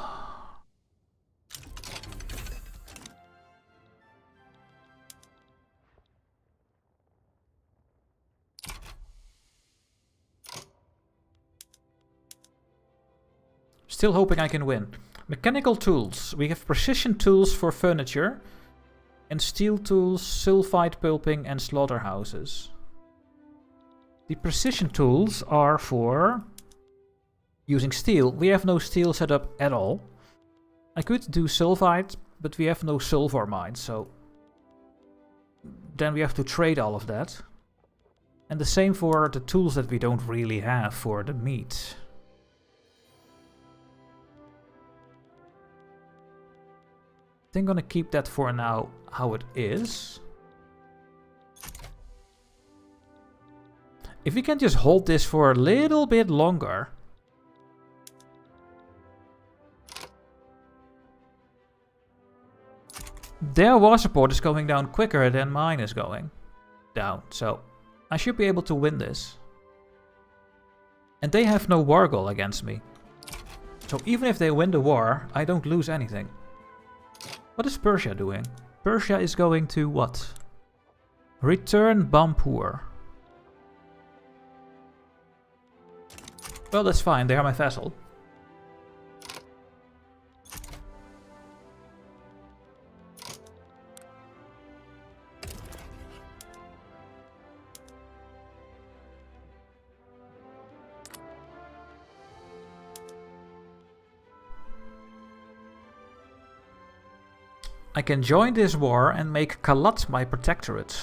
Still hoping I can win. Mechanical tools. We have precision tools for furniture. And steel tools, sulfite pulping and slaughterhouses. The precision tools are for using steel. We have no steel set up at all. I could do sulfite, but we have no silver mines, so then we have to trade all of that. And the same for the tools that we don't really have for the meat. I think I'm gonna keep that for now how it is. If we can just hold this for a little bit longer. Their war support is going down quicker than mine is going down. So I should be able to win this. And they have no war goal against me. So even if they win the war, I don't lose anything. What is Persia doing? Persia is going to what? Return Bampur. Well, that's fine. They are my vassal. I can join this war and make Kalat my protectorate.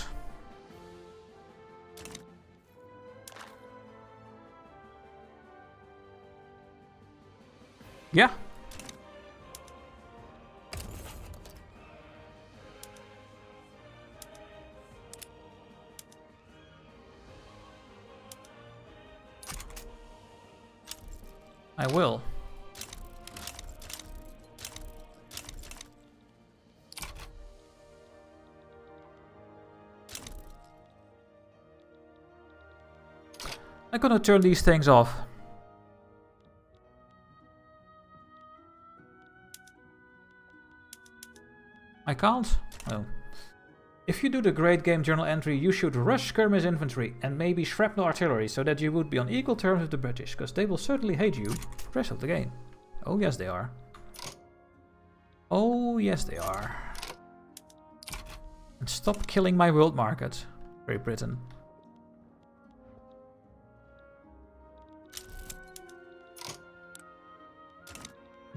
Yeah. I will. I'm gonna turn these things off. I can't? Oh. If you do the Great Game Journal entry, you should rush skirmish infantry and maybe shrapnel artillery so that you would be on equal terms with the British, because they will certainly hate you the rest of the game. Oh yes they are. Oh yes they are. And stop killing my world market, Great Britain.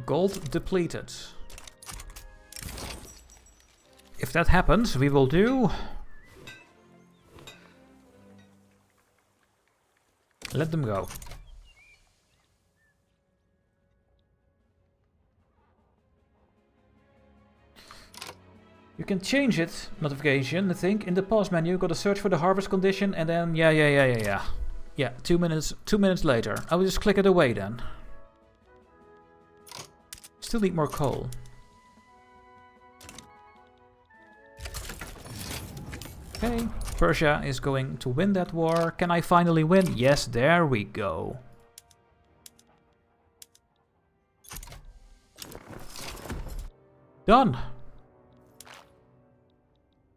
Gold depleted. If that happens, we will do... Let them go. You can change it, notification, I think. In the pause menu, got to search for the harvest condition and then... Yeah, 2 minutes later. I will just click it away then. Still need more coal. Okay, Persia is going to win that war. Can I finally win? Yes, there we go. Done.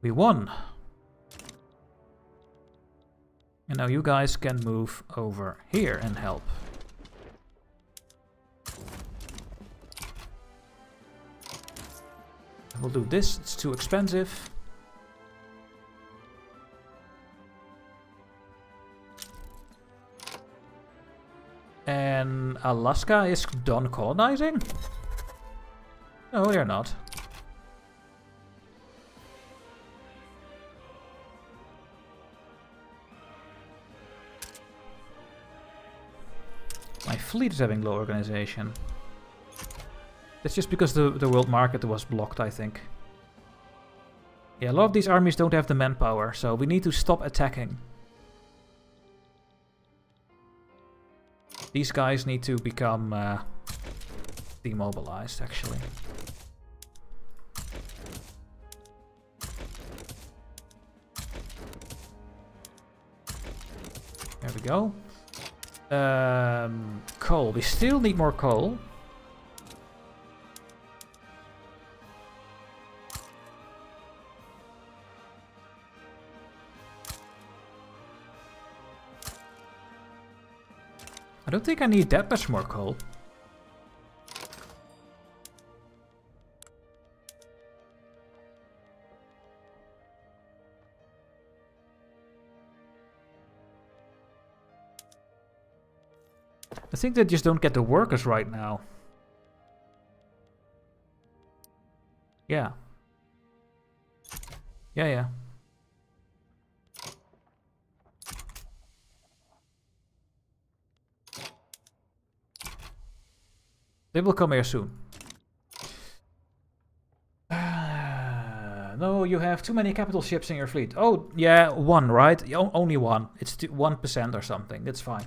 We won. And now you guys can move over here and help. We'll do this, it's too expensive. And Alaska is done colonizing? No, they're not. My fleet is having low organization. That's just because the world market was blocked, I think. Yeah, a lot of these armies don't have the manpower, so we need to stop attacking. These guys need to become demobilized, actually. There we go. Coal. We still need more coal. I don't think I need that much more coal. I think they just don't get the workers right now. Yeah. Yeah. They will come here soon. No, you have too many capital ships in your fleet. Oh, yeah, one, right? Only one. It's 1% or something. That's fine.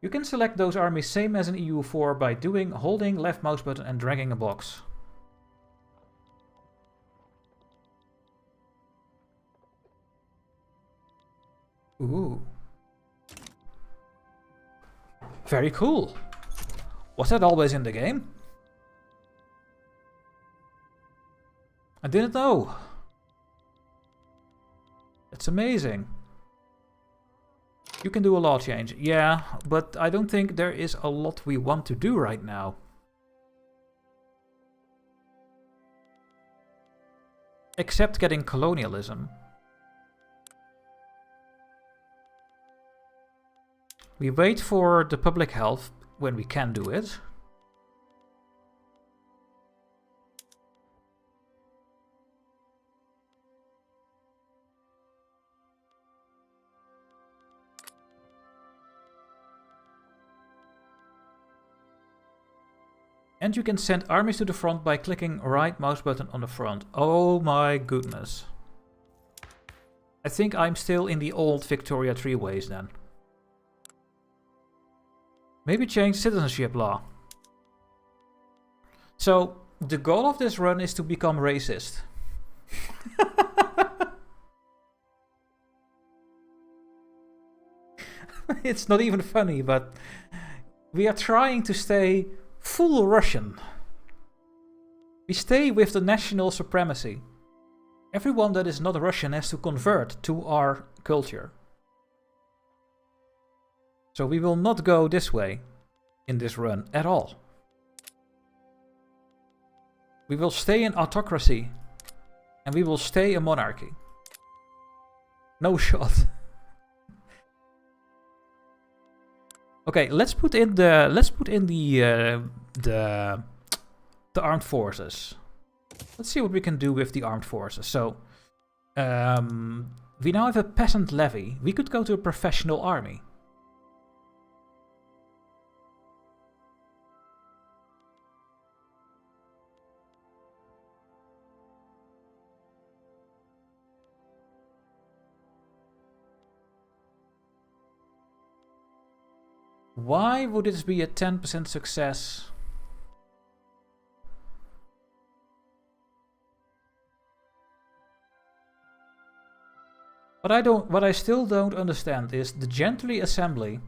You can select those armies same as in EU4 by holding left mouse button and dragging a box. Ooh. Very cool. Was that always in the game? I didn't know. It's amazing. You can do a law change. Yeah, but I don't think there is a lot we want to do right now. Except getting colonialism. We wait for the public health when we can do it. And you can send armies to the front by clicking right mouse button on the front. Oh my goodness. I think I'm still in the old Victoria 3 ways then. Maybe change citizenship law. So, the goal of this run is to become racist. It's not even funny, but we are trying to stay full Russian. We stay with the national supremacy. Everyone that is not Russian has to convert to our culture. So we will not go this way in this run at all. We will stay in autocracy and we will stay a monarchy. No shot. Okay, let's put in the armed forces. Let's see what we can do with the armed forces. So we now have a peasant levy. We could go to a professional army. Why would this be a 10% success? What I still don't understand is the Gentry Assembly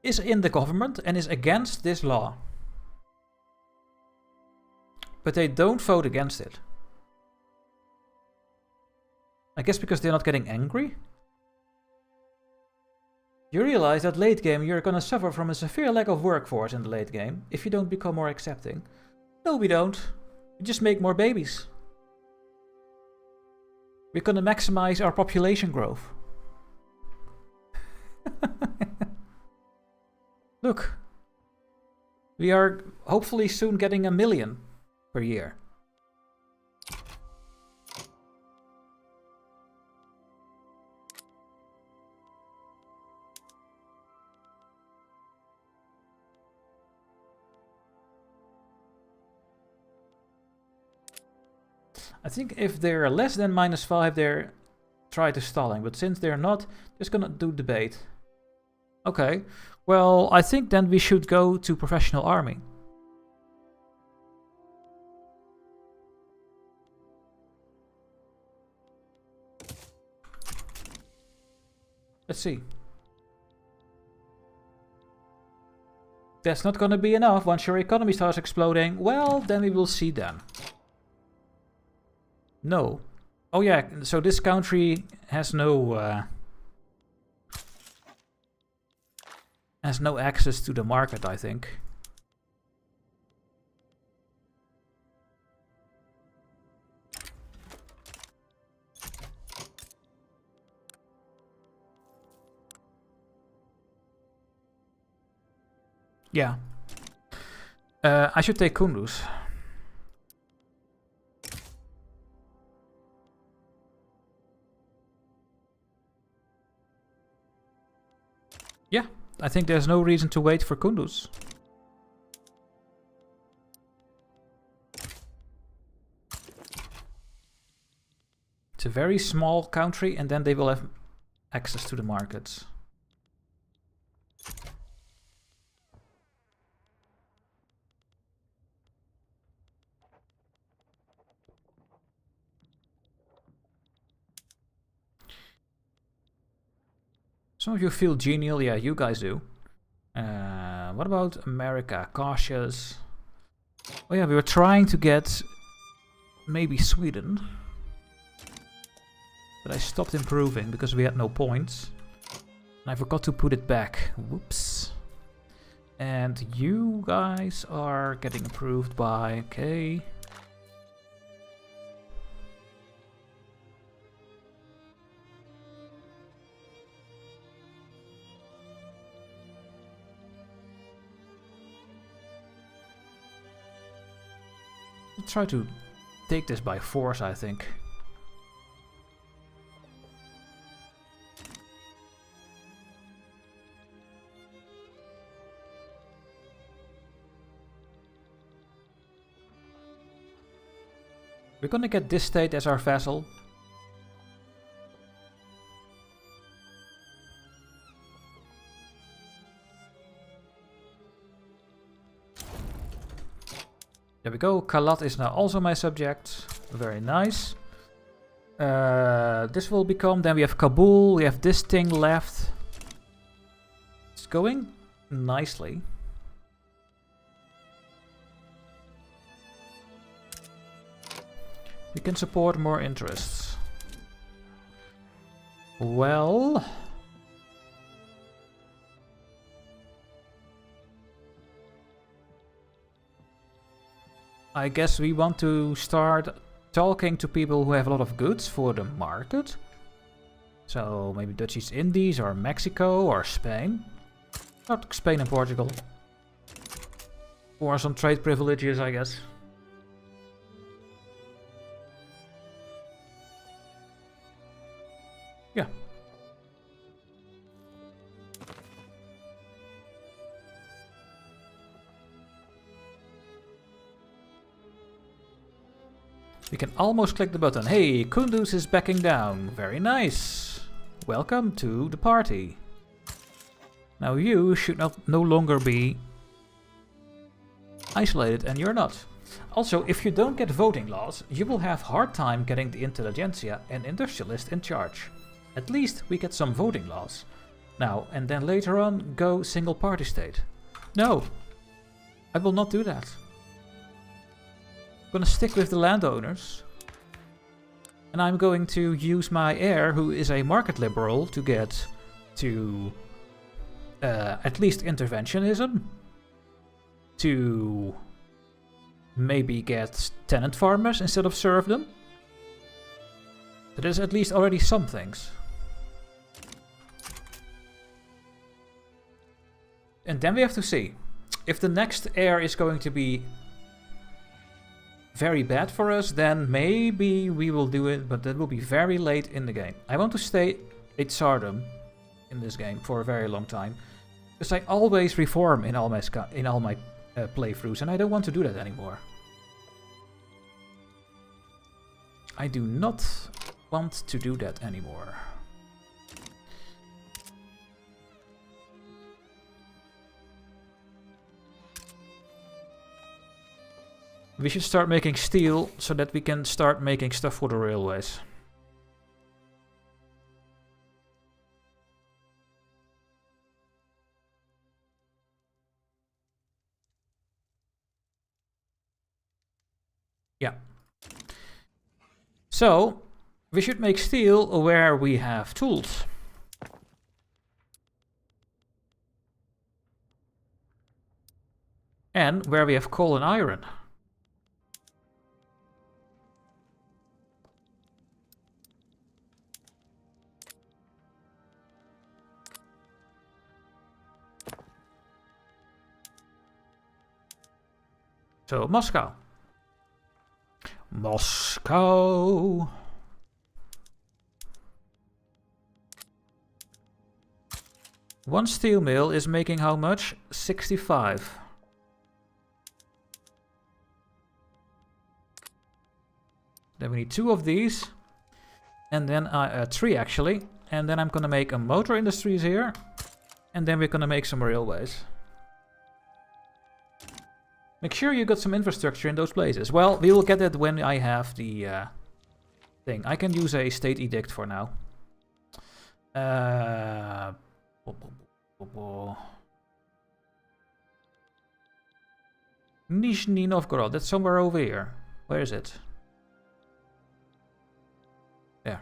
is in the government and is against this law. But they don't vote against it. I guess because they're not getting angry? You realize that late game you're gonna suffer from a severe lack of workforce in the late game if you don't become more accepting. No, we don't. We just make more babies. We're gonna maximize our population growth. Look. We are hopefully soon getting 1 million per year. I think if they're less than -5, they're try to stalling. But since they're not, just gonna do debate. Okay. Well, I think then we should go to professional army. Let's see. That's not gonna be enough. Once your economy starts exploding, well, then we will see then. No. Oh yeah, so this country has no access to the market, I think. Yeah. I should take Kunduz. Yeah, I think there's no reason to wait for Kunduz. It's a very small country and then they will have access to the markets. Some of you feel genial, yeah, you guys do. What about America? Cautious. Oh yeah, we were trying to get maybe Sweden. But I stopped improving because we had no points. And I forgot to put it back. Whoops. And you guys are getting improved by... Okay. I'll try to take this by force, I think. We're gonna get this state as our vassal. There we go. Kalat is now also my subject. Very nice. This will become... Then we have Kabul. We have this thing left. It's going nicely. We can support more interests. Well... I guess we want to start talking to people who have a lot of goods for the market. So maybe Dutch East Indies or Mexico or Spain. Not Spain and Portugal. Or some trade privileges, I guess. Yeah. We can almost click the button. Hey, Kunduz is backing down. Very nice. Welcome to the party. Now you should no longer be isolated, and you're not. Also, if you don't get voting laws, you will have hard time getting the intelligentsia and industrialist in charge. At least we get some voting laws. Now, and then later on, go single party state. No, I will not do that. I'm gonna stick with the landowners. And I'm going to use my heir, who is a market liberal, to get to at least interventionism. To maybe get tenant farmers instead of serfdom. So there's at least already some things. And then we have to see if the next heir is going to be very bad for us, then maybe we will do it, but that will be very late in the game. I want to stay a Tsardom in this game for a very long time, because I always reform in all my playthroughs, and I don't want to do that anymore. I do not want to do that anymore. We should start making steel so that we can start making stuff for the railways. Yeah. So, we should make steel where we have tools. And where we have coal and iron. So, Moscow. Moscow. One steel mill is making how much? 65. Then we need 2 of these. And then 3 actually. And then I'm gonna make a motor industries here. And then we're gonna make some railways. Make sure you got some infrastructure in those places. Well, we will get that when I have the thing. I can use a state edict for now. Nizhny Novgorod, that's somewhere over here. Where is it? There.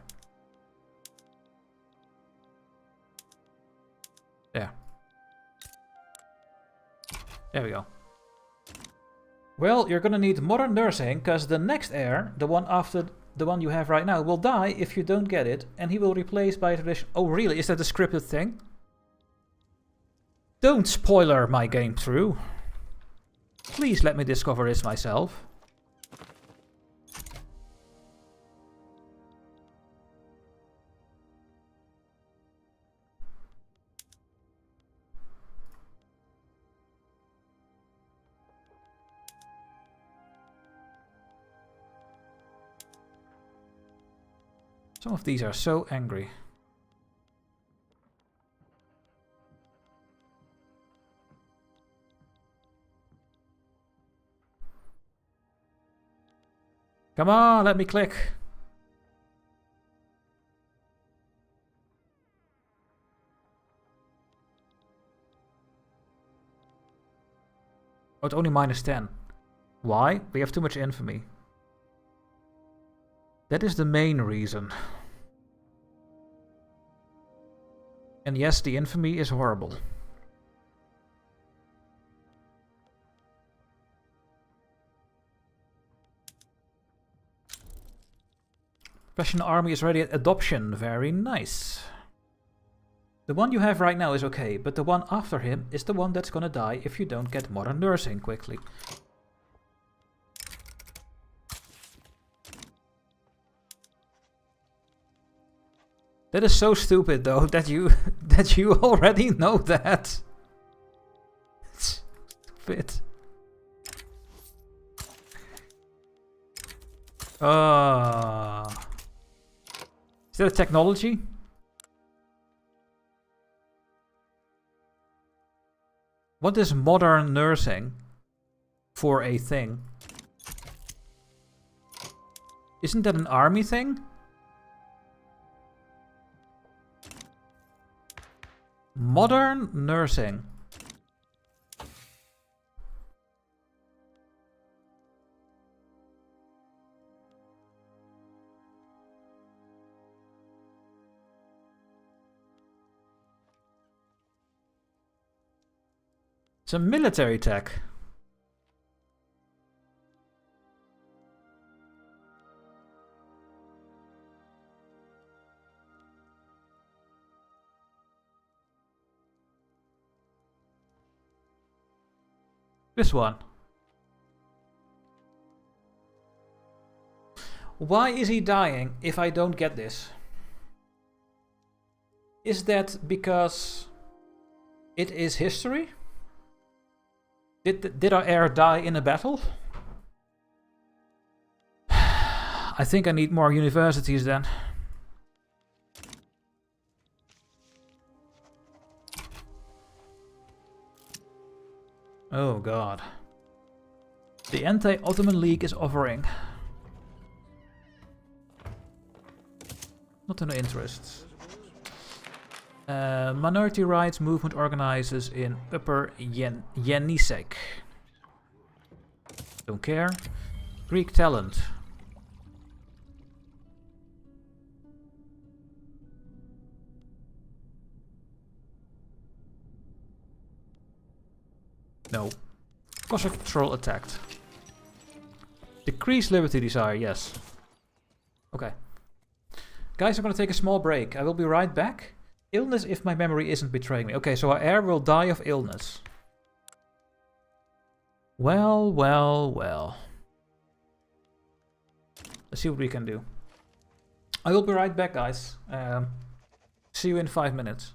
There we go. Well, you're gonna need modern nursing, because the next heir, the one after the one you have right now, will die if you don't get it, and he will replace by tradition. Oh, really? Is that a scripted thing? Don't spoiler my game through. Please let me discover this myself. Some of these are so angry. Come on, let me click. Oh, it's only -10. Why? We have too much infamy. That is the main reason. And yes, the infamy is horrible. Russian army is ready at adoption. Very nice. The one you have right now is okay, but the one after him is the one that's gonna die if you don't get modern nursing quickly. That is so stupid, though, that you already know that. It's stupid. Is that a technology? What is modern nursing for a thing? Isn't that an army thing? Modern nursing. It's a military tech. This one. Why is he dying if I don't get this? Is that because it is history? Did our heir die in a battle? I think I need more universities then. Oh god. The Anti-Ottoman League is offering. Not in interests. Minority Rights Movement organizes in Upper Yenisek. Don't care. Greek talent. No. Cossack patrol attacked. Decrease liberty desire, yes. Okay. Guys, I'm gonna take a small break. I will be right back. Illness if my memory isn't betraying me. Okay, so our heir will die of illness. Well, well, well. Let's see what we can do. I will be right back, guys. See you in 5 minutes.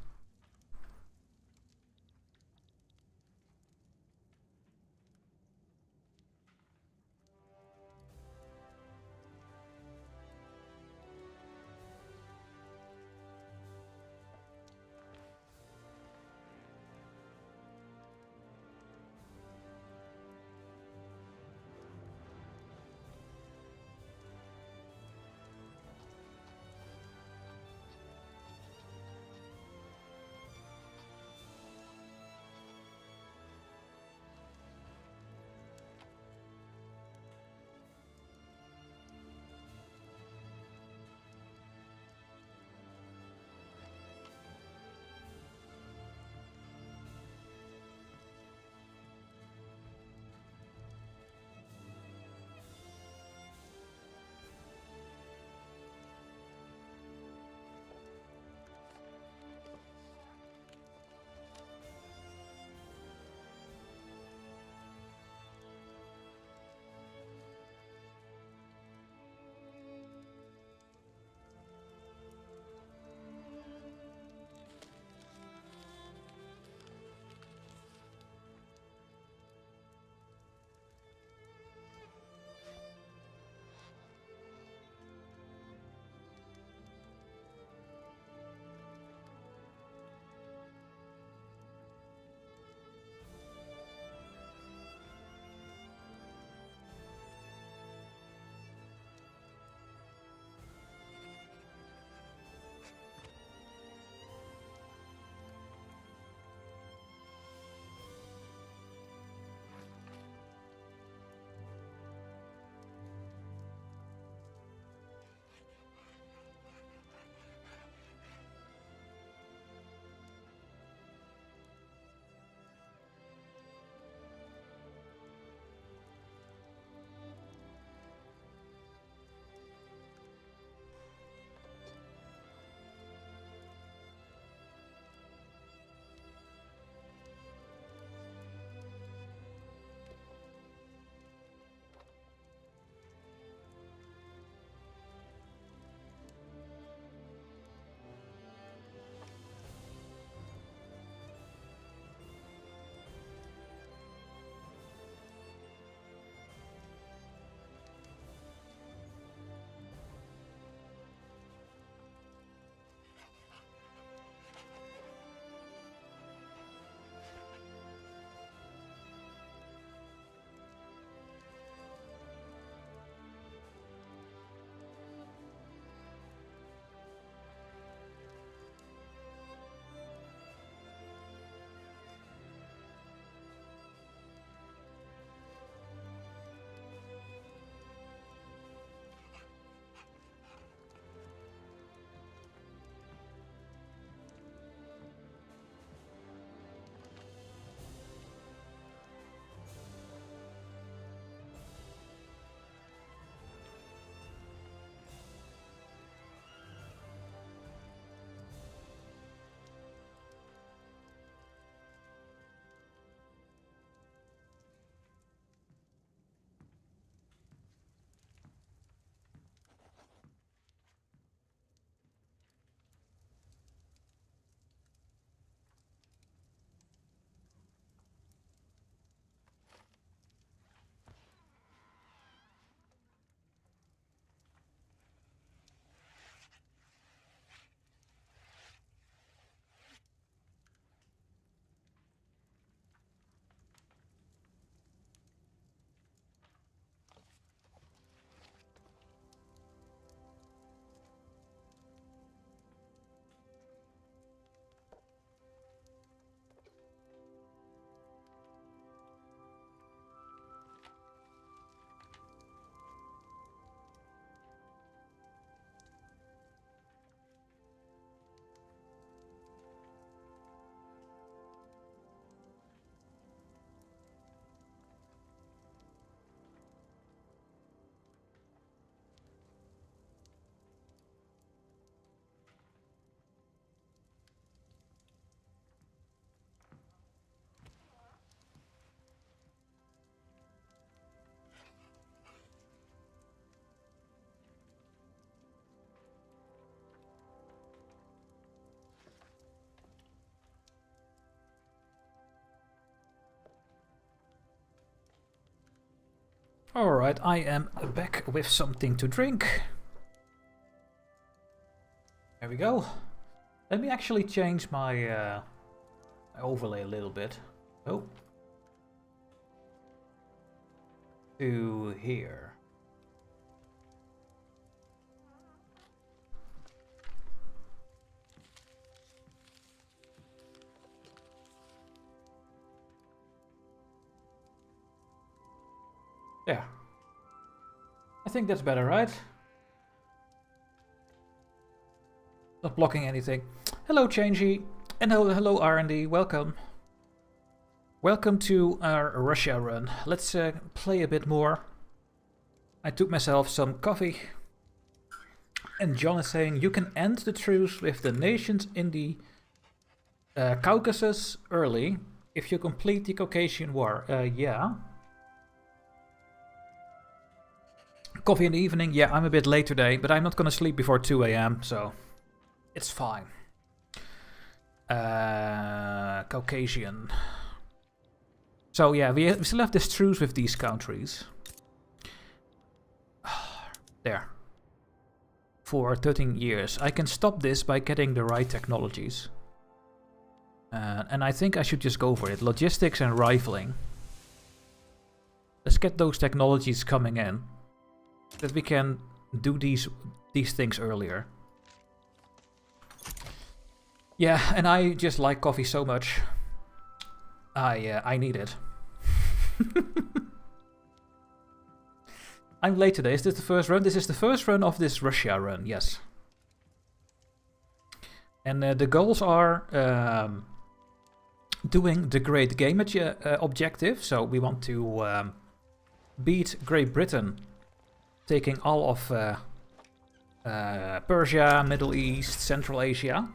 Alright, I am back with something to drink. There we go. Let me actually change my, my overlay a little bit. Oh. To here. There. I think that's better, right? Not blocking anything. Hello, Changey. And hello, R&D. Welcome. Welcome to our Russia run. Let's play a bit more. I took myself some coffee. And John is saying, you can end the truce with the nations in the Caucasus early if you complete the Caucasian War. Yeah. Coffee in the evening. Yeah, I'm a bit late today, but I'm not going to sleep before 2 AM, so it's fine. Caucasian. So yeah, we still have this truce with these countries. There. For 13 years. I can stop this by getting the right technologies. And I think I should just go for it. Logistics and rifling. Let's get those technologies coming in. That we can do these things earlier. Yeah, and I just like coffee so much. I need it. I'm late today. Is this the first run? This is the first run of this Russia run, yes. And the goals are doing the Great Game objective. So we want to beat Great Britain, taking all of Persia, Middle East, Central Asia.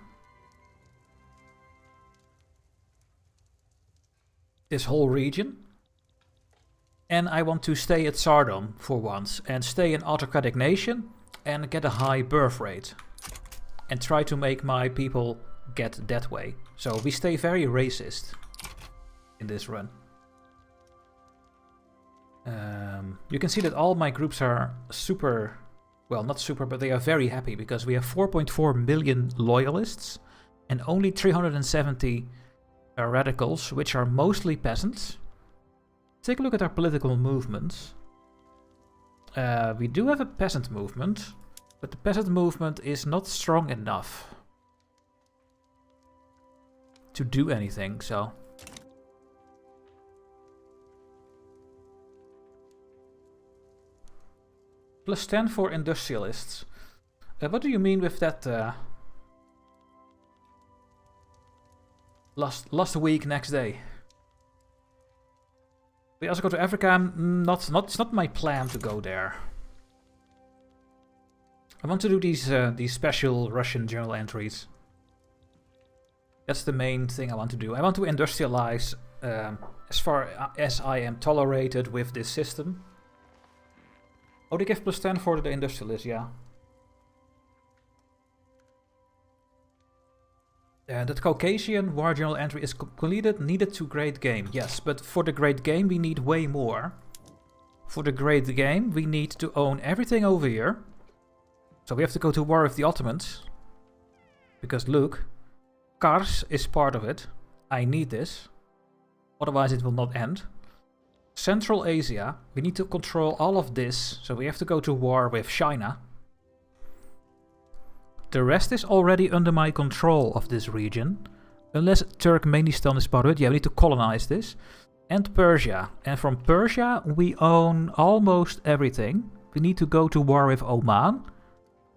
This whole region. And I want to stay at Tsardom for once and stay an autocratic nation and get a high birth rate. And try to make my people get that way. So we stay very racist in this run. You can see that all my groups are super, well, not super, but they are very happy because we have 4.4 million loyalists and only 370 radicals, which are mostly peasants. Take a look at our political movements. We do have a peasant movement, but the peasant movement is not strong enough to do anything, so... +10 for industrialists. What do you mean with that? Last week, next day. We also go to Africa. It's not my plan to go there. I want to do these special Russian journal entries. That's the main thing I want to do. I want to industrialize as far as I am tolerated with this system. Oh, they give +10 for the industrialist, yeah. That Caucasian war journal entry is completed, needed to Great Game. Yes, but for the Great Game we need way more. For the Great Game we need to own everything over here. So we have to go to war with the Ottomans. Because look, Kars is part of it. I need this. Otherwise it will not end. Central Asia, we need to control all of this. So we have to go to war with China. The rest is already under my control of this region. Unless Turkmenistan is part of it. Yeah, we need to colonize this. And Persia. And from Persia we own almost everything. We need to go to war with Oman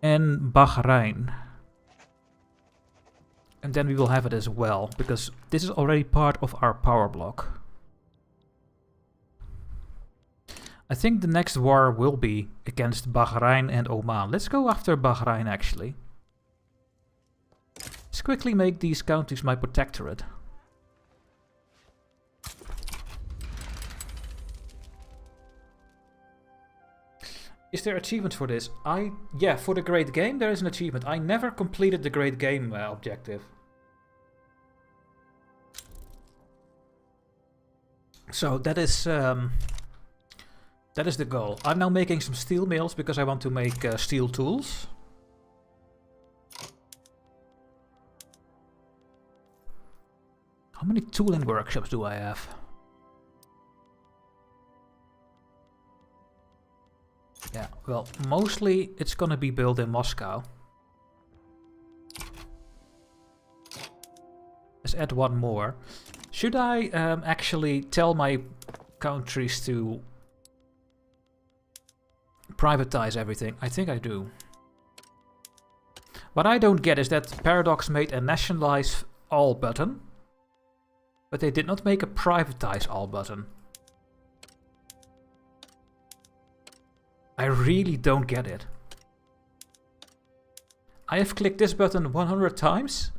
and Bahrain. And then we will have it as well. Because this is already part of our power block. I think the next war will be against Bahrain and Oman. Let's go after Bahrain actually. Let's quickly make these countries my protectorate. Is there achievement for this? Yeah, for the Great Game there is an achievement. I never completed the Great Game objective. So that is That is the goal. I'm now making some steel mills because I want to make steel tools. How many tooling workshops do I have? Yeah, well, mostly it's gonna be built in Moscow. Let's add one more. Should I actually tell my countries to privatize everything? I think I do. What I don't get is that Paradox made a nationalize all button, but they did not make a privatize all button. I really don't get it. I have clicked this button 100 times,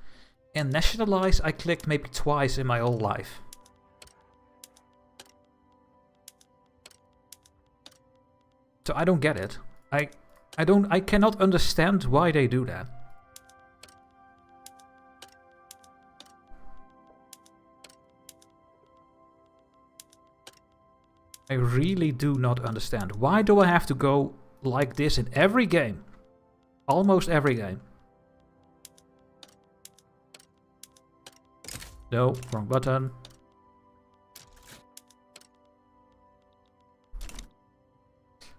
and nationalize I clicked maybe twice in my whole life. So I don't get it. I cannot understand why they do that. I really do not understand. Why do I have to go like this in every game? Almost every game. No, wrong button.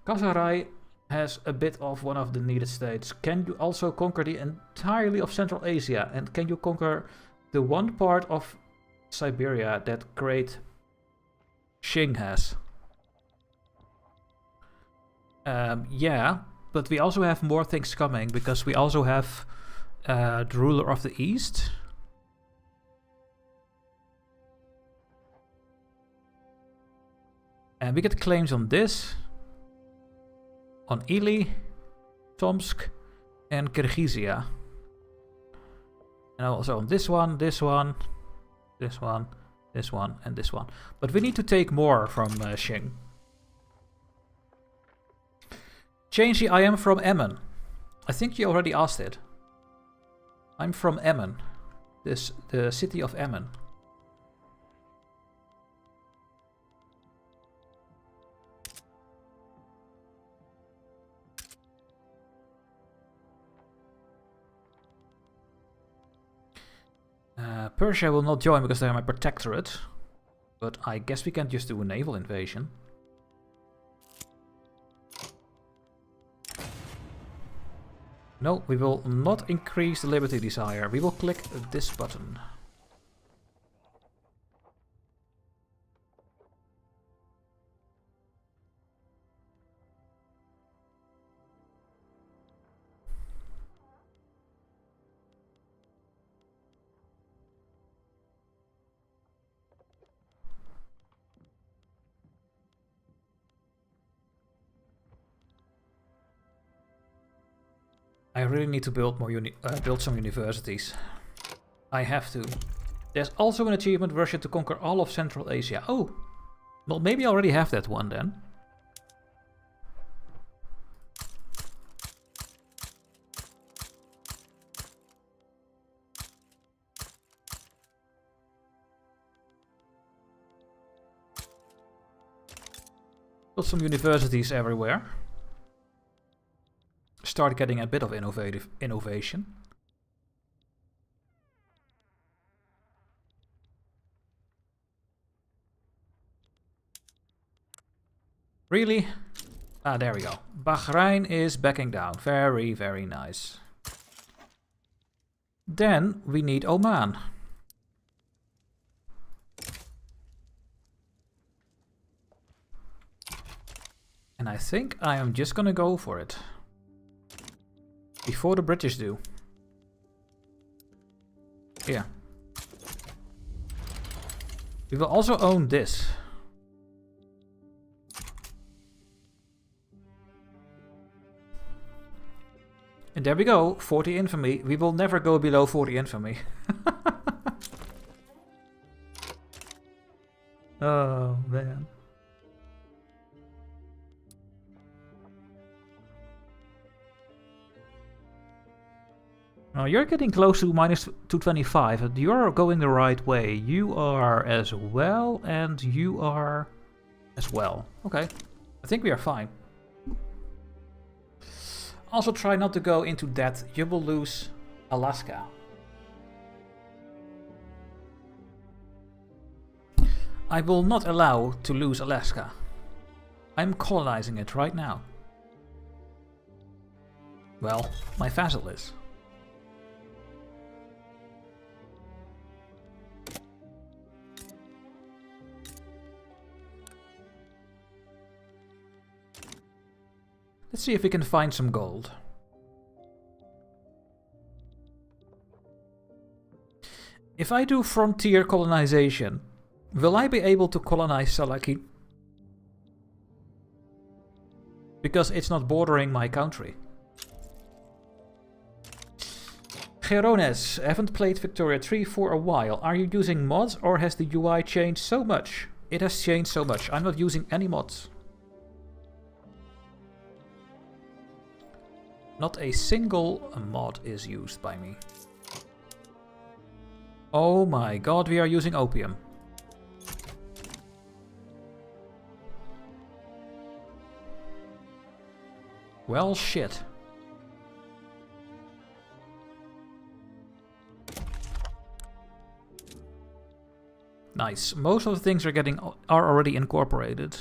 Kasarai has a bit of one of the needed states. Can you also conquer the entirety of Central Asia? And can you conquer the one part of Siberia that Great Qing has? Yeah, but we also have more things coming because we also have the ruler of the East. And we get claims on this, on Ili, Tomsk, and Kyrgyzia. And also on this one, this one, this one, this one, and this one. But we need to take more from Qing. Changey, I am from Emmen. I think you already asked it. I'm from Emmen. The city of Emmen. Persia will not join because they are my protectorate. But I guess we can just do a naval invasion. No, we will not increase the liberty desire. We will click this button. I really need to build more build some universities. I have to. There's also an achievement version to conquer all of Central Asia. Oh, well, maybe I already have that one then. Build some universities everywhere. Start getting a bit of innovation. Really? Ah, there we go. Bahrain is backing down. Very, very nice. Then we need Oman. And I think I am just gonna go for it. Before the British do. Here. We will also own this. And there we go, 40 infamy. We will never go below 40 infamy. Oh, man. Now you're getting close to minus 225, and you're going the right way. You are as well, and you are as well. Okay. I think we are fine. Also try not to go into debt. You will lose Alaska. I will not allow to lose Alaska. I'm colonizing it right now. Well, my vassal is. Let's see if we can find some gold. If I do frontier colonization, will I be able to colonize Salaki? Because it's not bordering my country. Gerones, haven't played Victoria 3 for a while. Are you using mods or has the UI changed so much? It has changed so much. I'm not using any mods. Not a single mod is used by me. Oh my god, we are using opium. Well, shit. Nice. Most of the things are already incorporated.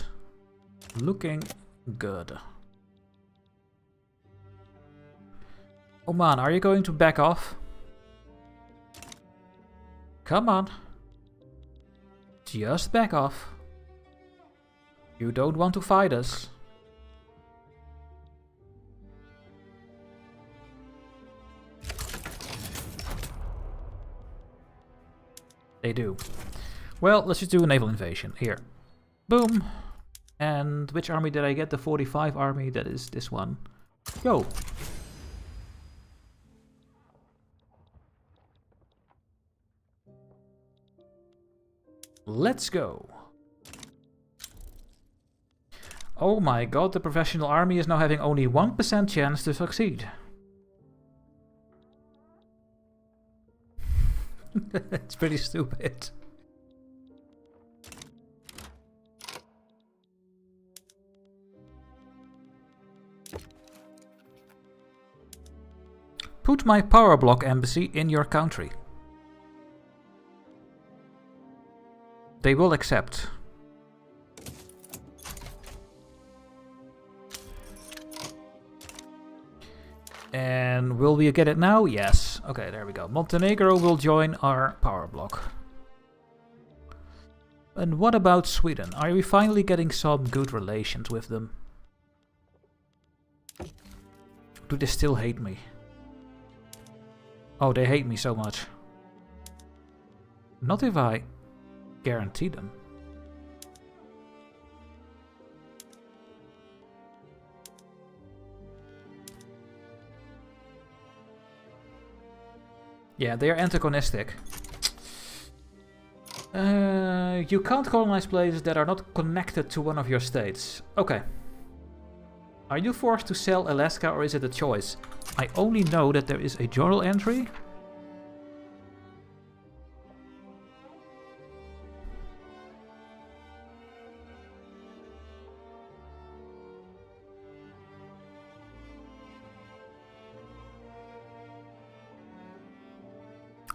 Looking good. Oman, are you going to back off? Come on. Just back off. You don't want to fight us. They do. Well, let's just do a naval invasion. Here. Boom. And which army did I get? The 45 army. That is this one. Go. Let's go. Oh my god, the professional army is now having only 1% chance to succeed. It's pretty stupid. Put my power block embassy in your country. They will accept. And will we get it now? Yes. Okay, there we go. Montenegro will join our power block. And what about Sweden? Are we finally getting some good relations with them? Do they still hate me? Oh, they hate me so much. Not if I guarantee them. Yeah, they are antagonistic. You can't colonize places that are not connected to one of your states. Okay. Are you forced to sell Alaska or is it a choice? I only know that there is a journal entry.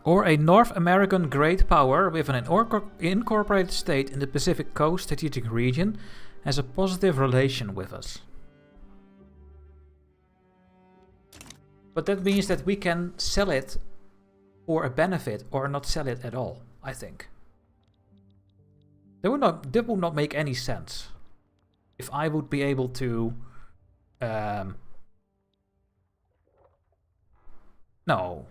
Or a North American great power with an incorporated state in the Pacific Coast strategic region has a positive relation with us. But that means that we can sell it for a benefit or not sell it at all, I think. That would not make any sense. If I would be able to... No.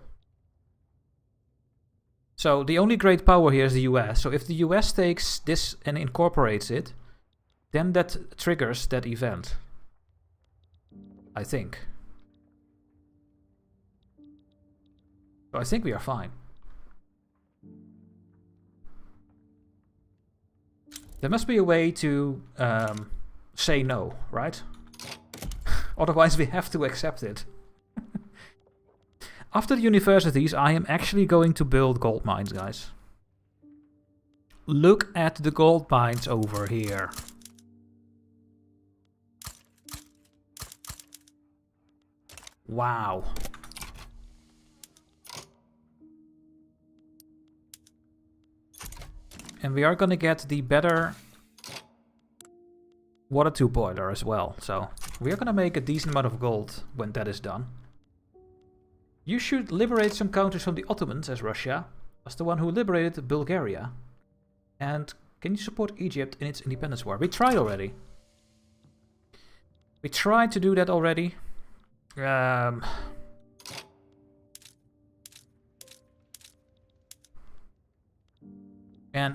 So the only great power here is the US. So if the US takes this and incorporates it, then that triggers that event. I think. So I think we are fine. There must be a way to say no, right? Otherwise we have to accept it. After the universities, I am actually going to build gold mines, guys. Look at the gold mines over here. Wow. And we are gonna get the better water 2 boiler as well. So we are gonna make a decent amount of gold when that is done. You should liberate some countries from the Ottomans, as Russia was the one who liberated Bulgaria. And can you support Egypt in its independence war? We tried already. We tried to do that already. And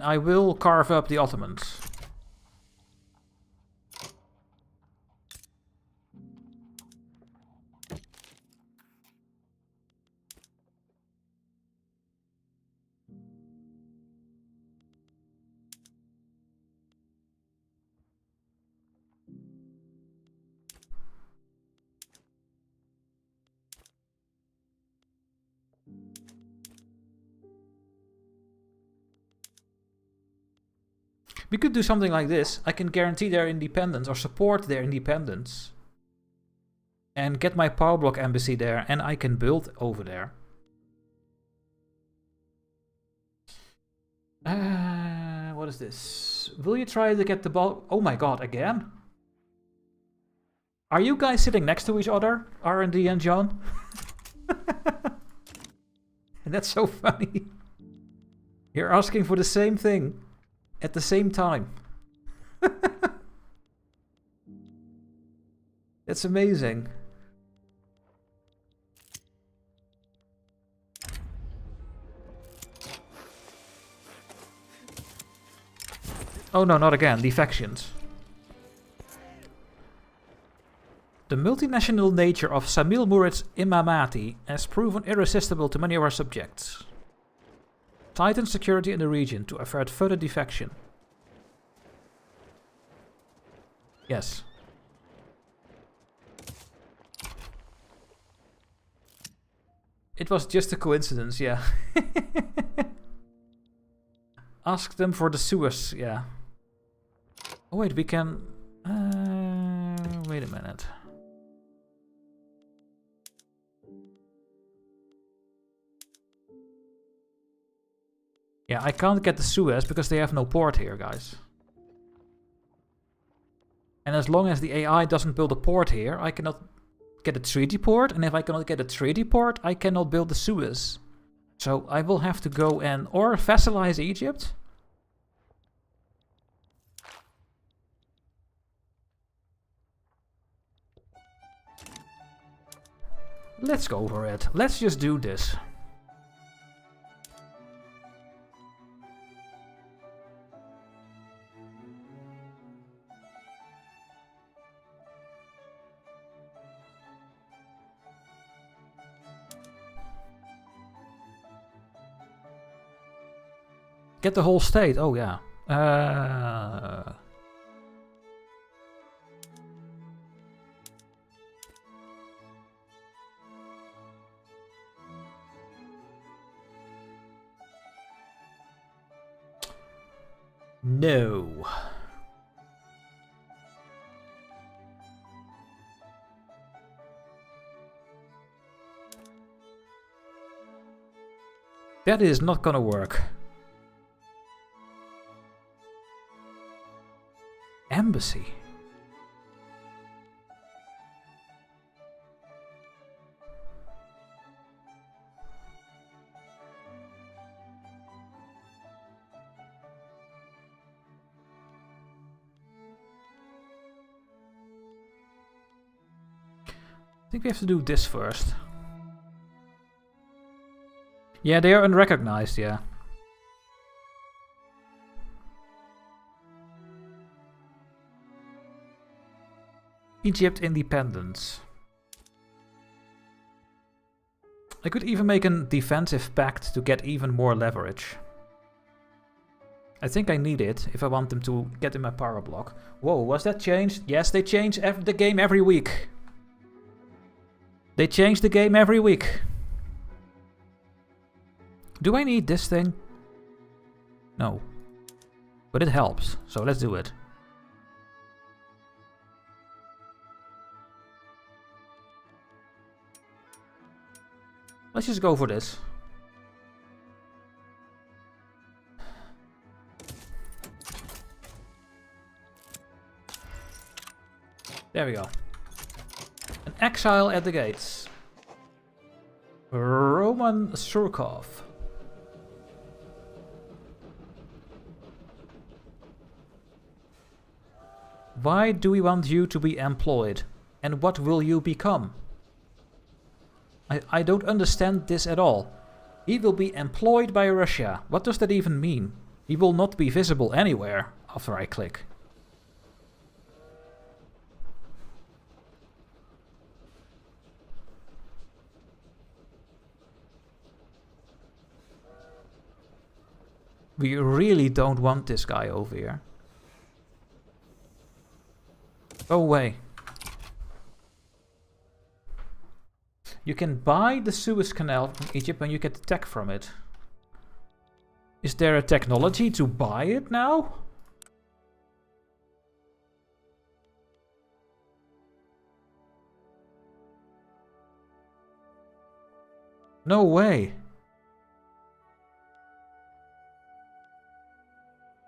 I will carve up the Ottomans. We could do something like this. I can guarantee their independence or support their independence. And get my power block embassy there and I can build over there. What is this? Will you try to get the ball? Oh my god, again? Are you guys sitting next to each other? R&D and John? And that's so funny. You're asking for the same thing. At the same time. That's amazing. Oh no, not again. Defections. The multinational nature of Samil Murid's imamati has proven irresistible to many of our subjects. Tighten security in the region to avert further defection. Yes. It was just a coincidence, yeah. Ask them for the Suez, yeah. Oh wait, we can... wait a minute. Yeah, I can't get the Suez because they have no port here, guys. And as long as the AI doesn't build a port here, I cannot get a treaty port. And if I cannot get a treaty port, I cannot build the Suez. So I will have to go and or vassalize Egypt. Let's go for it. Let's just do this. Get the whole state. Oh, yeah. No. That is not gonna work. Embassy. I think we have to do this first. Yeah, they are unrecognized, yeah. Egypt independence. I could even make a defensive pact to get even more leverage. I think I need it if I want them to get in my power block. Whoa, was that changed? Yes, they change the game every week. They change the game every week. Do I need this thing? No. But it helps, so let's do it. Let's just go for this. There we go. An exile at the gates. Roman Surkov. Why do we want you to be employed? And what will you become? I don't understand this at all. He will be employed by Russia. What does that even mean? He will not be visible anywhere after I click. We really don't want this guy over here. Go away. You can buy the Suez Canal from Egypt and you get the tech from it. Is there a technology to buy it now? No way.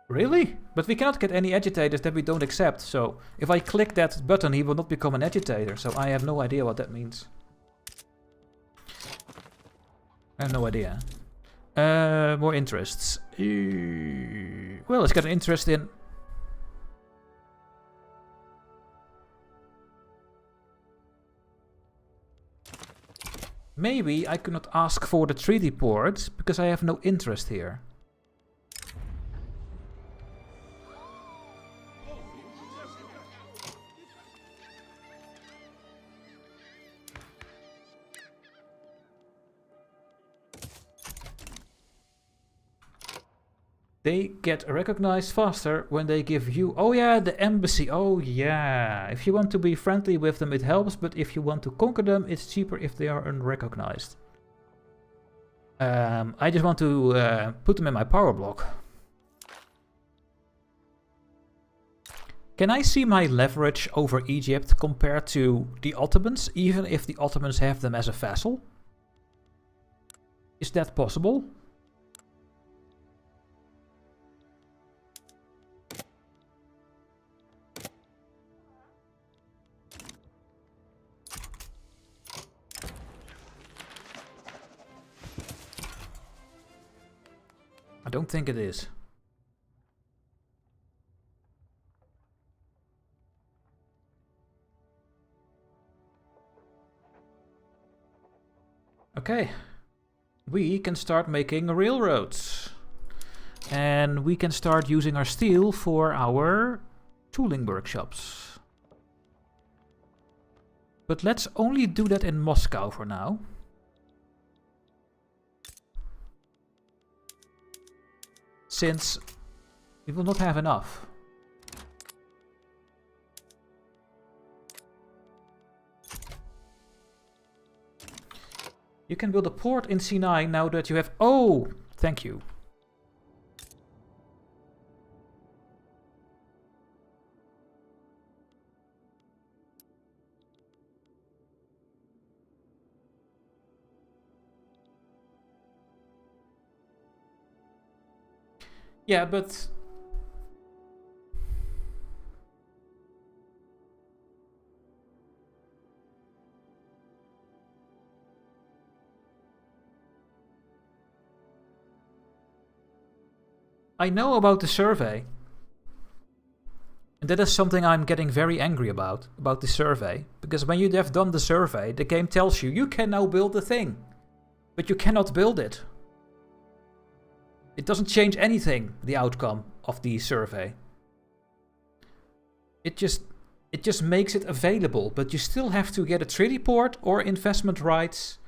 Really? But we cannot get any agitators that we don't accept, so if I click that button he will not become an agitator, so I have no idea what that means. I have no idea. More interests. Well, let's get an interest in... Maybe I could not ask for the treaty port, because I have no interest here. They get recognized faster when they give you... Oh yeah, the embassy. Oh yeah. If you want to be friendly with them, it helps. But if you want to conquer them, it's cheaper if they are unrecognized. I just want to put them in my power block. Can I see my leverage over Egypt compared to the Ottomans, even if the Ottomans have them as a vassal? Is that possible? I don't think it is. Okay. We can start making railroads. And we can start using our steel for our tooling workshops. But let's only do that in Moscow for now. Since we will not have enough. You can build a port in C9 now that you have... Oh! Thank you. Yeah, but... I know about the survey. And that is something I'm getting very angry about the survey. Because when you have done the survey, the game tells you, you can now build the thing. But you cannot build it. It doesn't change anything, the outcome of the survey. It just makes it available, but you still have to get a treaty port or investment rights.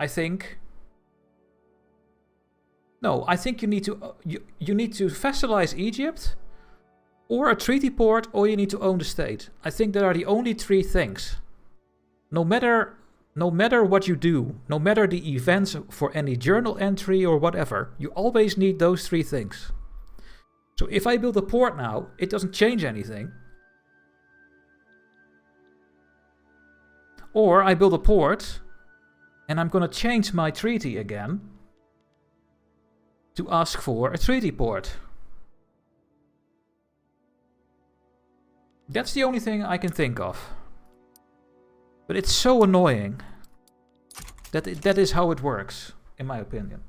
I think. No, I think you need to you need to vassalize Egypt, or a treaty port, or you need to own the state. I think that are the only three things. No matter what you do, no matter the events for any journal entry or whatever, you always need those three things. So if I build a port now, it doesn't change anything. Or I build a port And I'm gonna change my treaty again to ask for a treaty port. That's the only thing I can think of. But it's so annoying that that is how it works, in my opinion.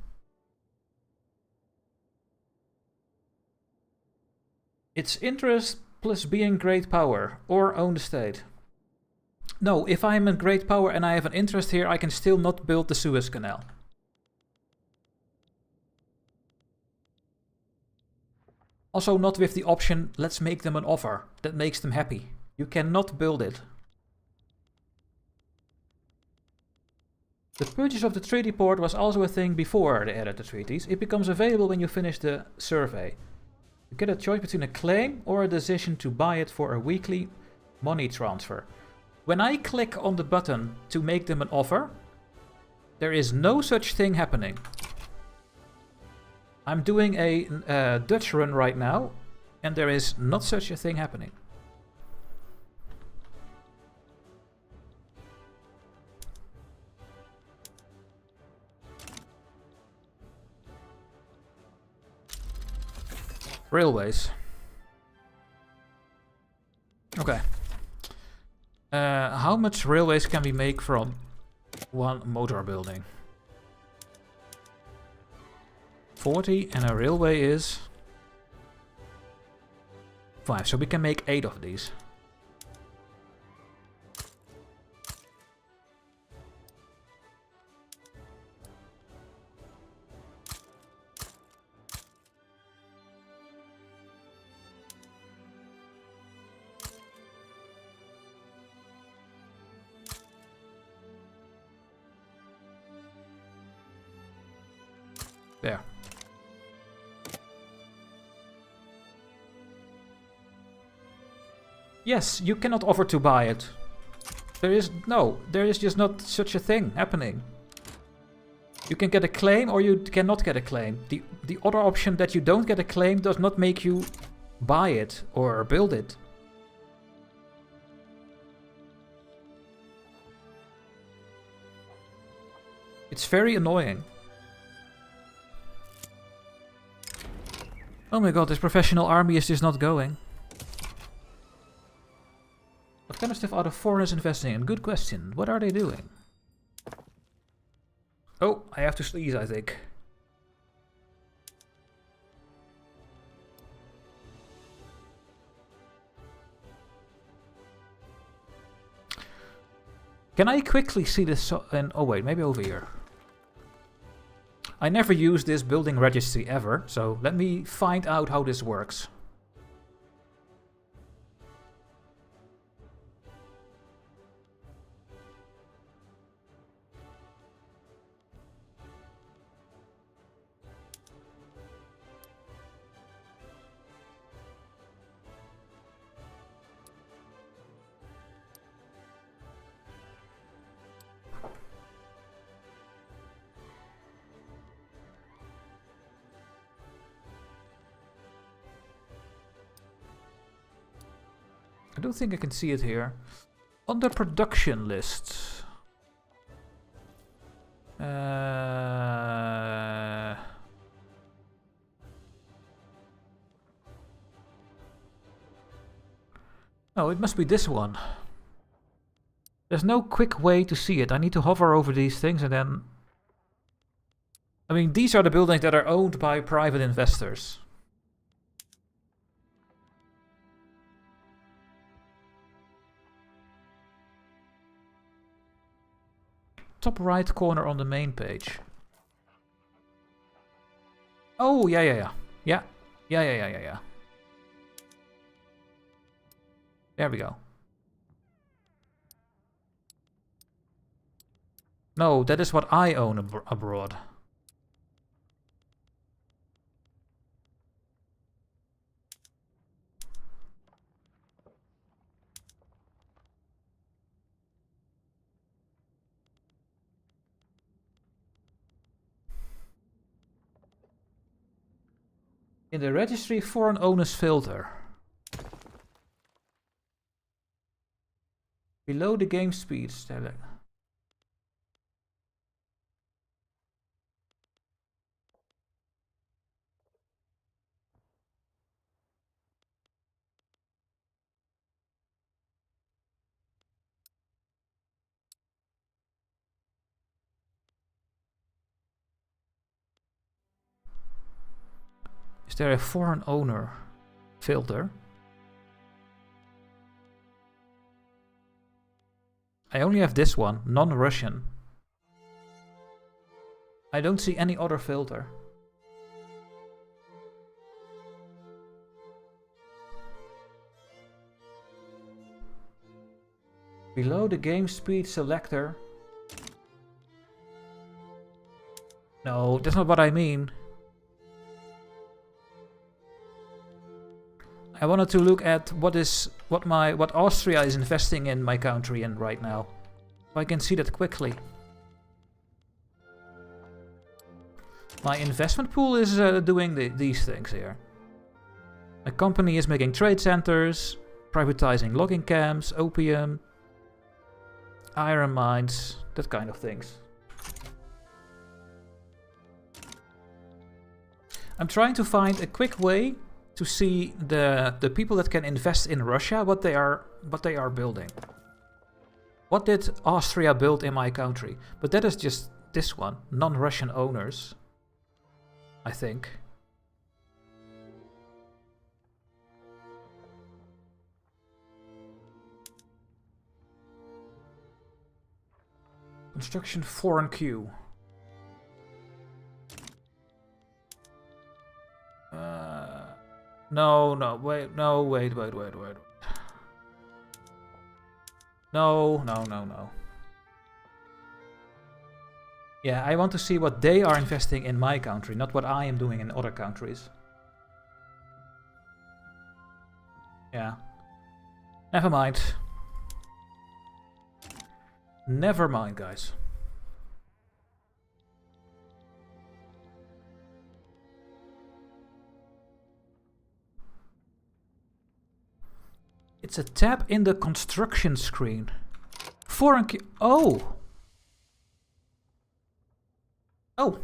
It's interest plus being great power, or own the state. No, if I'm a great power and I have an interest here, I can still not build the Suez Canal. Also not with the option, let's make them an offer that makes them happy. You cannot build it. The purchase of the treaty port was also a thing before they added the treaties. It becomes available when you finish the survey. You get a choice between a claim or a decision to buy it for a weekly money transfer. When I click on the button to make them an offer, there is no such thing happening. I'm doing a Dutch run right now, and there is not such a thing happening. Railways. Okay. How much railways can we make from one motor building? 40, and a railway is 5, so we can make 8 of these. There. Yes, you cannot offer to buy it. There is just not such a thing happening. You can get a claim or you cannot get a claim. The other option that you don't get a claim does not make you buy it or build it. It's very annoying. Oh my god, this professional army is just not going. What kind of stuff are the foreigners investing in? Good question. What are they doing? Oh, I have to sneeze, I think. Can I quickly see this? Oh wait, maybe over here. I never used this building registry ever, so let me find out how this works. I don't think I can see it here. On the production list. Oh, it must be this one. There's no quick way to see it. I need to hover over these things and then... I mean, these are the buildings that are owned by private investors. Top right corner on the main page. Oh, yeah. There we go. No, that is what I own abroad. In the registry, foreign owners filter. Below the game speed. Is there a foreign owner filter? I only have this one, non-Russian. I don't see any other filter. Below the game speed selector. No, that's not what I mean. I wanted to look at what Austria is investing in my country in right now. So I can see that quickly. My investment pool is doing these things here. My company is making trade centers, privatizing logging camps, opium, iron mines, that kind of things. I'm trying to find a quick way to see the people that can invest in Russia, what they are building. What did Austria build in my country? But that is just this one, non-Russian owners, I think. Construction foreign queue. No, wait. No. Yeah, I want to see what they are investing in my country, not what I am doing in other countries. Yeah. Never mind. Never mind, guys. It's a tab in the construction screen. Foreign key. Oh! Oh!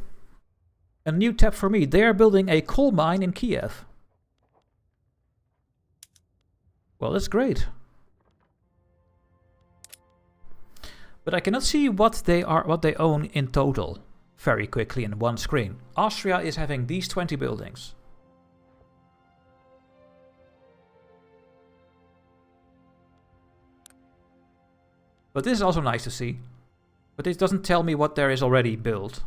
A new tab for me. They are building a coal mine in Kiev. Well, that's great. But I cannot see what they own in total very quickly in one screen. Austria is having these 20 buildings. But this is also nice to see. But it doesn't tell me what there is already built.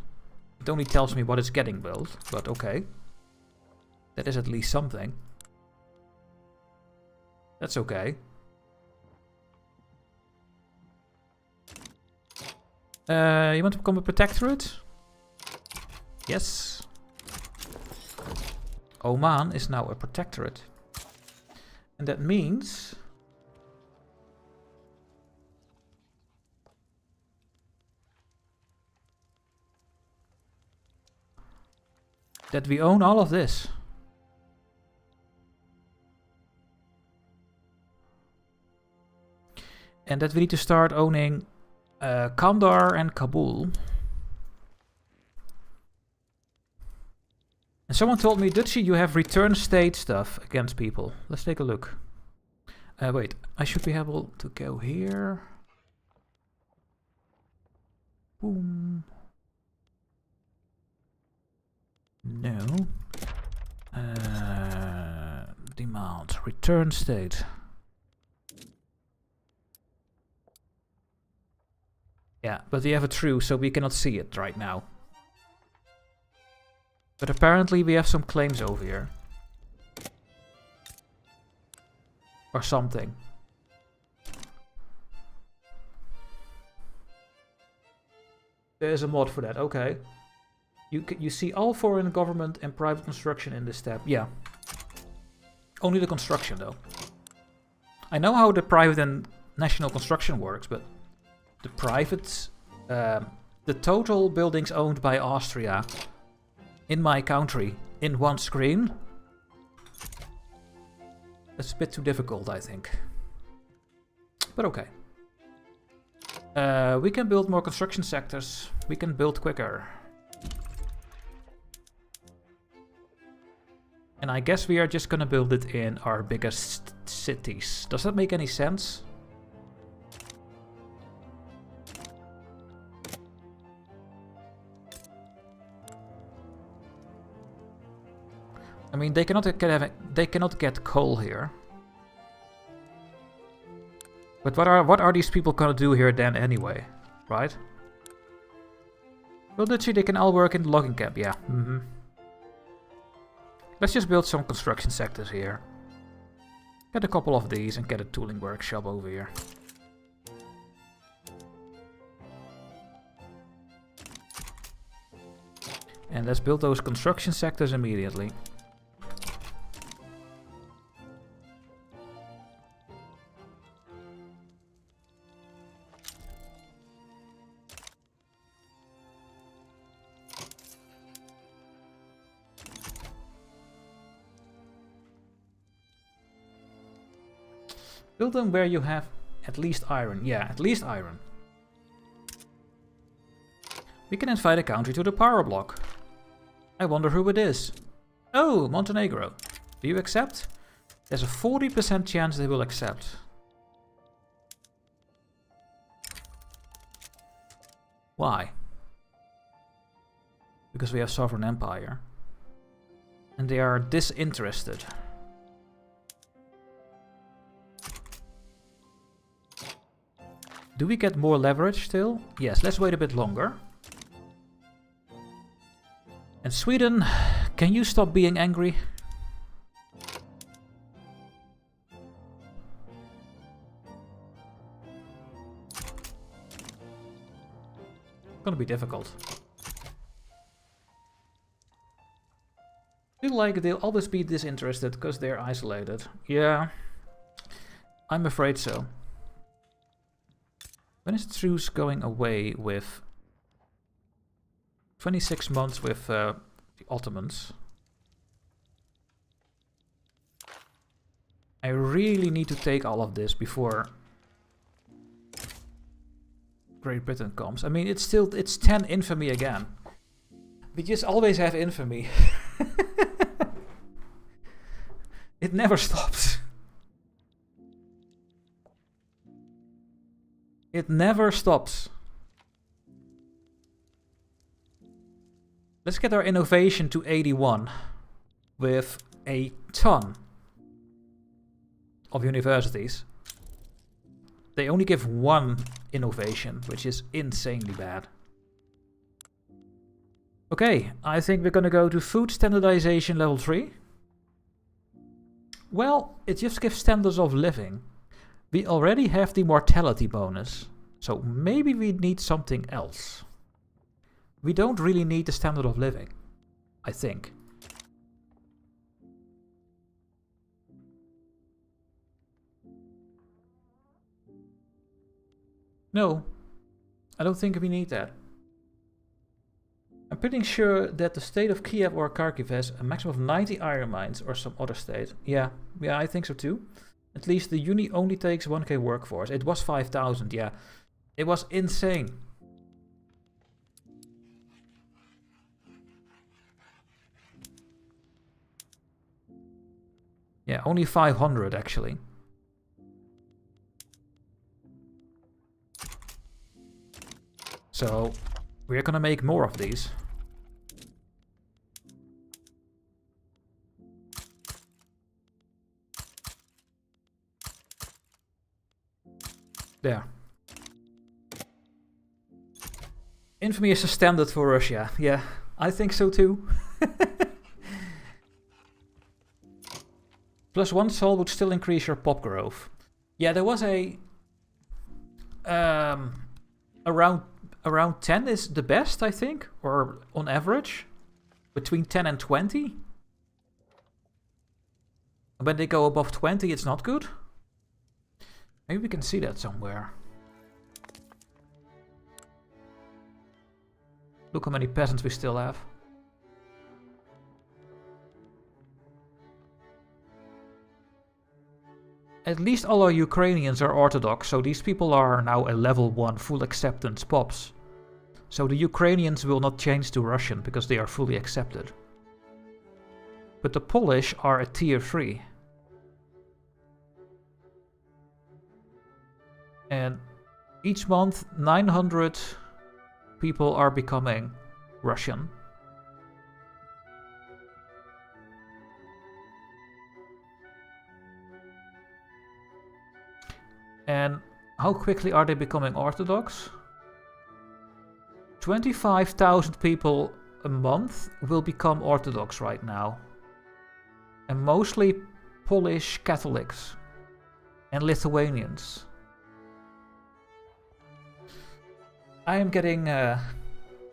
It only tells me what is getting built. But okay. That is at least something. That's okay. You want to become a protectorate? Yes. Oman is now a protectorate. And that means... that we own all of this. And that we need to start owning Kandahar and Kabul. And someone told me, Dutchy, you have return state stuff against people. Let's take a look. Wait, I should be able to go here. Boom. No. Demand. Return state. Yeah, but we have a true, so we cannot see it right now. But apparently we have some claims over here. Or something. There's a mod for that, okay. You see all foreign government and private construction in this tab. Yeah. Only the construction, though. I know how the private and national construction works, but the private... the total buildings owned by Austria in my country in one screen... that's a bit too difficult, I think. But okay. We can build more construction sectors. We can build quicker. And I guess we are just gonna build it in our biggest cities. Does that make any sense? I mean, they cannot get coal here. But what are these people gonna do here then anyway, right? Well, Dutchy, they can all work in the logging camp, yeah. Let's just build some construction sectors here. Get a couple of these and get a tooling workshop over here. And let's build those construction sectors immediately. Build them where you have at least iron. Yeah, at least iron. We can invite a country to the power block. I wonder who it is. Oh, Montenegro. Do you accept? There's a 40% chance they will accept. Why? Because we have sovereign empire. And they are disinterested. Do we get more leverage still? Yes, let's wait a bit longer. And Sweden, can you stop being angry? Gonna be difficult. I feel like they'll always be disinterested because they're isolated. Yeah, I'm afraid so. When is truce going away with 26 months with the Ottomans? I really need to take all of this before Great Britain comes. I mean, it's 10 infamy again. We just always have infamy. It never stops. It never stops. Let's get our innovation to 81 with a ton of universities. They only give one innovation, which is insanely bad. Okay, I think we're gonna go to food standardization level 3. Well, it just gives standards of living. We already have the mortality bonus, so maybe we need something else. We don't really need the standard of living, I think. No, I don't think we need that. I'm pretty sure that the state of Kiev or Kharkiv has a maximum of 90 iron mines or some other state. Yeah, I think so too. At least the uni only takes 1k workforce. It was 5,000, yeah. It was insane. Yeah, only 500 actually. So, we're gonna make more of these. There. Infamy is a standard for Russia. Yeah, I think so too. Plus 1 sol would still increase your pop growth. Yeah, there was a... around 10 is the best, I think. Or on average. Between 10 and 20. When they go above 20, it's not good. Maybe we can see that somewhere. Look how many peasants we still have. At least all our Ukrainians are orthodox, so these people are now a level 1 full acceptance pops. So the Ukrainians will not change to Russian because they are fully accepted. But the Polish are a tier 3. And each month 900 people are becoming Russian. How quickly are they becoming orthodox? 25,000 people a month will become orthodox right now. And mostly Polish Catholics and Lithuanians. I am getting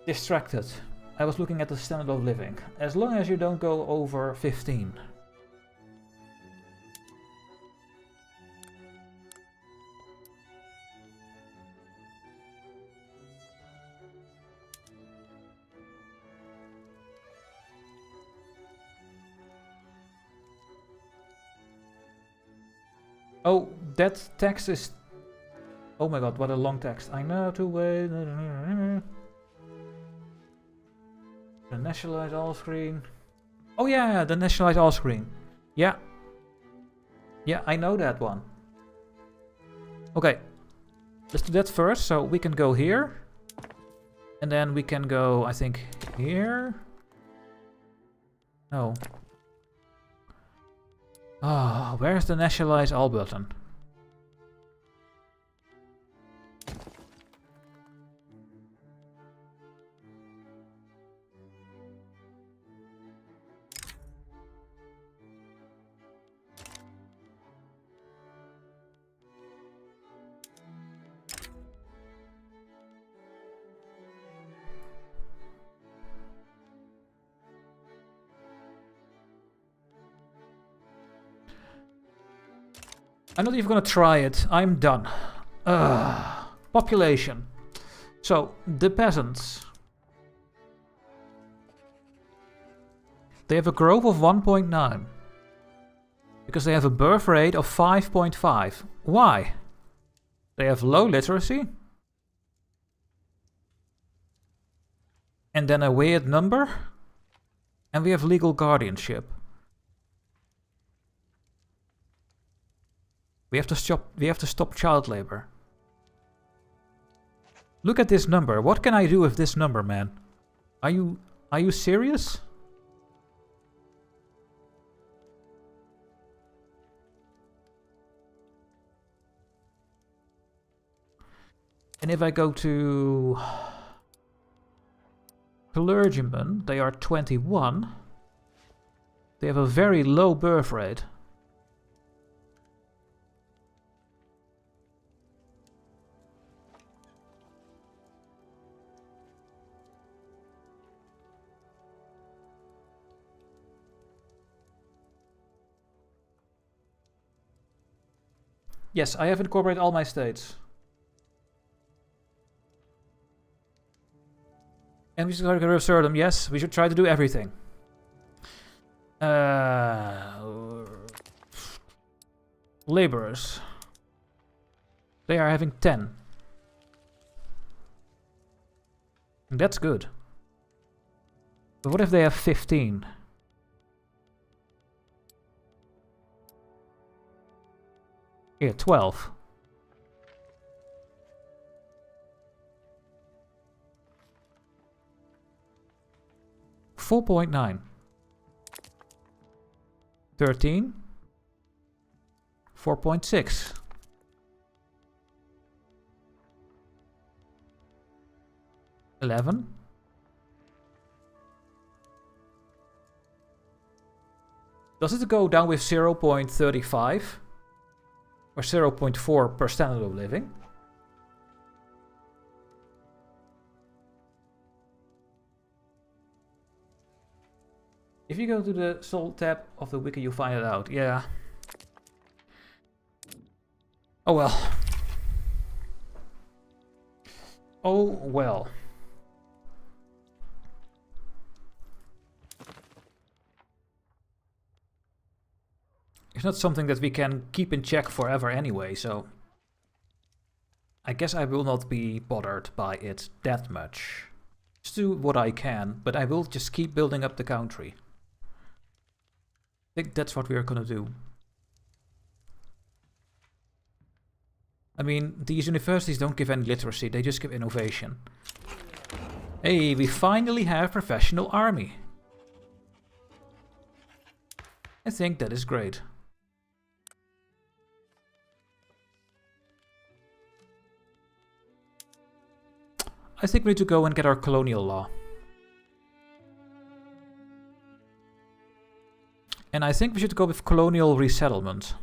distracted. I was looking at the standard of living. As long as you don't go over 15. Oh, that text is... Oh my god, what a long text. I know to wait... The nationalize all screen. Oh yeah, the nationalize all screen. Yeah. Yeah, I know that one. Okay. Let's do that first. So we can go here. And then we can go, I think, here. No. Ah, where's the nationalize all button? I'm not even gonna try it. I'm done. Population. So, the peasants. They have a growth of 1.9. Because they have a birth rate of 5.5. Why? They have low literacy. And then a weird number. And we have legal guardianship. We have to stop child labor. Look at this number. What can I do with this number, man? Are you serious? And if I go to clergymen, they are 21. They have a very low birth rate. Yes, I have incorporated all my states. And we should try to get rid of Tsardom. Yes, we should try to do everything. Laborers. They are having 10. And that's good. But what if they have 15? Here, 12. $4.9. 13. 4.6. $11. Does it go down with 0.35? Or 0.4 per standard of living? If you go to the Sol tab of the wiki, you find it out. Yeah. Oh well. Oh well. It's not something that we can keep in check forever anyway, so I guess I will not be bothered by it that much. Just do what I can, but I will just keep building up the country. I think that's what we are gonna do. I mean, these universities don't give any literacy, they just give innovation. Hey, we finally have professional army. I think that is great. I think we need to go and get our colonial law. And I think we should go with colonial resettlement.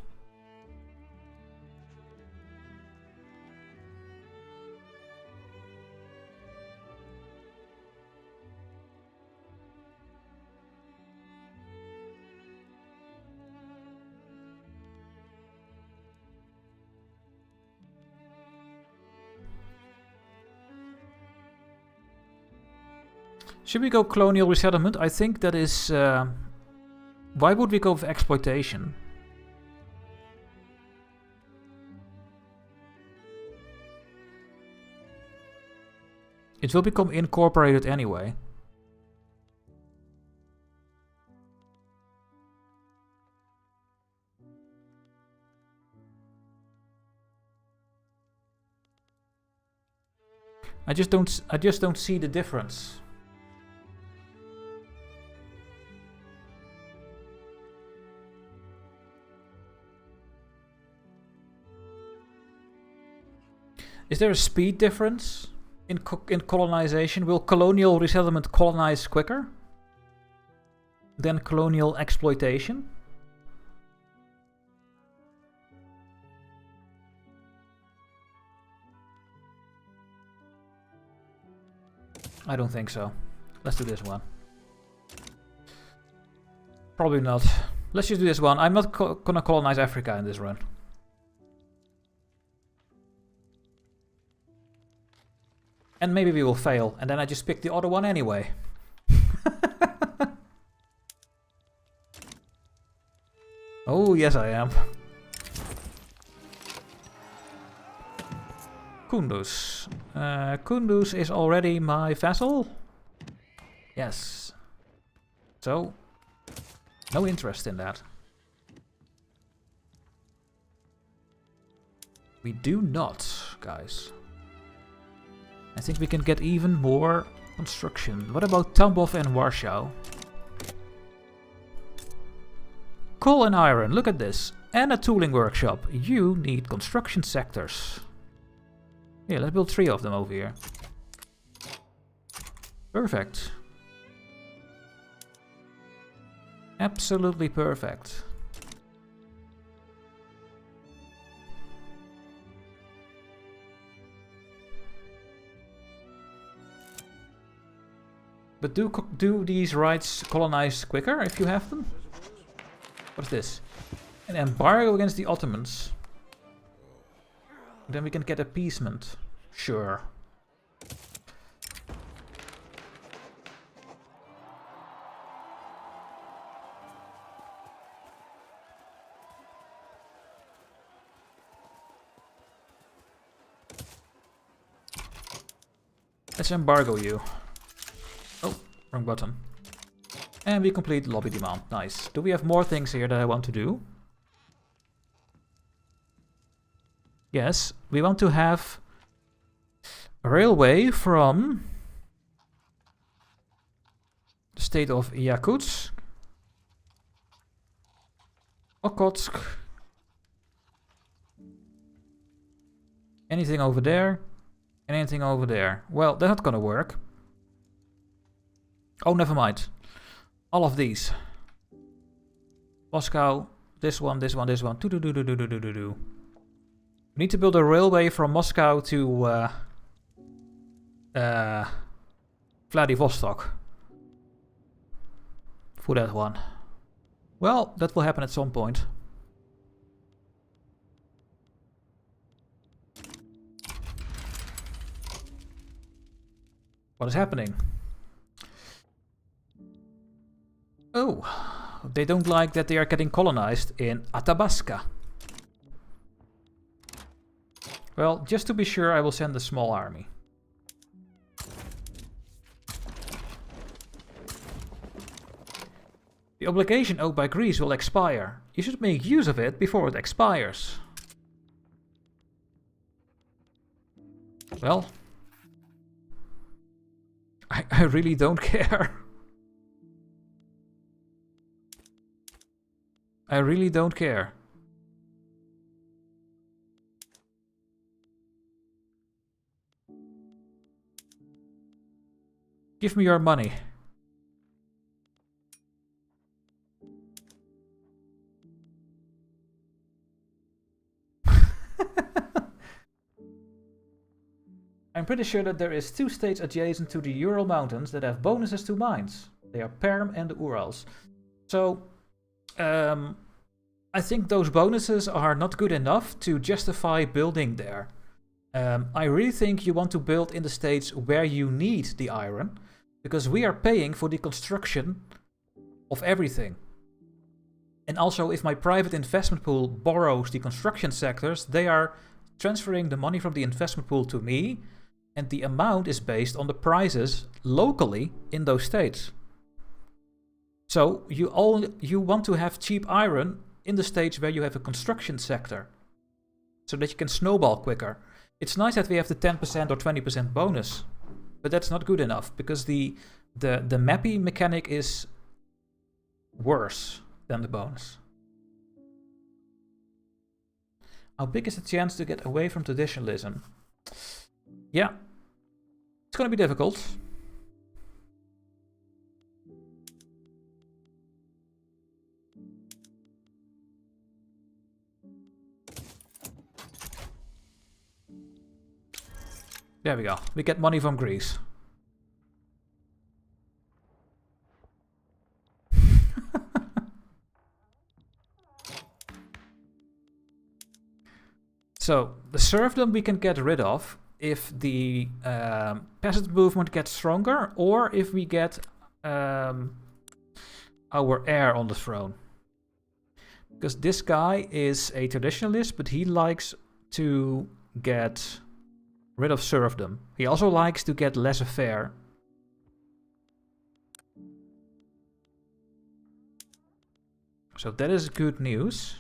Should we go colonial resettlement? I think that is... why would we go with exploitation? It will become incorporated anyway. I just don't see the difference. Is there a speed difference in colonization? Will colonial resettlement colonize quicker than colonial exploitation? I don't think so. Let's do this one. Probably not. Let's just do this one. I'm not gonna colonize Africa in this run. And maybe we will fail, and then I just pick the other one anyway. Oh, yes I am. Kunduz. Kunduz is already my vassal? Yes. So, no interest in that. We do not, guys. I think we can get even more construction. What about Tambov and Warsaw? Coal and iron, look at this. And a tooling workshop. You need construction sectors. Yeah, let's build 3 of them over here. Perfect. Absolutely perfect. But do these rights colonize quicker if you have them? What is this? An embargo against the Ottomans. Then we can get appeasement. Sure. Let's embargo you. Oh, wrong button. And we complete lobby demand. Nice. Do we have more things here that I want to do? Yes, we want to have a railway from the state of Yakutsk, Okhotsk, anything over there, and anything over there. Well, that's not gonna work. Oh, never mind. All of these. Moscow, this one, this one, this one. We need to build a railway from Moscow to Vladivostok. For that one. Well, that will happen at some point. What is happening? Oh, they don't like that they are getting colonized in Athabasca. Well, just to be sure, I will send a small army. The obligation owed by Greece will expire. You should make use of it before it expires. Well, I really don't care. I really don't care. Give me your money. I'm pretty sure that there is 2 states adjacent to the Ural Mountains that have bonuses to mines. They are Perm and the Urals. So, I think those bonuses are not good enough to justify building there. I really think you want to build in the states where you need the iron, because we are paying for the construction of everything. And also, if my private investment pool borrows the construction sectors, they are transferring the money from the investment pool to me, and the amount is based on the prices locally in those states. So you want to have cheap iron in the states where you have a construction sector, so that you can snowball quicker. It's nice that we have the 10% or 20% bonus, but that's not good enough, because the mappy mechanic is worse than the bonus. How big is the chance to get away from traditionalism? Yeah, it's going to be difficult. There we go. We get money from Greece. So, the serfdom we can get rid of if the peasant movement gets stronger, or if we get our heir on the throne. Because this guy is a traditionalist, but he likes to get rid of serfdom. He also likes to get laissez-faire. So that is good news.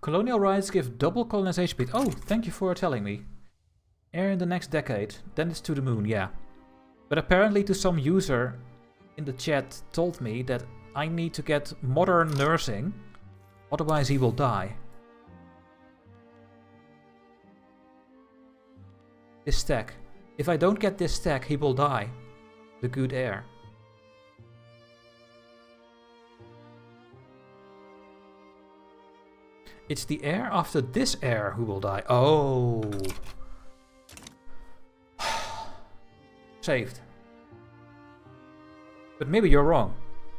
Colonial rights give double colonization speed. Oh, thank you for telling me. Air in the next decade. Then it's to the moon, yeah. But apparently to some user in the chat told me that I need to get modern nursing, otherwise he will die. This stack. If I don't get this stack, he will die. The good heir. It's the heir after this heir who will die. Oh. Saved. But maybe you're wrong.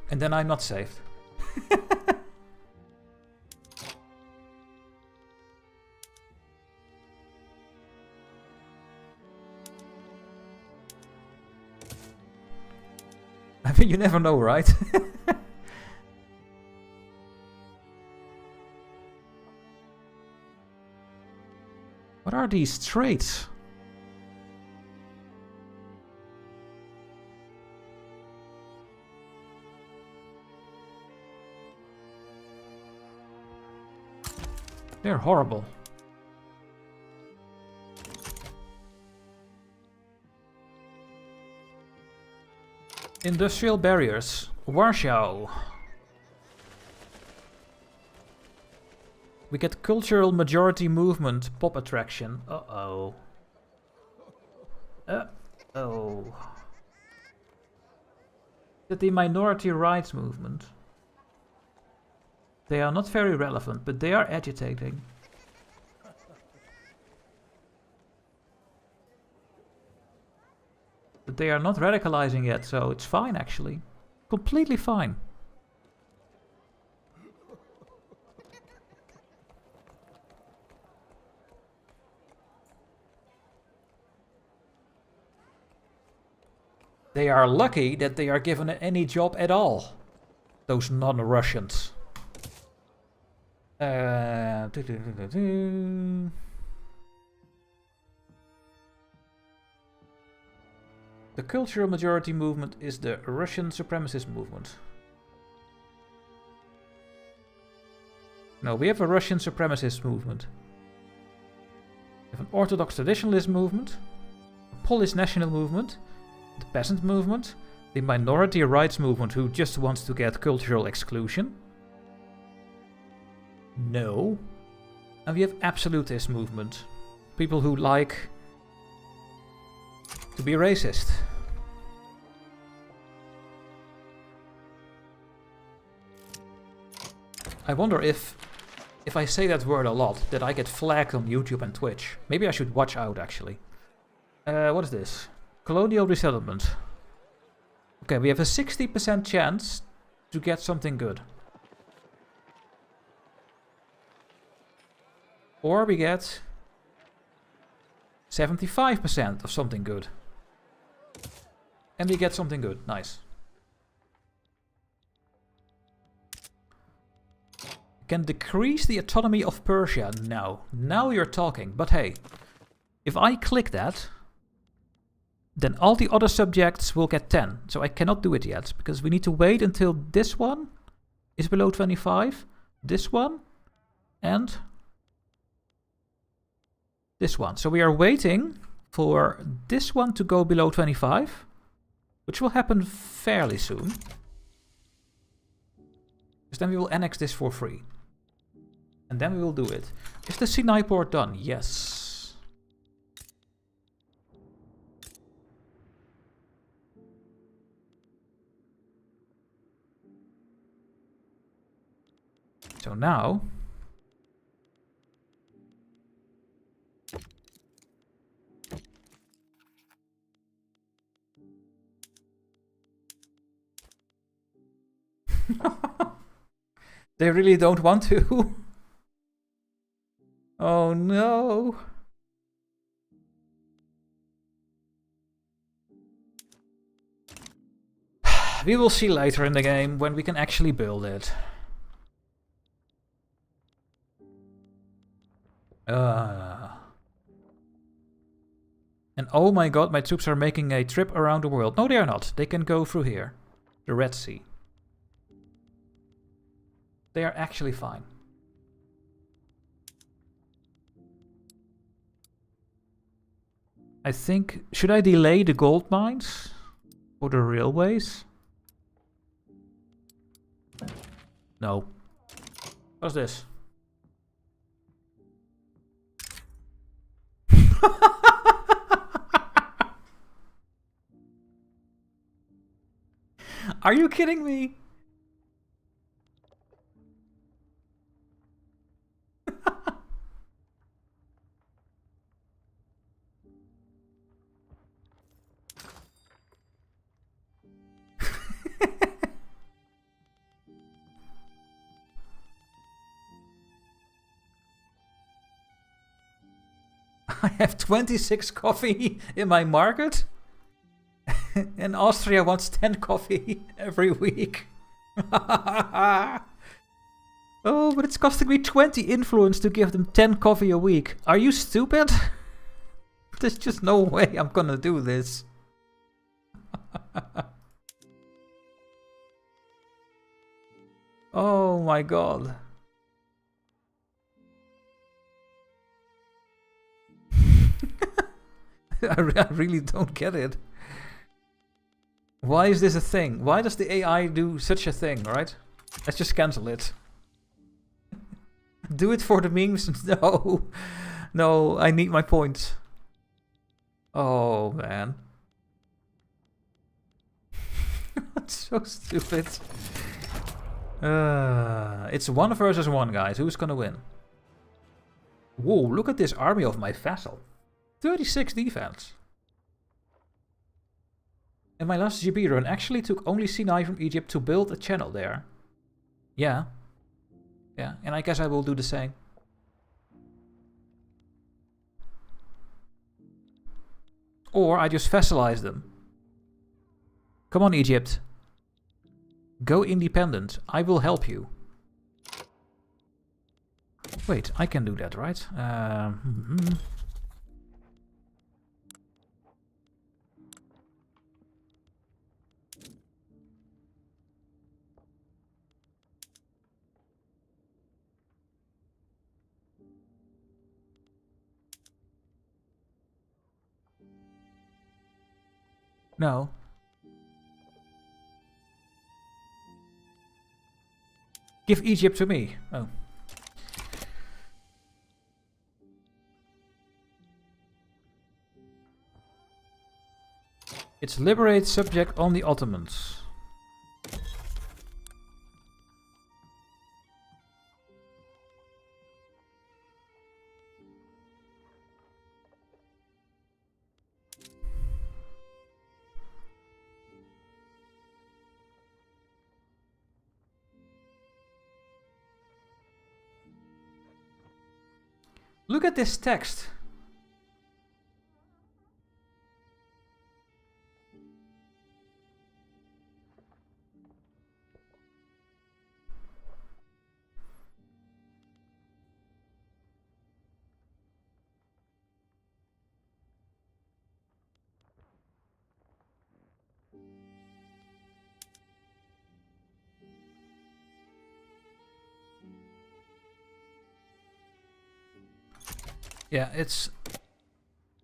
And then I'm not saved. I mean, you never know, right? What are these traits? They're horrible. Industrial barriers. Warsaw. We get cultural majority movement pop attraction. Uh-oh. Uh-oh. The minority rights movement. They are not very relevant, but they are agitating. But they are not radicalizing yet, so it's fine actually. Completely fine. They are lucky that they are given any job at all. Those non-Russians. The cultural majority movement is the Russian supremacist movement. No, we have a Russian supremacist movement. We have an orthodox traditionalist movement, a Polish national movement, the peasant movement, the minority rights movement who just wants to get cultural exclusion. No. And we have absolutist movement. People who like to be racist. I wonder if I say that word a lot, that I get flagged on YouTube and Twitch. Maybe I should watch out, actually. What is this? Colonial resettlement. Okay, we have a 60% chance to get something good. Or we get 75% of something good. And we get something good. Nice. Can decrease the autonomy of Persia. Now you're talking. But hey, if I click that, then all the other subjects will get 10. So I cannot do it yet, because we need to wait until this one is below 25, this one, and this one. So we are waiting for this one to go below 25, which will happen fairly soon. Because then we will annex this for free. And then we will do it. Is the Sinai port done? Yes. So now... They really don't want to. Oh no. We will see later in the game when we can actually build it. And oh my god, my troops are making a trip around the world. No, they are not. They can go through here. The Red Sea. They are actually fine. I think... Should I delay the gold mines? Or the railways? No. What's this? Are you kidding me? I have 26 coffee in my market. And Austria wants 10 coffee every week. Oh, but it's costing me 20 influence to give them 10 coffee a week. Are you stupid? There's just no way I'm gonna do this. Oh my god. I really don't get it. Why is this a thing? Why does the AI do such a thing, right? Let's just cancel it. Do it for the memes? No. No, I need my points. Oh, man. That's so stupid. It's 1 versus 1, guys. Who's gonna win? Whoa, look at this army of my vassal. 36 defense. And my last GB run actually took only Sinai from Egypt to build a channel there. Yeah. Yeah, and I guess I will do the same. Or I just vassalize them. Come on, Egypt. Go independent. I will help you. Wait, I can do that, right? No. Give Egypt to me. Oh. It's liberate subject on the Ottomans. Look at this text. Yeah, it's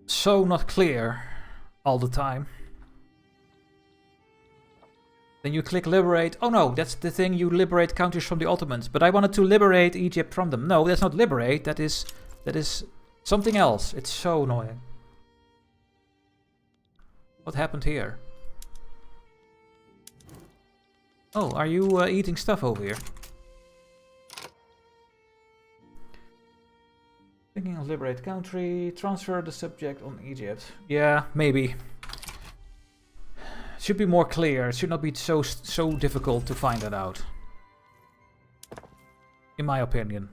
so not clear all the time. Then you click liberate. Oh no, that's the thing, you liberate countries from the Ottomans. But I wanted to liberate Egypt from them. No, that's not liberate. That is something else. It's so annoying. What happened here? Oh, are you eating stuff over here? Thinking of liberate country, transfer the subject on Egypt. Yeah, maybe. It should be more clear. It should not be so difficult to find that out. In my opinion.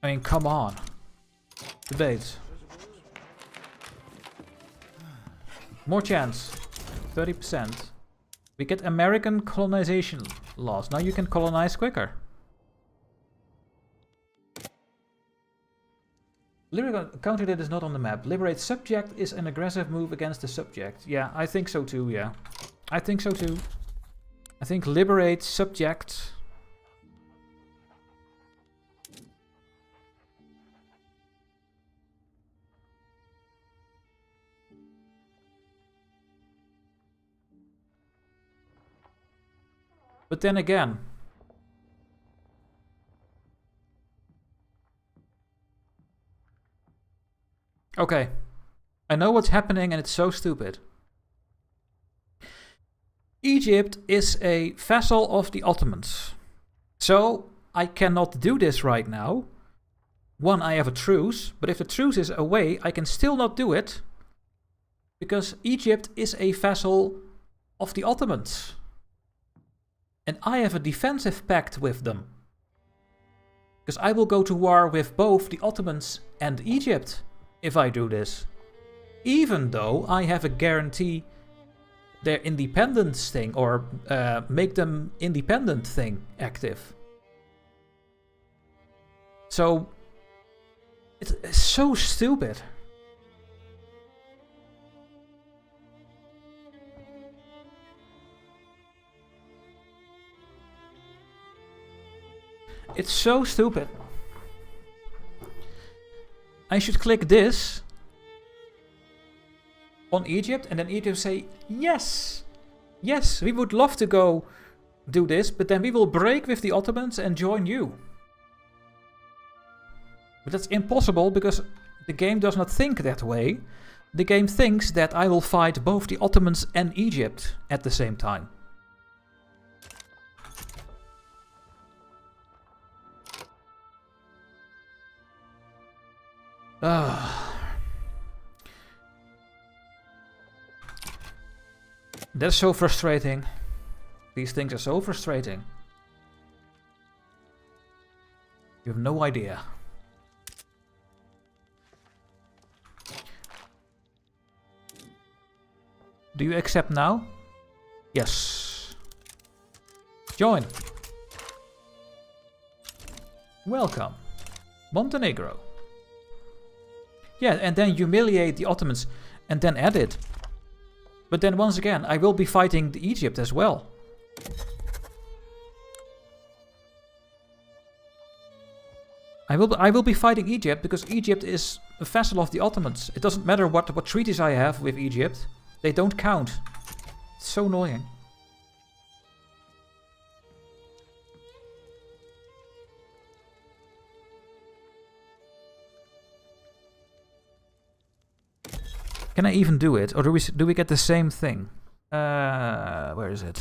I mean, come on. Debate. More chance. 30%. We get American colonization laws. Now you can colonize quicker. Liberate a country that is not on the map. Liberate subject is an aggressive move against the subject. Yeah, I think so too, yeah. I think so too. I think liberate subject... But then again, okay, I know what's happening and it's so stupid. Egypt is a vassal of the Ottomans. So I cannot do this right now. One, I have a truce, but if the truce is away, I can still not do it. Because Egypt is a vassal of the Ottomans. And I have a defensive pact with them. Because I will go to war with both the Ottomans and Egypt if I do this. Even though I have a guarantee their independence thing, or make them independent thing active. So, it's so stupid. It's so stupid. I should click this on Egypt and then Egypt say, yes, yes, we would love to go do this, but then we will break with the Ottomans and join you. But that's impossible because the game does not think that way. The game thinks that I will fight both the Ottomans and Egypt at the same time. That's so frustrating. These things are so frustrating. You have no idea. Do you accept now? Yes. Join. Welcome. Montenegro. Yeah, and then humiliate the Ottomans and then add it. But then once again, I will be fighting Egypt as well. I will be fighting Egypt because Egypt is a vassal of the Ottomans. It doesn't matter what treaties I have with Egypt. They don't count. It's so annoying. Can I even do it? Or do we get the same thing? Where is it?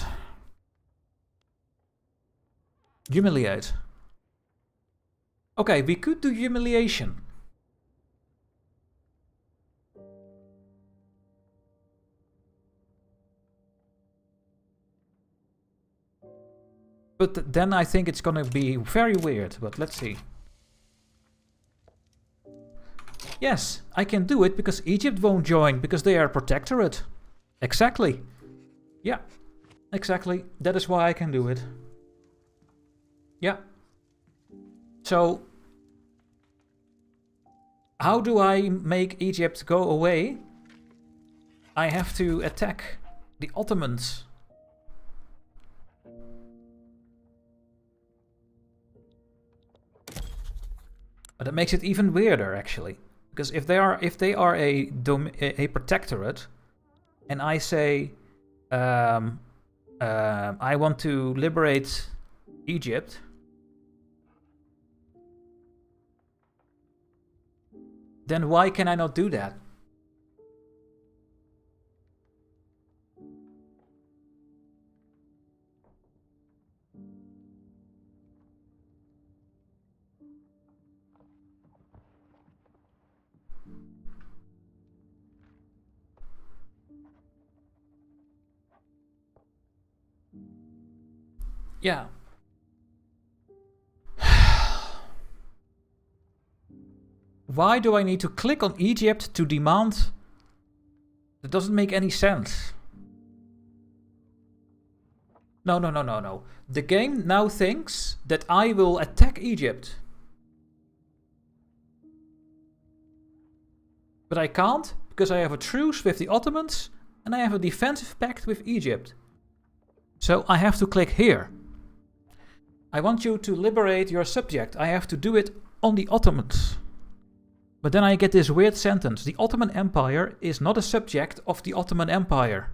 Humiliate. Okay, we could do humiliation. But then I think it's gonna be very weird, but let's see. Yes, I can do it because Egypt won't join, because they are a protectorate. Exactly. Yeah, exactly. That is why I can do it. Yeah. So, how do I make Egypt go away? I have to attack the Ottomans. But that makes it even weirder, actually. Because if they are a protectorate, and I say I want to liberate Egypt, then why can I not do that? Yeah. Why do I need to click on Egypt to demand? That doesn't make any sense. No. The game now thinks that I will attack Egypt. But I can't, because I have a truce with the Ottomans and I have a defensive pact with Egypt. So I have to click here. I want you to liberate your subject. I have to do it on the Ottomans. But then I get this weird sentence. The Ottoman Empire is not a subject of the Ottoman Empire.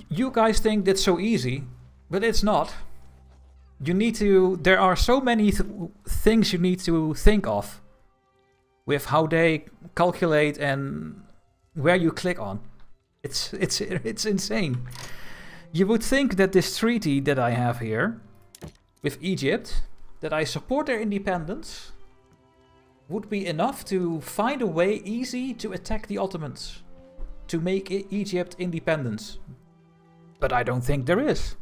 You guys think that's so easy, but it's not. You need to. There are so many things you need to think of with how they calculate and where you click on. It's insane. You would think that this treaty that I have here with Egypt, that I support their independence, would be enough to find a way easy to attack the Ottomans, to make Egypt independent. But I don't think there is.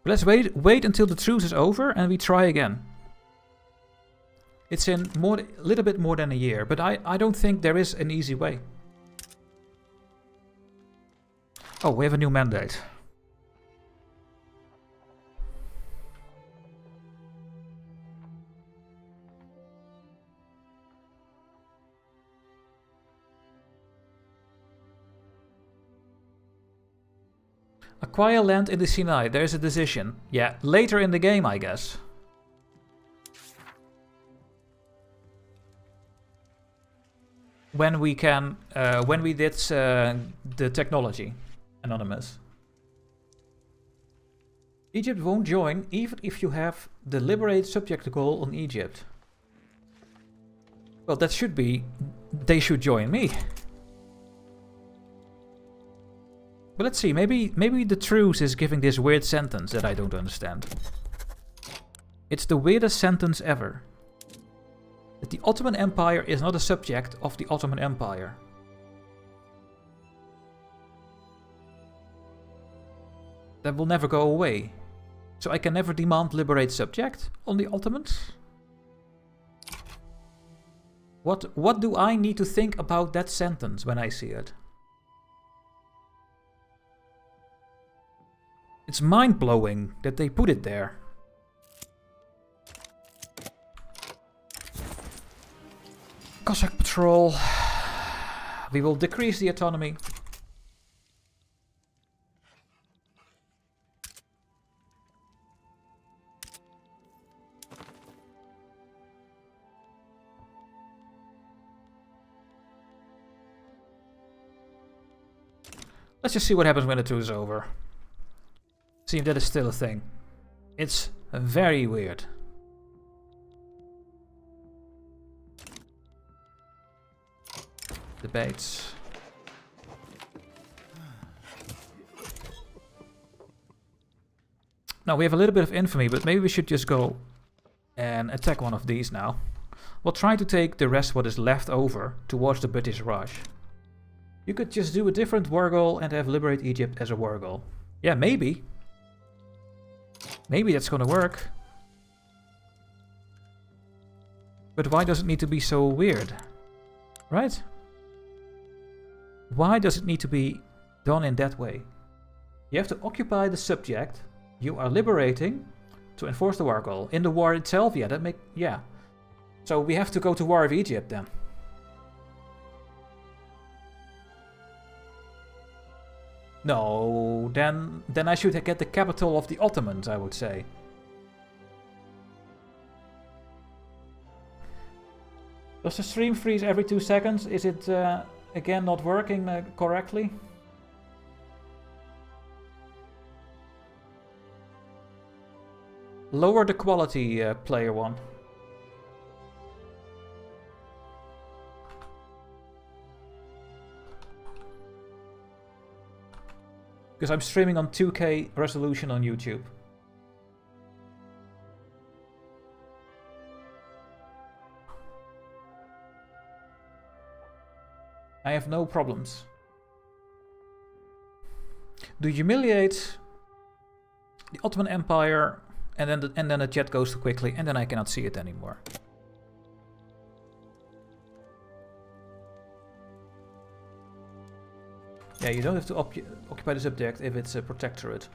Let's wait until the truce is over and we try again. It's in a little bit more than a year, but I don't think there is an easy way. Oh, we have a new mandate. Acquire land in the Sinai. There's a decision. Yeah, later in the game, I guess. When we can, when we did the technology, Anonymous. Egypt won't join even if you have the liberate subject goal on Egypt. Well, that should be, they should join me. But let's see, maybe the truce is giving this weird sentence that I don't understand. It's the weirdest sentence ever. That the Ottoman Empire is not a subject of the Ottoman Empire. That will never go away. So I can never demand liberate subject on the Ottomans? What do I need to think about that sentence when I see it? It's mind-blowing that they put it there. Cossack patrol. We will decrease the autonomy. Let's just see what happens when the 2 is over. See if that is still a thing. It's very weird. Debates. Now we have a little bit of infamy, but maybe we should just go and attack one of these now. We'll try to take the rest what is left over towards the British Raj. You could just do a different war goal and have Liberate Egypt as a war goal. Yeah, maybe. Maybe that's gonna work. But why does it need to be so weird? Right? Why does it need to be done in that way? You have to occupy the subject you are liberating to enforce the war goal. In the war itself, yeah. So we have to go to war with Egypt then. No, then I should get the capital of the Ottomans, I would say. Does the stream freeze every 2 seconds? Is it again not working correctly? Lower the quality, player one. Because I'm streaming on 2K resolution on YouTube. I have no problems. Do you humiliate the Ottoman Empire, and then the chat goes too quickly, and then I cannot see it anymore. Yeah, you don't have to occupy the subject if it's a protectorate.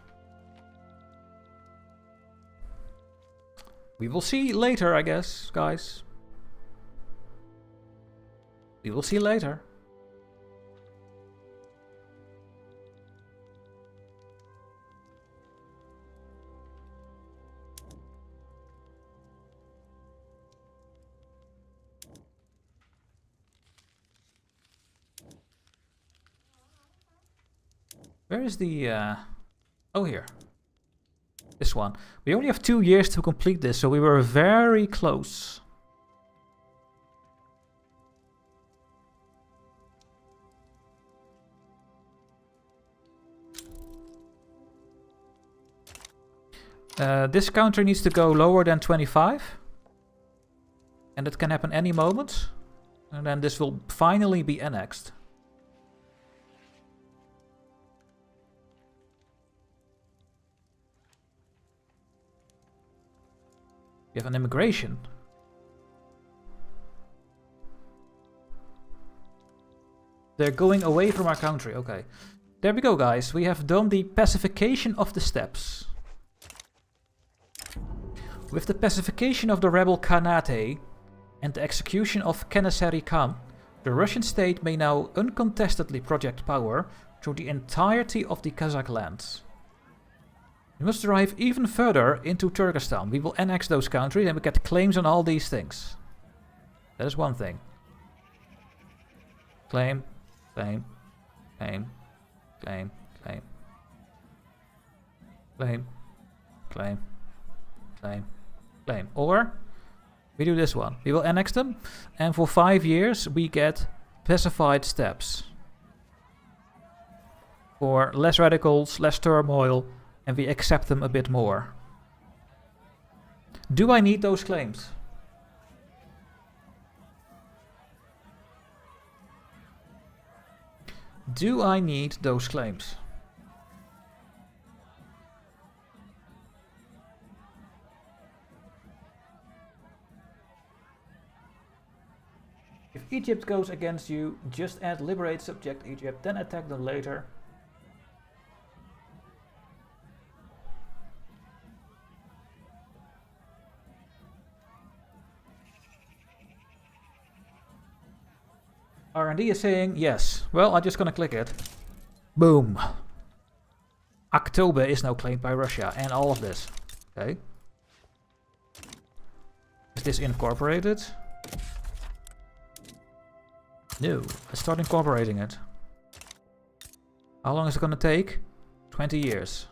We will see later, I guess, guys. We will see later. Where is the... oh, here. This one. We only have 2 years to complete this, so we were very close. This counter needs to go lower than 25. And it can happen any moment. And then this will finally be annexed. We have an immigration. They're going away from our country. Okay. There we go, guys. We have done the pacification of the steppes. With the pacification of the rebel Khanate and the execution of Kenesseri Khan, the Russian state may now uncontestedly project power through the entirety of the Kazakh lands. We must drive even further into Turkestan. We will annex those countries and we get claims on all these things. That is one thing. Claim, claim, claim, claim, claim. Claim, claim, claim, claim. Or we do this one. We will annex them and for 5 years we get pacified steppes. For less radicals, less turmoil, and we accept them a bit more. Do I need those claims? Do I need those claims? If Egypt goes against you, just add liberate subject Egypt, then attack them later. R&D is saying yes. Well, I'm just gonna click it. Boom. October is now claimed by Russia and all of this. Okay. Is this incorporated? No. Let's start incorporating it. How long is it gonna take? 20 years.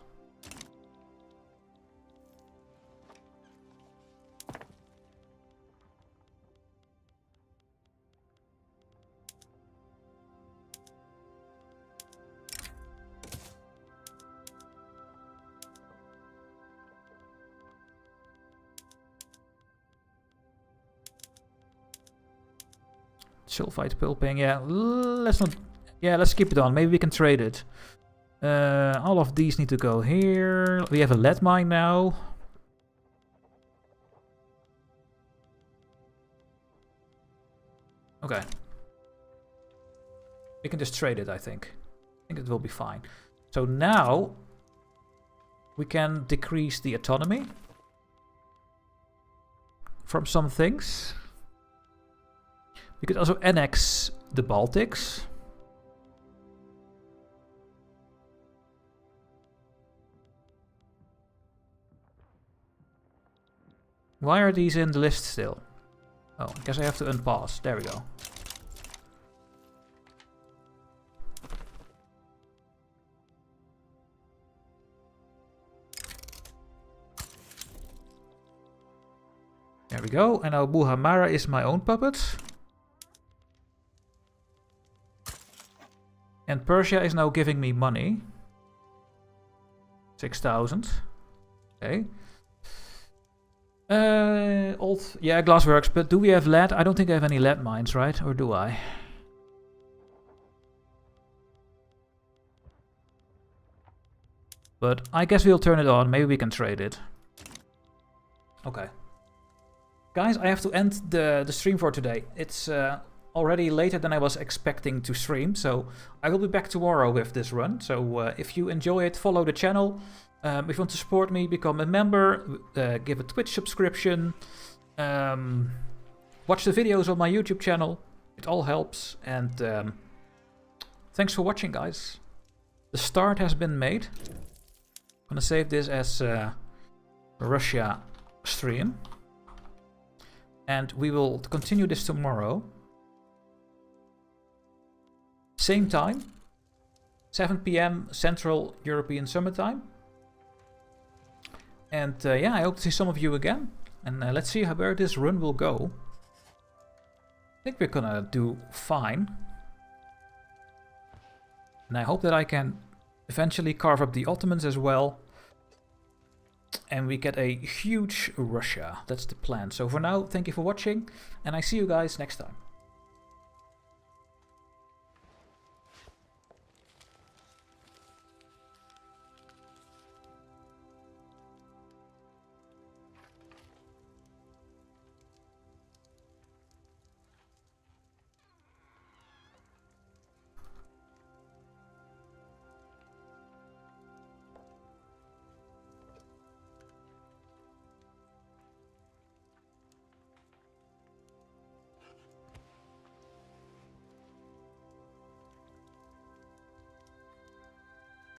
Sulfite pulping, yeah, let's not, yeah, let's keep it on. Maybe we can trade it. All of these need to go here. We have a lead mine now. Okay. We can just trade it, I think. I think it will be fine. So now we can decrease the autonomy from some things. We could also annex the Baltics. Why are these in the list still? Oh, I guess I have to unpause. There we go. There we go. And now Buhamara is my own puppet. And Persia is now giving me money. 6,000. Okay. Yeah, glassworks, but do we have lead? I don't think I have any lead mines, right? Or do I? But I guess we'll turn it on. Maybe we can trade it. Okay. Guys, I have to end the stream for today. It's already later than I was expecting to stream, so I will be back tomorrow with this run. So if you enjoy it, follow the channel. If you want to support me, become a member, give a Twitch subscription, watch the videos on my YouTube channel. It all helps. And thanks for watching, guys. The start has been made. I'm gonna save this as Russia stream. And we will continue this tomorrow. Same time, 7 PM Central European Summer Time. And yeah, I hope to see some of you again. And let's see where this run will go. I think we're gonna do fine. And I hope that I can eventually carve up the Ottomans as well. And we get a huge Russia. That's the plan. So for now, thank you for watching. And I see you guys next time.